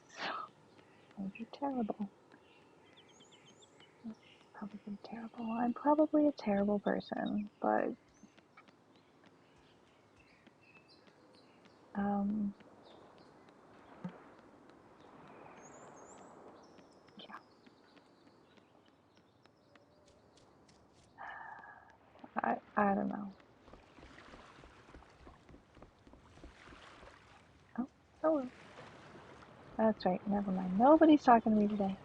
Maybe terrible. Probably terrible. I'm probably a terrible person, but yeah. I don't know. Oh, hello. That's right. Never mind. Nobody's talking to me today.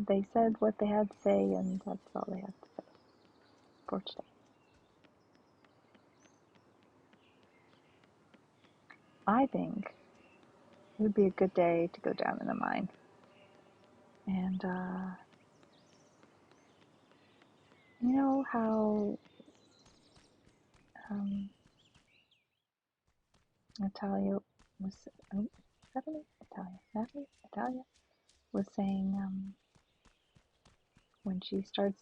They said what they had to say, and that's all they had to say for today. I think it would be a good day to go down in the mine. And you know how Natalia was, oh, Natalia was saying when she starts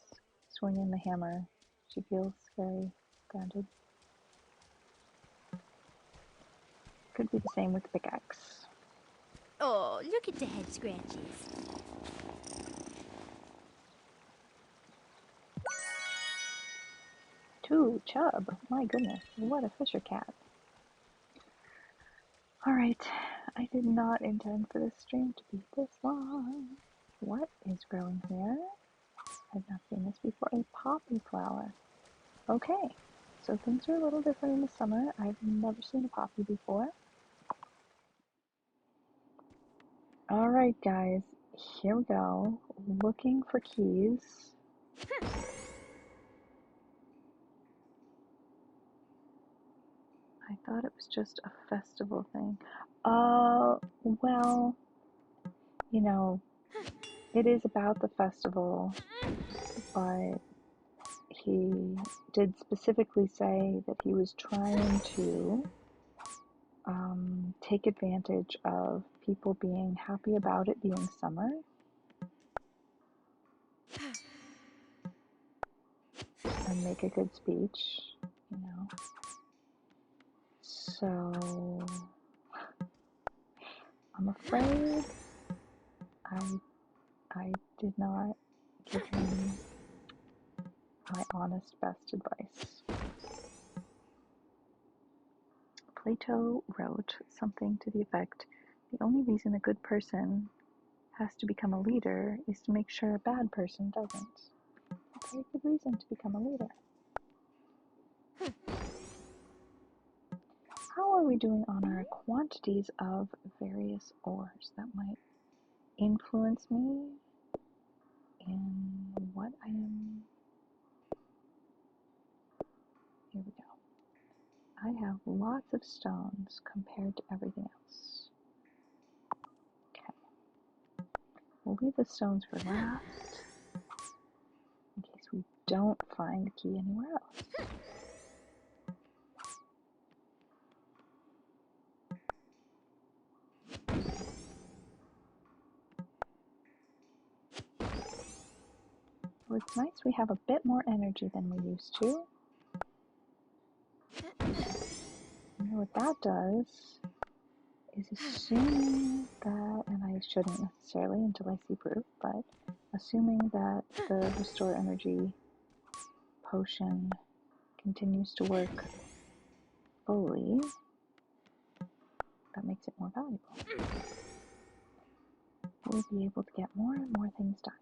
swinging the hammer, she feels very grounded. Could be the same with the pickaxe. Oh, look at the head scratches. 2 chub. My goodness, what a fisher cat. Alright, I did not intend for this stream to be this long. What is growing here? I've not seen this before. A poppy flower. Okay, so things are a little different in the summer. I've never seen a poppy before. Alright guys, here we go. Looking for keys. I thought it was just a festival thing. Well, you know, it is about the festival, but he did specifically say that he was trying to take advantage of people being happy about it being summer. And make a good speech, you know. So I'm afraid I did not give him my honest best advice. Plato wrote something to the effect, the only reason a good person has to become a leader is to make sure a bad person doesn't. A very good reason to become a leader. How are we doing on our quantities of various ores that might influence me in what I am? Here we go. I have lots of stones compared to everything else. Okay. We'll leave the stones for last, in case we don't find the key anywhere else. So it's nice we have a bit more energy than we used to. And what that does is assuming that, and I shouldn't necessarily until I see proof, but assuming that the Restore Energy potion continues to work fully, that makes it more valuable. We'll be able to get more and more things done.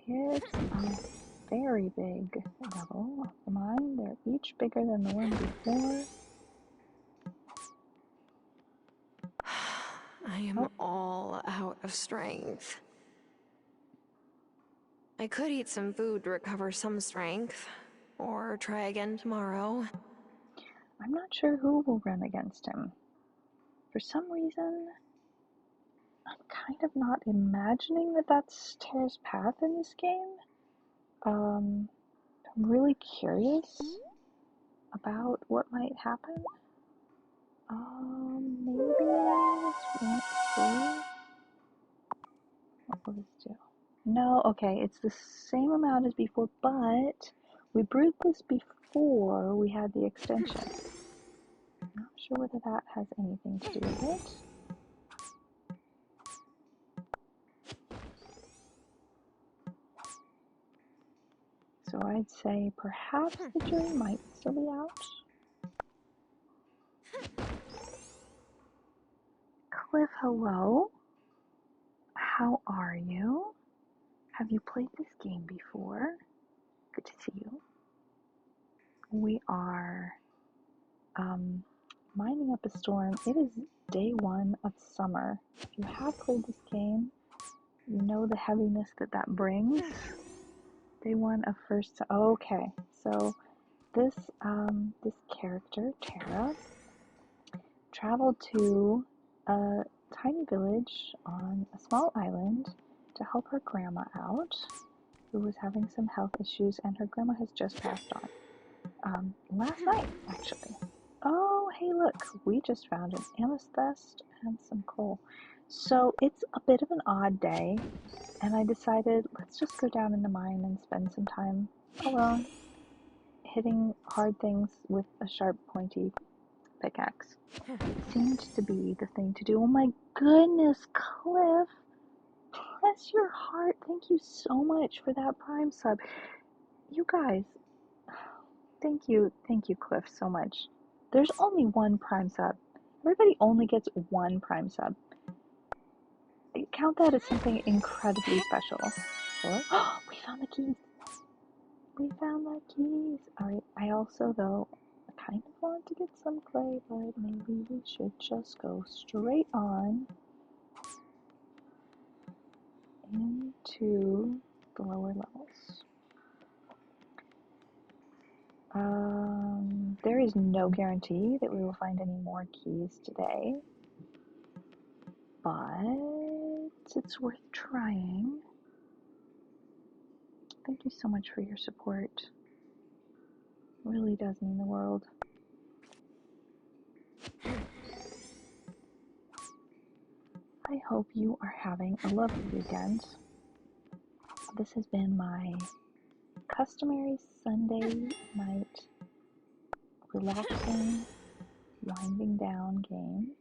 It's a very big level of the mine. They're each bigger than the one before. I am all out of strength. I could eat some food to recover some strength, or try again tomorrow. I'm not sure who will run against him. For some reason, I'm kind of not imagining that that's Terra's path in this game. I'm really curious about what might happen. Maybe this won't free. What will this do? No, okay, it's the same amount as before, but we brewed this before we had the extension. Not sure whether that has anything to do with it. So I'd say perhaps the jury might still be out. Cliff, hello. How are you? Have you played this game before? Good to see you. We are mining up a storm. It is day 1 of summer. If you have played this game, you know the heaviness that brings. Day 1 of first. Okay, so this character, Tara, traveled to a tiny village on a small island to help her grandma out, who was having some health issues, and her grandma has just passed on. Last night, actually. Oh, hey, look, we just found an amethyst and some coal. So it's a bit of an odd day, and I decided let's just go down in the mine and spend some time alone, hitting hard things with a sharp, pointy pickaxe. Seemed to be the thing to do. Oh my goodness, Cliff! Bless your heart. Thank you so much for that Prime sub. You guys, thank you, Cliff, so much. There's only one Prime sub. Everybody only gets one Prime sub. Count that as something incredibly special. Oh, we found the keys. We found the keys. Alright, I also, though, kind of want to get some clay, but maybe we should just go straight on into the lower levels. There is no guarantee that we will find any more keys today, but it's worth trying. Thank you so much for your support. It really does mean the world. I hope you are having a lovely weekend. This has been my customary Sunday night relaxing, winding down game.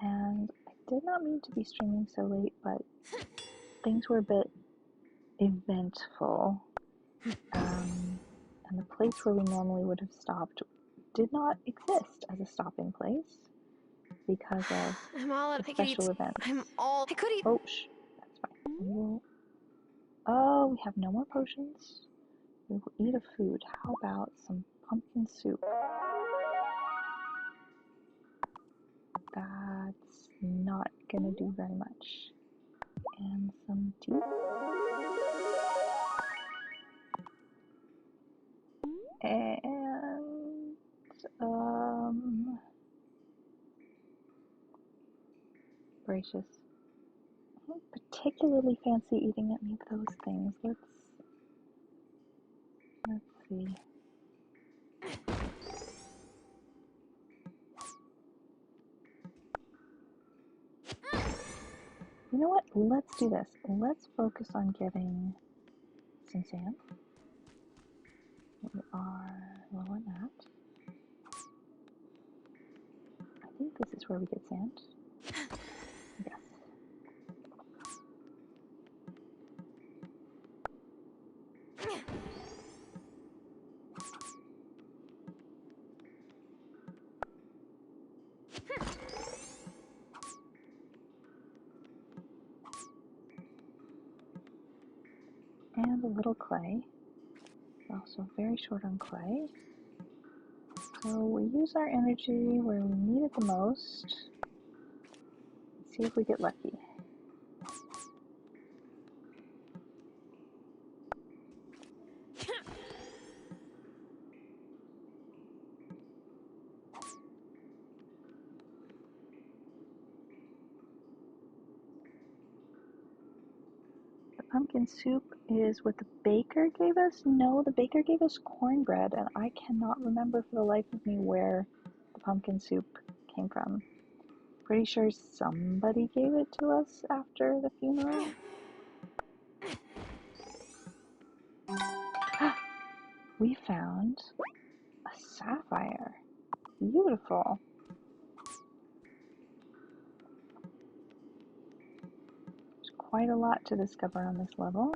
And I did not mean to be streaming so late, but things were a bit eventful. And the place where we normally would have stopped did not exist as a stopping place because of the special events. I could eat. Oh, that's fine. Oh, we have no more potions. We will eat a food. How about some pumpkin soup? That's not gonna do very much. And some tea. And gracious. I don't particularly fancy eating any of those things. Let's see. You know what? Let's do this. Let's focus on getting some sand. We are low on that. I think this is where we get sand. Yes. And a little clay. We're also very short on clay. So we use our energy where we need it the most. Let's see if we get lucky. The pumpkin soup is what the baker gave us? No, the baker gave us cornbread, and I cannot remember for the life of me where the pumpkin soup came from. Pretty sure somebody gave it to us after the funeral. We found a sapphire. Beautiful. There's quite a lot to discover on this level.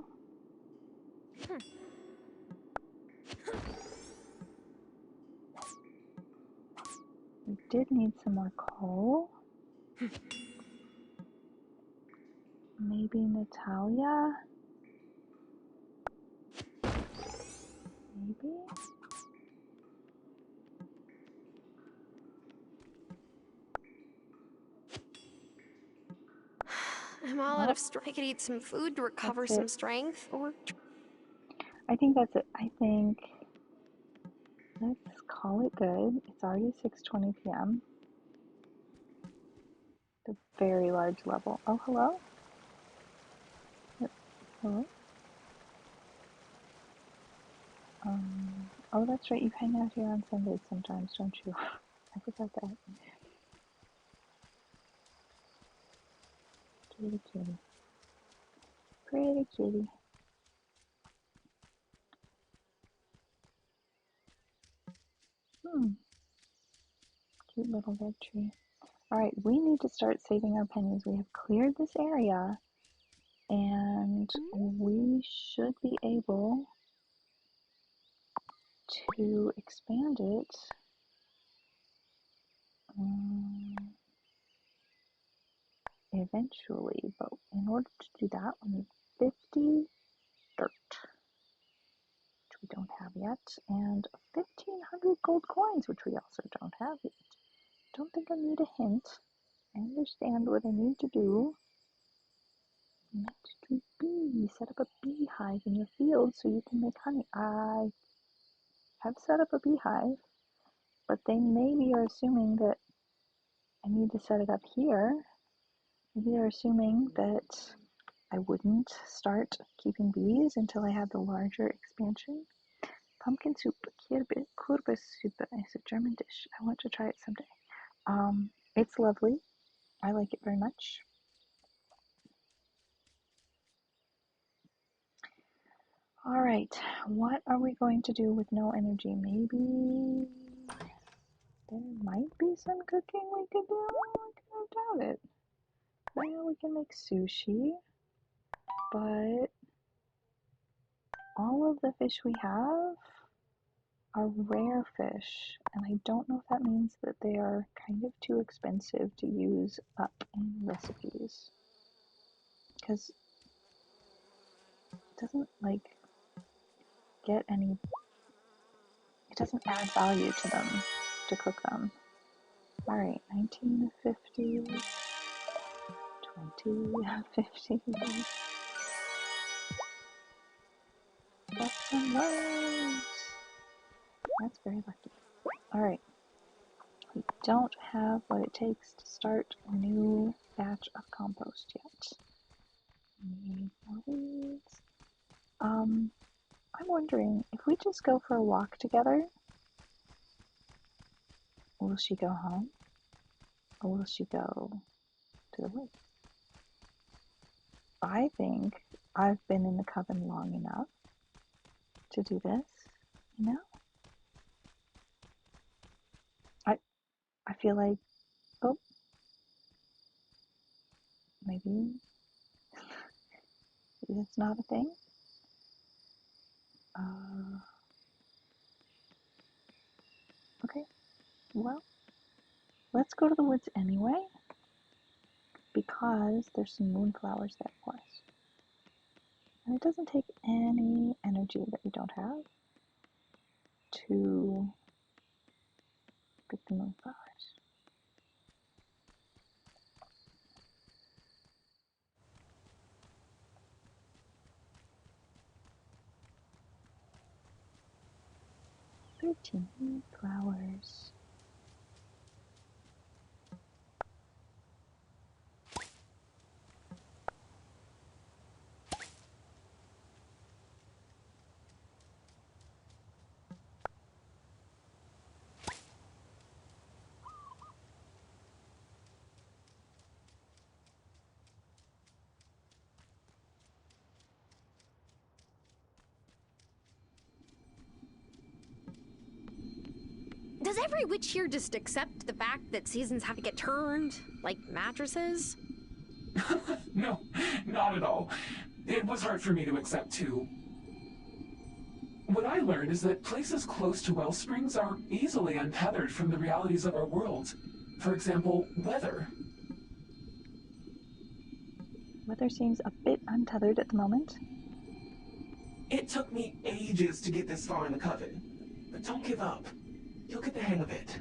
We did need some more coal. Maybe Natalia? Maybe? I'm all out of strength. I could eat some food to recover some strength, or... I think that's it. I think let's call it good. It's already 6:20 p.m. It's a very large level. Oh, hello? Hello? Oh, that's right. You hang out here on Sundays sometimes, don't you? I forgot that. Kitty, kitty. Pretty kitty. Cute little red tree. Alright, we need to start saving our pennies. We have cleared this area, and we should be able to expand it. Eventually, but in order to do that, we need 50 dirt, which we don't have yet, and 1,500 gold coins, which we also don't have yet. Don't think I need a hint. I understand what I need to do. Meant to be. Set up a beehive in your field so you can make honey. I have set up a beehive, but they maybe are assuming that I need to set it up here. Maybe they're assuming that I wouldn't start keeping bees until I had the larger expansion. Pumpkin soup, Kürbissuppe, is a German dish. I want to try it someday. It's lovely. I like it very much. All right, what are we going to do with no energy? Maybe there might be some cooking we could do. I doubt it. Well, we can make sushi, but all of the fish we have are rare fish, and I don't know if that means that they are kind of too expensive to use up in recipes, because it doesn't like get any, it doesn't add value to them to cook them. Alright, 1950, 2050. Got some words. That's very lucky. Alright. We don't have what it takes to start a new batch of compost yet. Need more weeds. I'm wondering if we just go for a walk together, will she go home or will she go to the woods? I think I've been in the coven long enough to do this, you know? I feel like, oh, maybe it's not a thing. Okay, well, let's go to the woods anyway, because there's some moonflowers there for us. And it doesn't take any energy that we don't have to pick the moonflowers. Moonflowers. Does every witch here just accept the fact that seasons have to get turned, like mattresses? No, not at all. It was hard for me to accept, too. What I learned is that places close to wellsprings are easily untethered from the realities of our world. For example, weather. Weather seems a bit untethered at the moment. It took me ages to get this far in the coven. But don't give up. You'll get the hang of it.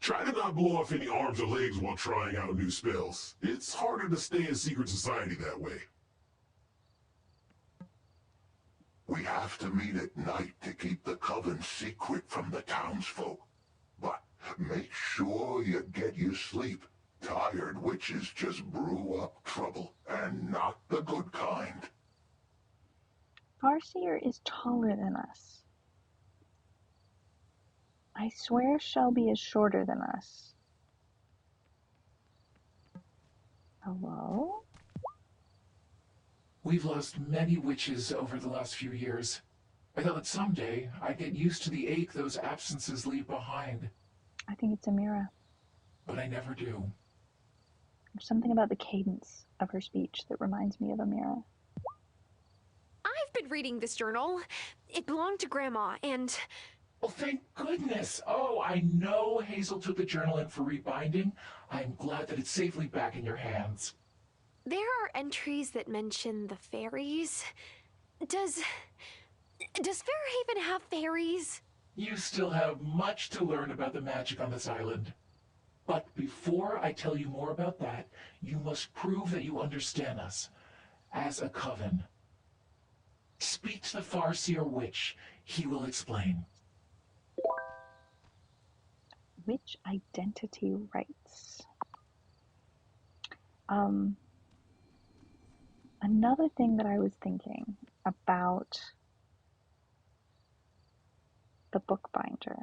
Try to not blow off any arms or legs while trying out new spells. It's harder to stay in secret society that way. We have to meet at night to keep the coven secret from the townsfolk. But make sure you get your sleep. Tired witches just brew up trouble, and not the good kind. Farseer is taller than us. I swear Shelby is shorter than us. Hello? We've lost many witches over the last few years. I thought that someday I'd get used to the ache those absences leave behind. I think it's Amira. But I never do. There's something about the cadence of her speech that reminds me of Amira. I've been reading this journal. It belonged to Grandma, and... Oh, thank goodness. Oh, I know Hazel took the journal in for rebinding. I'm glad that it's safely back in your hands. there are entries that mention the fairies. Does Fairhaven have fairies? You still have much to learn about the magic on this island. But before I tell you more about that, you must prove that you understand us as a coven. Speak to the Farseer witch. He will explain. Witch identity rights. Another thing that I was thinking about the bookbinder.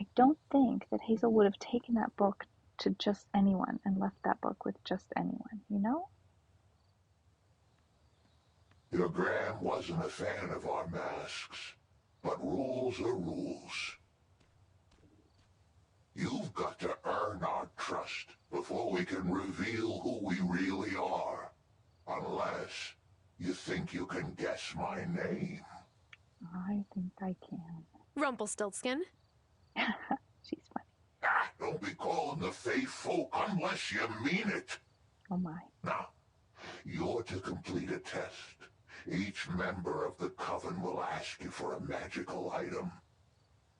I don't think that Hazel would have taken that book to just anyone and left that book with just anyone, you know? Your Gram wasn't a fan of our masks, but rules are rules. You've got to earn our trust before we can reveal who we really are. Unless you think you can guess my name. I think I can. Rumpelstiltskin. She's funny. Ah, don't be calling the Fae folk unless you mean it. Oh my. Now, you're to complete a test. Each member of the coven will ask you for a magical item.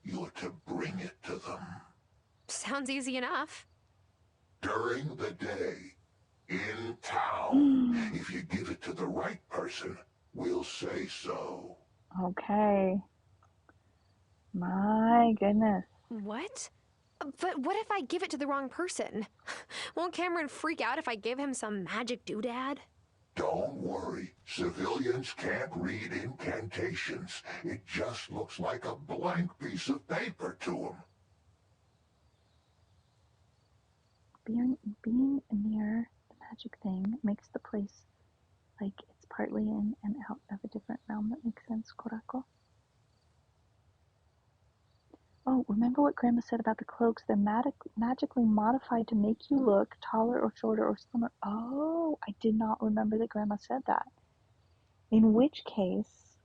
You're to bring it to them. Sounds easy enough. During the day, In town. If you give it to the right person, we'll say so. Okay. My goodness. What? But what if I give it to the wrong person? Won't Cameron freak out if I give him some magic doodad? Don't worry. Civilians can't read incantations. It just looks like a blank piece of paper to them. Being near the magic thing makes the place like it's partly in and out of a different realm. That makes sense, Korako. Oh, remember what Grandma said about the cloaks? They're magically modified to make you look taller or shorter or slimmer. Oh, I did not remember that Grandma said that. In which case,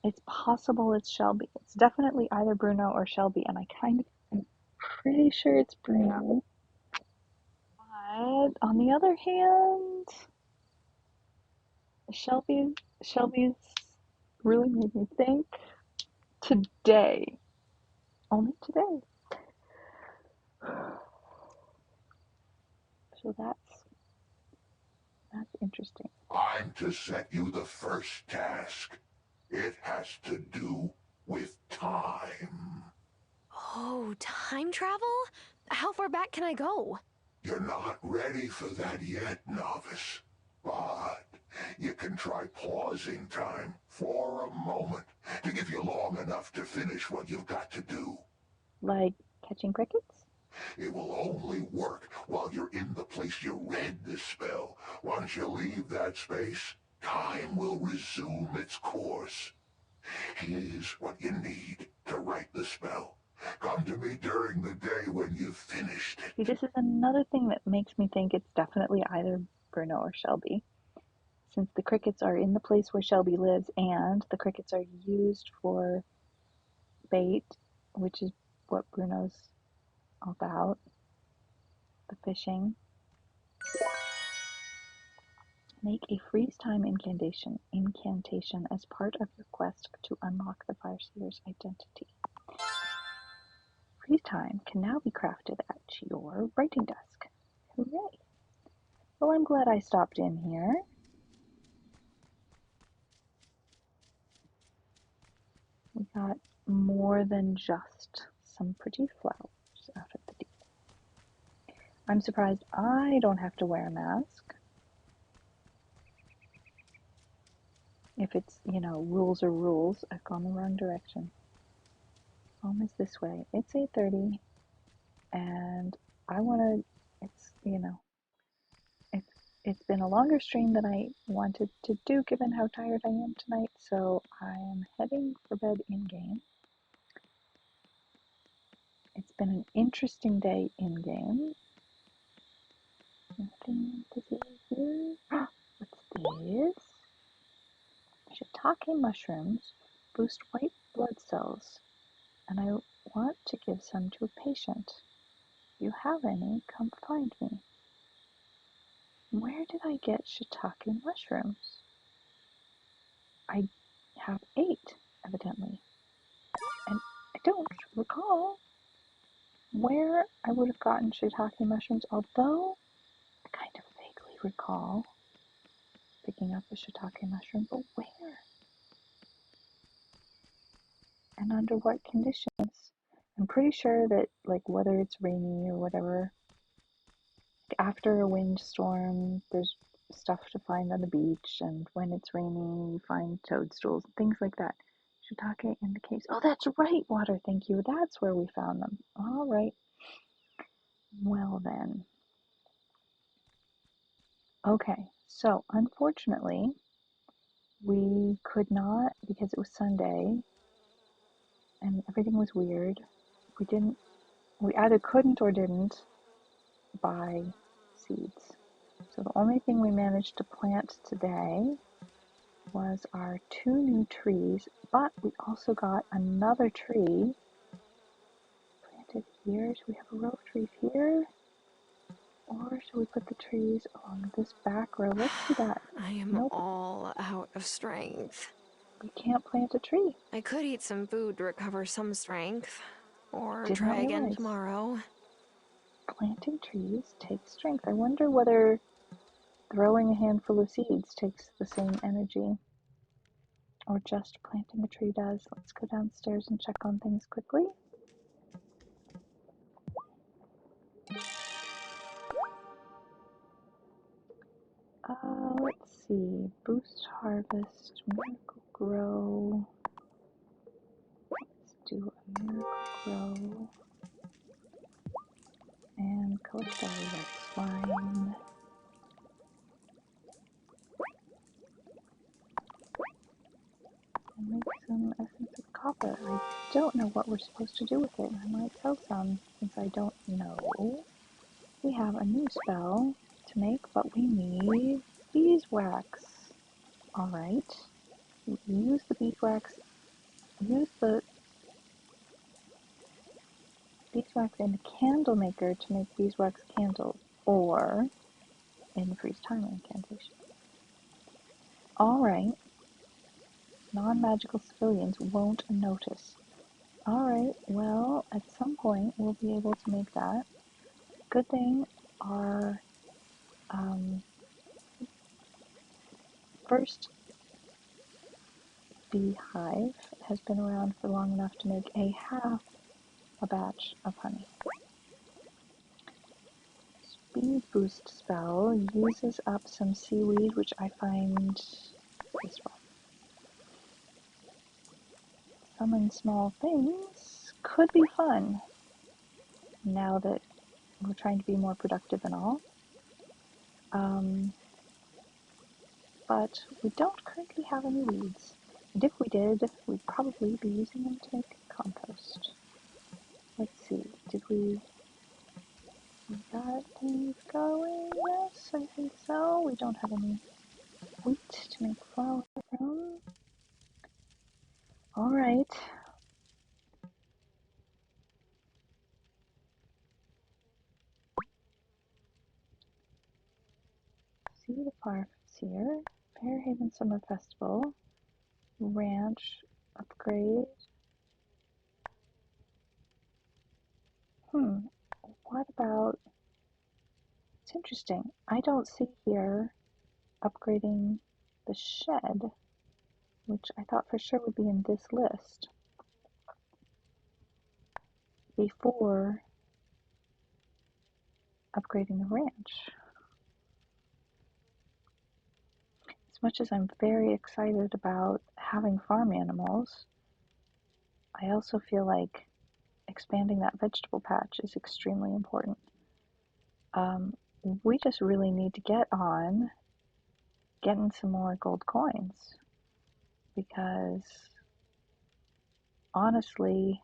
it's possible it's Shelby. It's definitely either Bruno or Shelby, and I kind of am pretty sure it's Bruno. But on the other hand, Shelby's really made me think today. Only today. So that's interesting. I'm to set you the first task. It has to do with time. Oh, time travel? How far back can I go? You're not ready for that yet, novice. But you can try pausing time for a moment to give you long enough to finish what you've got to do. Like catching crickets? It will only work while you're in the place you read the spell. Once you leave that space, time will resume its course. Here's what you need to write the spell. Come to me during the day when you've finished it. See, this is another thing that makes me think it's definitely either Bruno or Shelby. Since the crickets are in the place where Shelby lives and the crickets are used for bait, which is what Bruno's all about, the fishing. Make a freeze time incantation as part of your quest to unlock the Fireseer's identity. Freeze time can now be crafted at your writing desk. Hooray! Well, I'm glad I stopped in here. We got more than just some pretty flowers out of the deal. I'm surprised I don't have to wear a mask. If it's, rules are rules, I've gone the wrong direction. Home is this way. It's 8:30, and I want to, it's been a longer stream than I wanted to do given how tired I am tonight, so I am heading for bed in-game. It's been an interesting day in-game. Nothing to see here. What's this? Shiitake mushrooms boost white blood cells, and I want to give some to a patient. If you have any, come find me. Where did I get shiitake mushrooms? I have 8, evidently. And I don't recall where I would have gotten shiitake mushrooms, although I kind of vaguely recall picking up a shiitake mushroom, but where? And under what conditions? I'm pretty sure that, whether it's rainy or whatever, after a windstorm, there's stuff to find on the beach, and when it's raining, you find toadstools and things like that. Shiitake in the caves. Oh, that's right, Water, thank you. That's where we found them. All right. Well, then. Okay, so unfortunately, we could not, because it was Sunday, and everything was weird. We either couldn't or didn't buy seeds. So the only thing we managed to plant today was our 2 new trees, but we also got another tree planted here. Do we have a row of trees here? Or should we put the trees along this back row? Let's do that. I am all out of strength. We can't plant a tree. I could eat some food to recover some strength, or Did try not again realize. tomorrow. Planting trees takes strength. I wonder whether throwing a handful of seeds takes the same energy, or just planting a tree does. Let's go downstairs and check on things quickly. Let's see. Boost harvest, miracle grow. Let's do a miracle grow. And collect our rice wine. And make some essence of copper. I don't know what we're supposed to do with it. I might sell some since I don't know. We have a new spell to make, but we need beeswax. Alright. Use the beeswax. Use the beeswax in the candle maker to make beeswax candles, or in the freeze timer incantation. Alright. Non-magical civilians won't notice. Alright, well, at some point we'll be able to make that. Good thing our first beehive has been around for long enough to make a half a batch of honey. Speed boost spell uses up some seaweed, which I find useful. Summon small things could be fun now that we're trying to be more productive and all. But we don't currently have any weeds. And if we did, we'd probably be using them to make compost. Let's see, did we got things going? Yes, I think so. We don't have any wheat to make flour from. Alright. See the parks here. Fairhaven Summer Festival. Ranch upgrade. What about... It's interesting. I don't see here upgrading the shed, which I thought for sure would be in this list, before upgrading the ranch. As much as I'm very excited about having farm animals, I also feel like expanding that vegetable patch is extremely important. We just really need to get on getting some more gold coins, because honestly,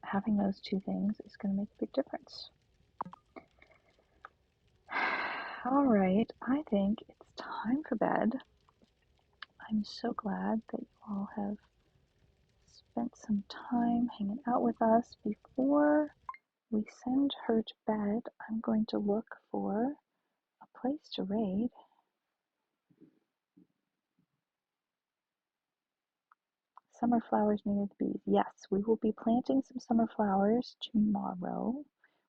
having those two things is going to make a big difference. Alright, I think it's time for bed. I'm so glad that you all have spent some time hanging out with us. Before we send her to bed, I'm going to look for a place to raid. Summer flowers near the bees. Yes, we will be planting some summer flowers tomorrow,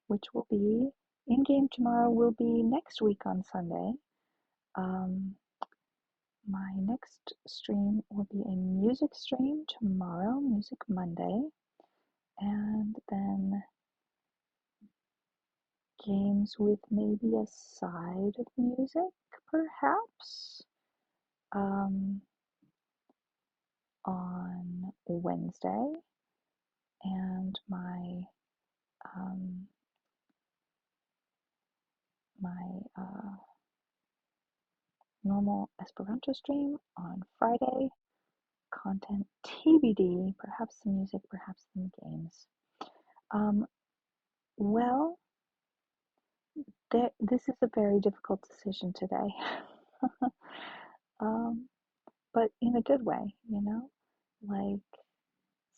which will be in-game tomorrow, will be next week on Sunday. My next stream will be a music stream tomorrow, Music Monday, and then games with maybe a side of music, perhaps, on Wednesday, and my normal Esperanto stream on Friday. Content TBD, perhaps some music, perhaps some games. Well, this is a very difficult decision today. But in a good way, you know? Like,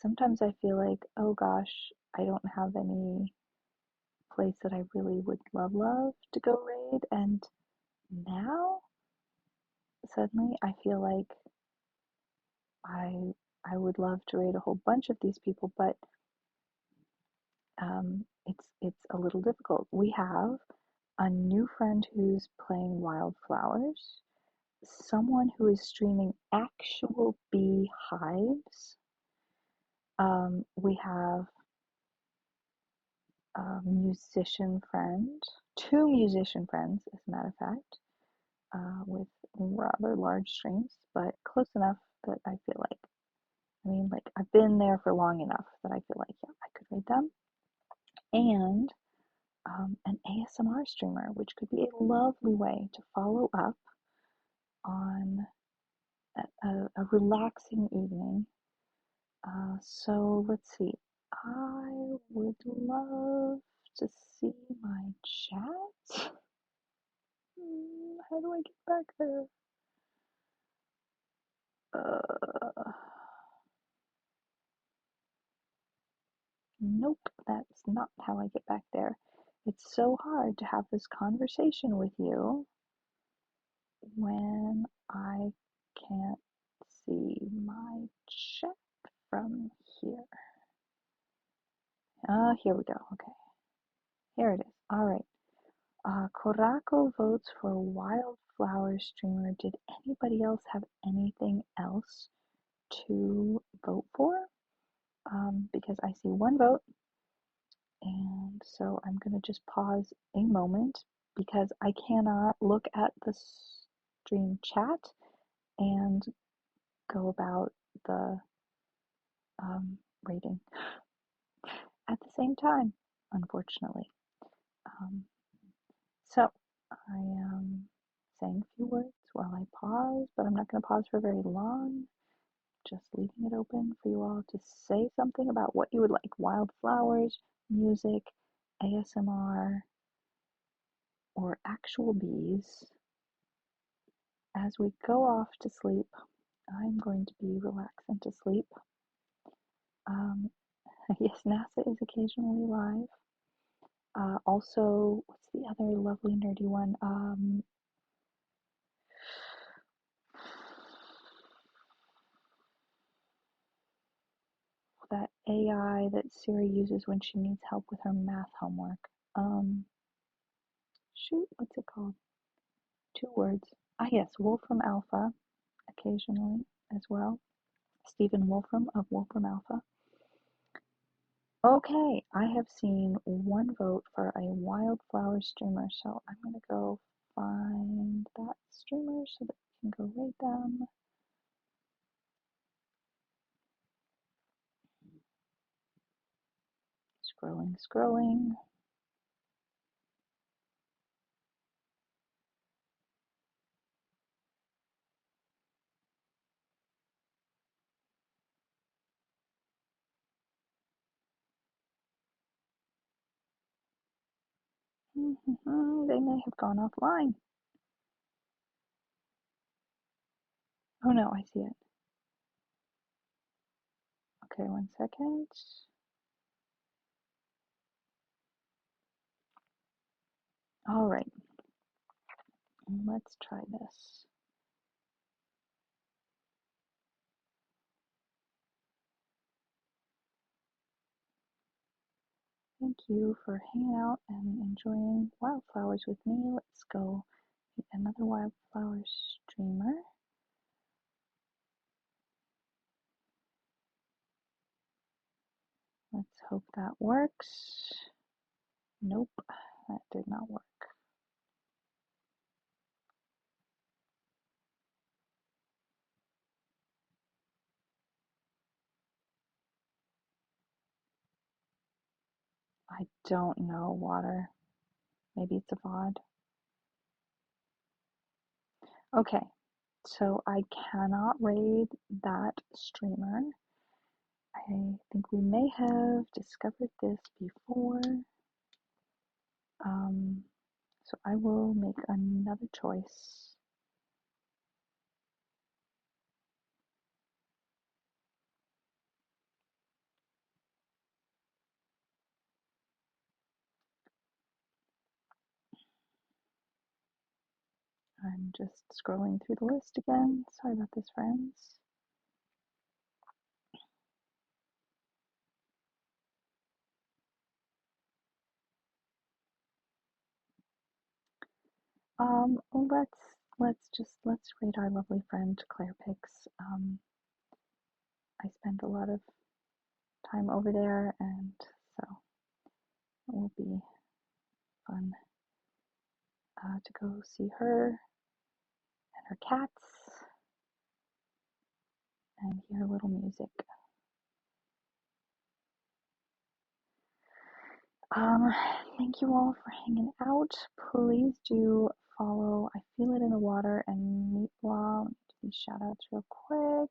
sometimes I feel like, oh gosh, I don't have any place that I really would love to go raid, and now suddenly I feel like I would love to raid a whole bunch of these people, but it's a little difficult. We have a new friend who's playing wildflowers, someone who is streaming actual beehives. We have a musician friend, two musician friends, as a matter of fact, with rather large streams, but close enough that I feel like, like I've been there for long enough that I feel like, yeah, I could read them. And an ASMR streamer, which could be a lovely way to follow up on a relaxing evening. So let's see. I would love to see my chat. How do I get back there? Nope, that's not how I get back there. It's so hard to have this conversation with you when I can't see my chat from here. Here we go. Okay. Here it is. All right. Korako votes for Wildflower Streamer. Did anybody else have anything else to vote for? Because I see one vote, and so I'm going to just pause a moment because I cannot look at the stream chat and go about the rating at the same time, unfortunately. So I am saying a few words while I pause, but I'm not going to pause for very long. Just leaving it open for you all to say something about what you would like. Wildflowers, music, ASMR, or actual bees. As we go off to sleep, I'm going to be relaxing to sleep. Yes, NASA is occasionally live. Also, what's the other lovely nerdy one? That AI that Siri uses when she needs help with her math homework. Shoot, what's it called? 2 words. Yes, Wolfram Alpha, occasionally as well. Stephen Wolfram of Wolfram Alpha. Okay, I have seen one vote for a wildflower streamer, so I'm going to go find that streamer so that we can go rate them. Scrolling, scrolling. They may have gone offline. Oh no, I see it. Okay, 1 second. All right, let's try this. Thank you for hanging out and enjoying wildflowers with me. Let's go meet another wildflower streamer. Let's hope that works. Nope, that did not work. I don't know, Water. Maybe it's a VOD. Okay, so I cannot raid that streamer. I think we may have discovered this before. So I will make another choice. I'm just scrolling through the list again. Sorry about this, friends. Let's rate our lovely friend Claire Picks. I spent a lot of time over there, and so it will be fun to go see her and her cats and hear a little music. Thank you all for hanging out. Please do follow I Feel It in the Water and Meat Blah. Let me do these shout outs real quick.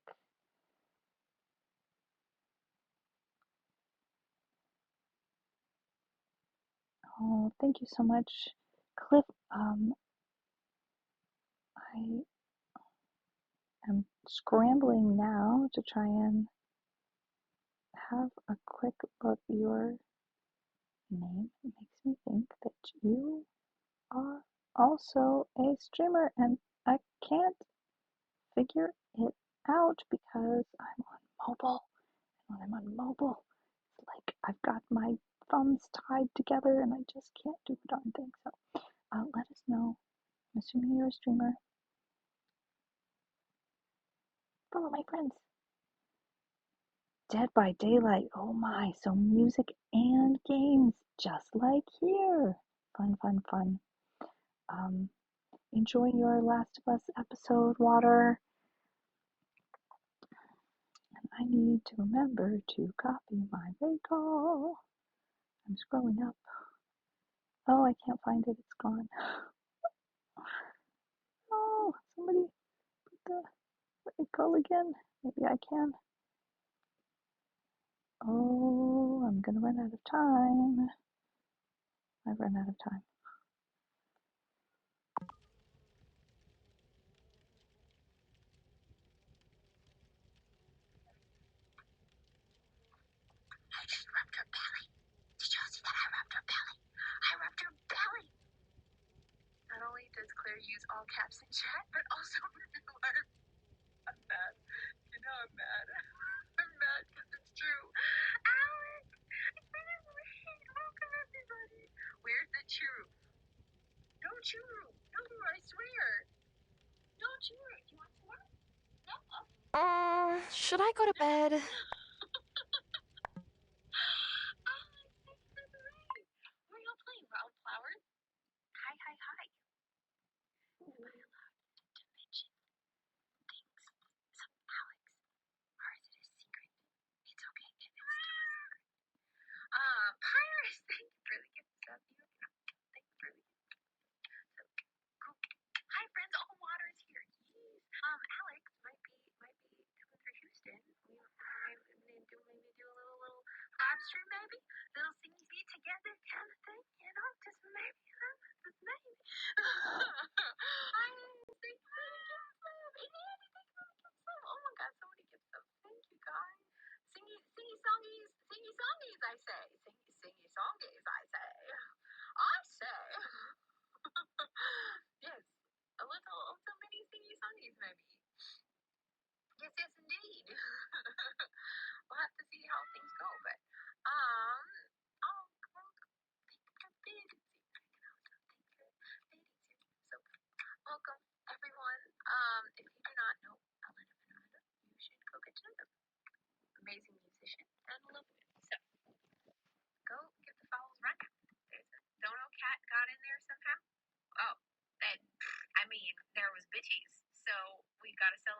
Oh, thank you so much, Cliff. I am scrambling now to try and have a quick look. Your name makes me think that you are also a streamer, and I can't figure it out because I'm on mobile. And when I'm on mobile, it's like I've got my thumbs tied together and I just can't do a darn thing. So let us know. I'm assuming you're a streamer. Follow my friends. Dead by Daylight. Oh my. So music and games, just like here. Fun, fun, fun. Enjoy your Last of Us episode, Water. And I need to remember to copy my recall. I'm scrolling up. Oh, I can't find it. It's gone. Oh, somebody put the recall again. Maybe I can. Oh, I'm gonna run out of time. I've run out of time. I just rubbed her belly. Did y'all see that? I rubbed her belly. I rubbed her belly. Not only does Claire use all caps in chat, but also in real life. I'm mad. You know I'm mad. I'm mad because it's true. Alex! Welcome everybody. Where's the chew? No chew. No, I swear. No chew. Do you want some more? No? Should I go to bed? Alex, thanks for the rain. What are y'all playing? Wildflowers? Hi, hi, hi. Am I allowed to mention things? So, Alex, or is it a secret? It's okay if it's still a secret. Pirates, thank you for the gift stuff. Thank you for the gift. So, cool. Hi, friends. All water's here. Yes. Alex might be coming through Houston. We might do a little live stream, maybe. Little singing bee together kind of thing, you know? Just maybe, huh? Just maybe. Hi, thank you for the gift stuff. And Andy, thank you for the gift stuff. Oh my God, so many gift stuff. Thank you, guys. Singy songies, I say. Singy songies, I say. I say. Yes, a little mini singy songies, maybe. Yes, yes, indeed. We'll have to see how things go, but oh, well, thank you for being here. So, welcome everyone. If you do not know Alena, you should go get to know them. Amazing musician and lovely. So, go give the fowls run. There's a dono cat got in there somehow. Oh, I mean, there was bitches, so we gotta celebrate.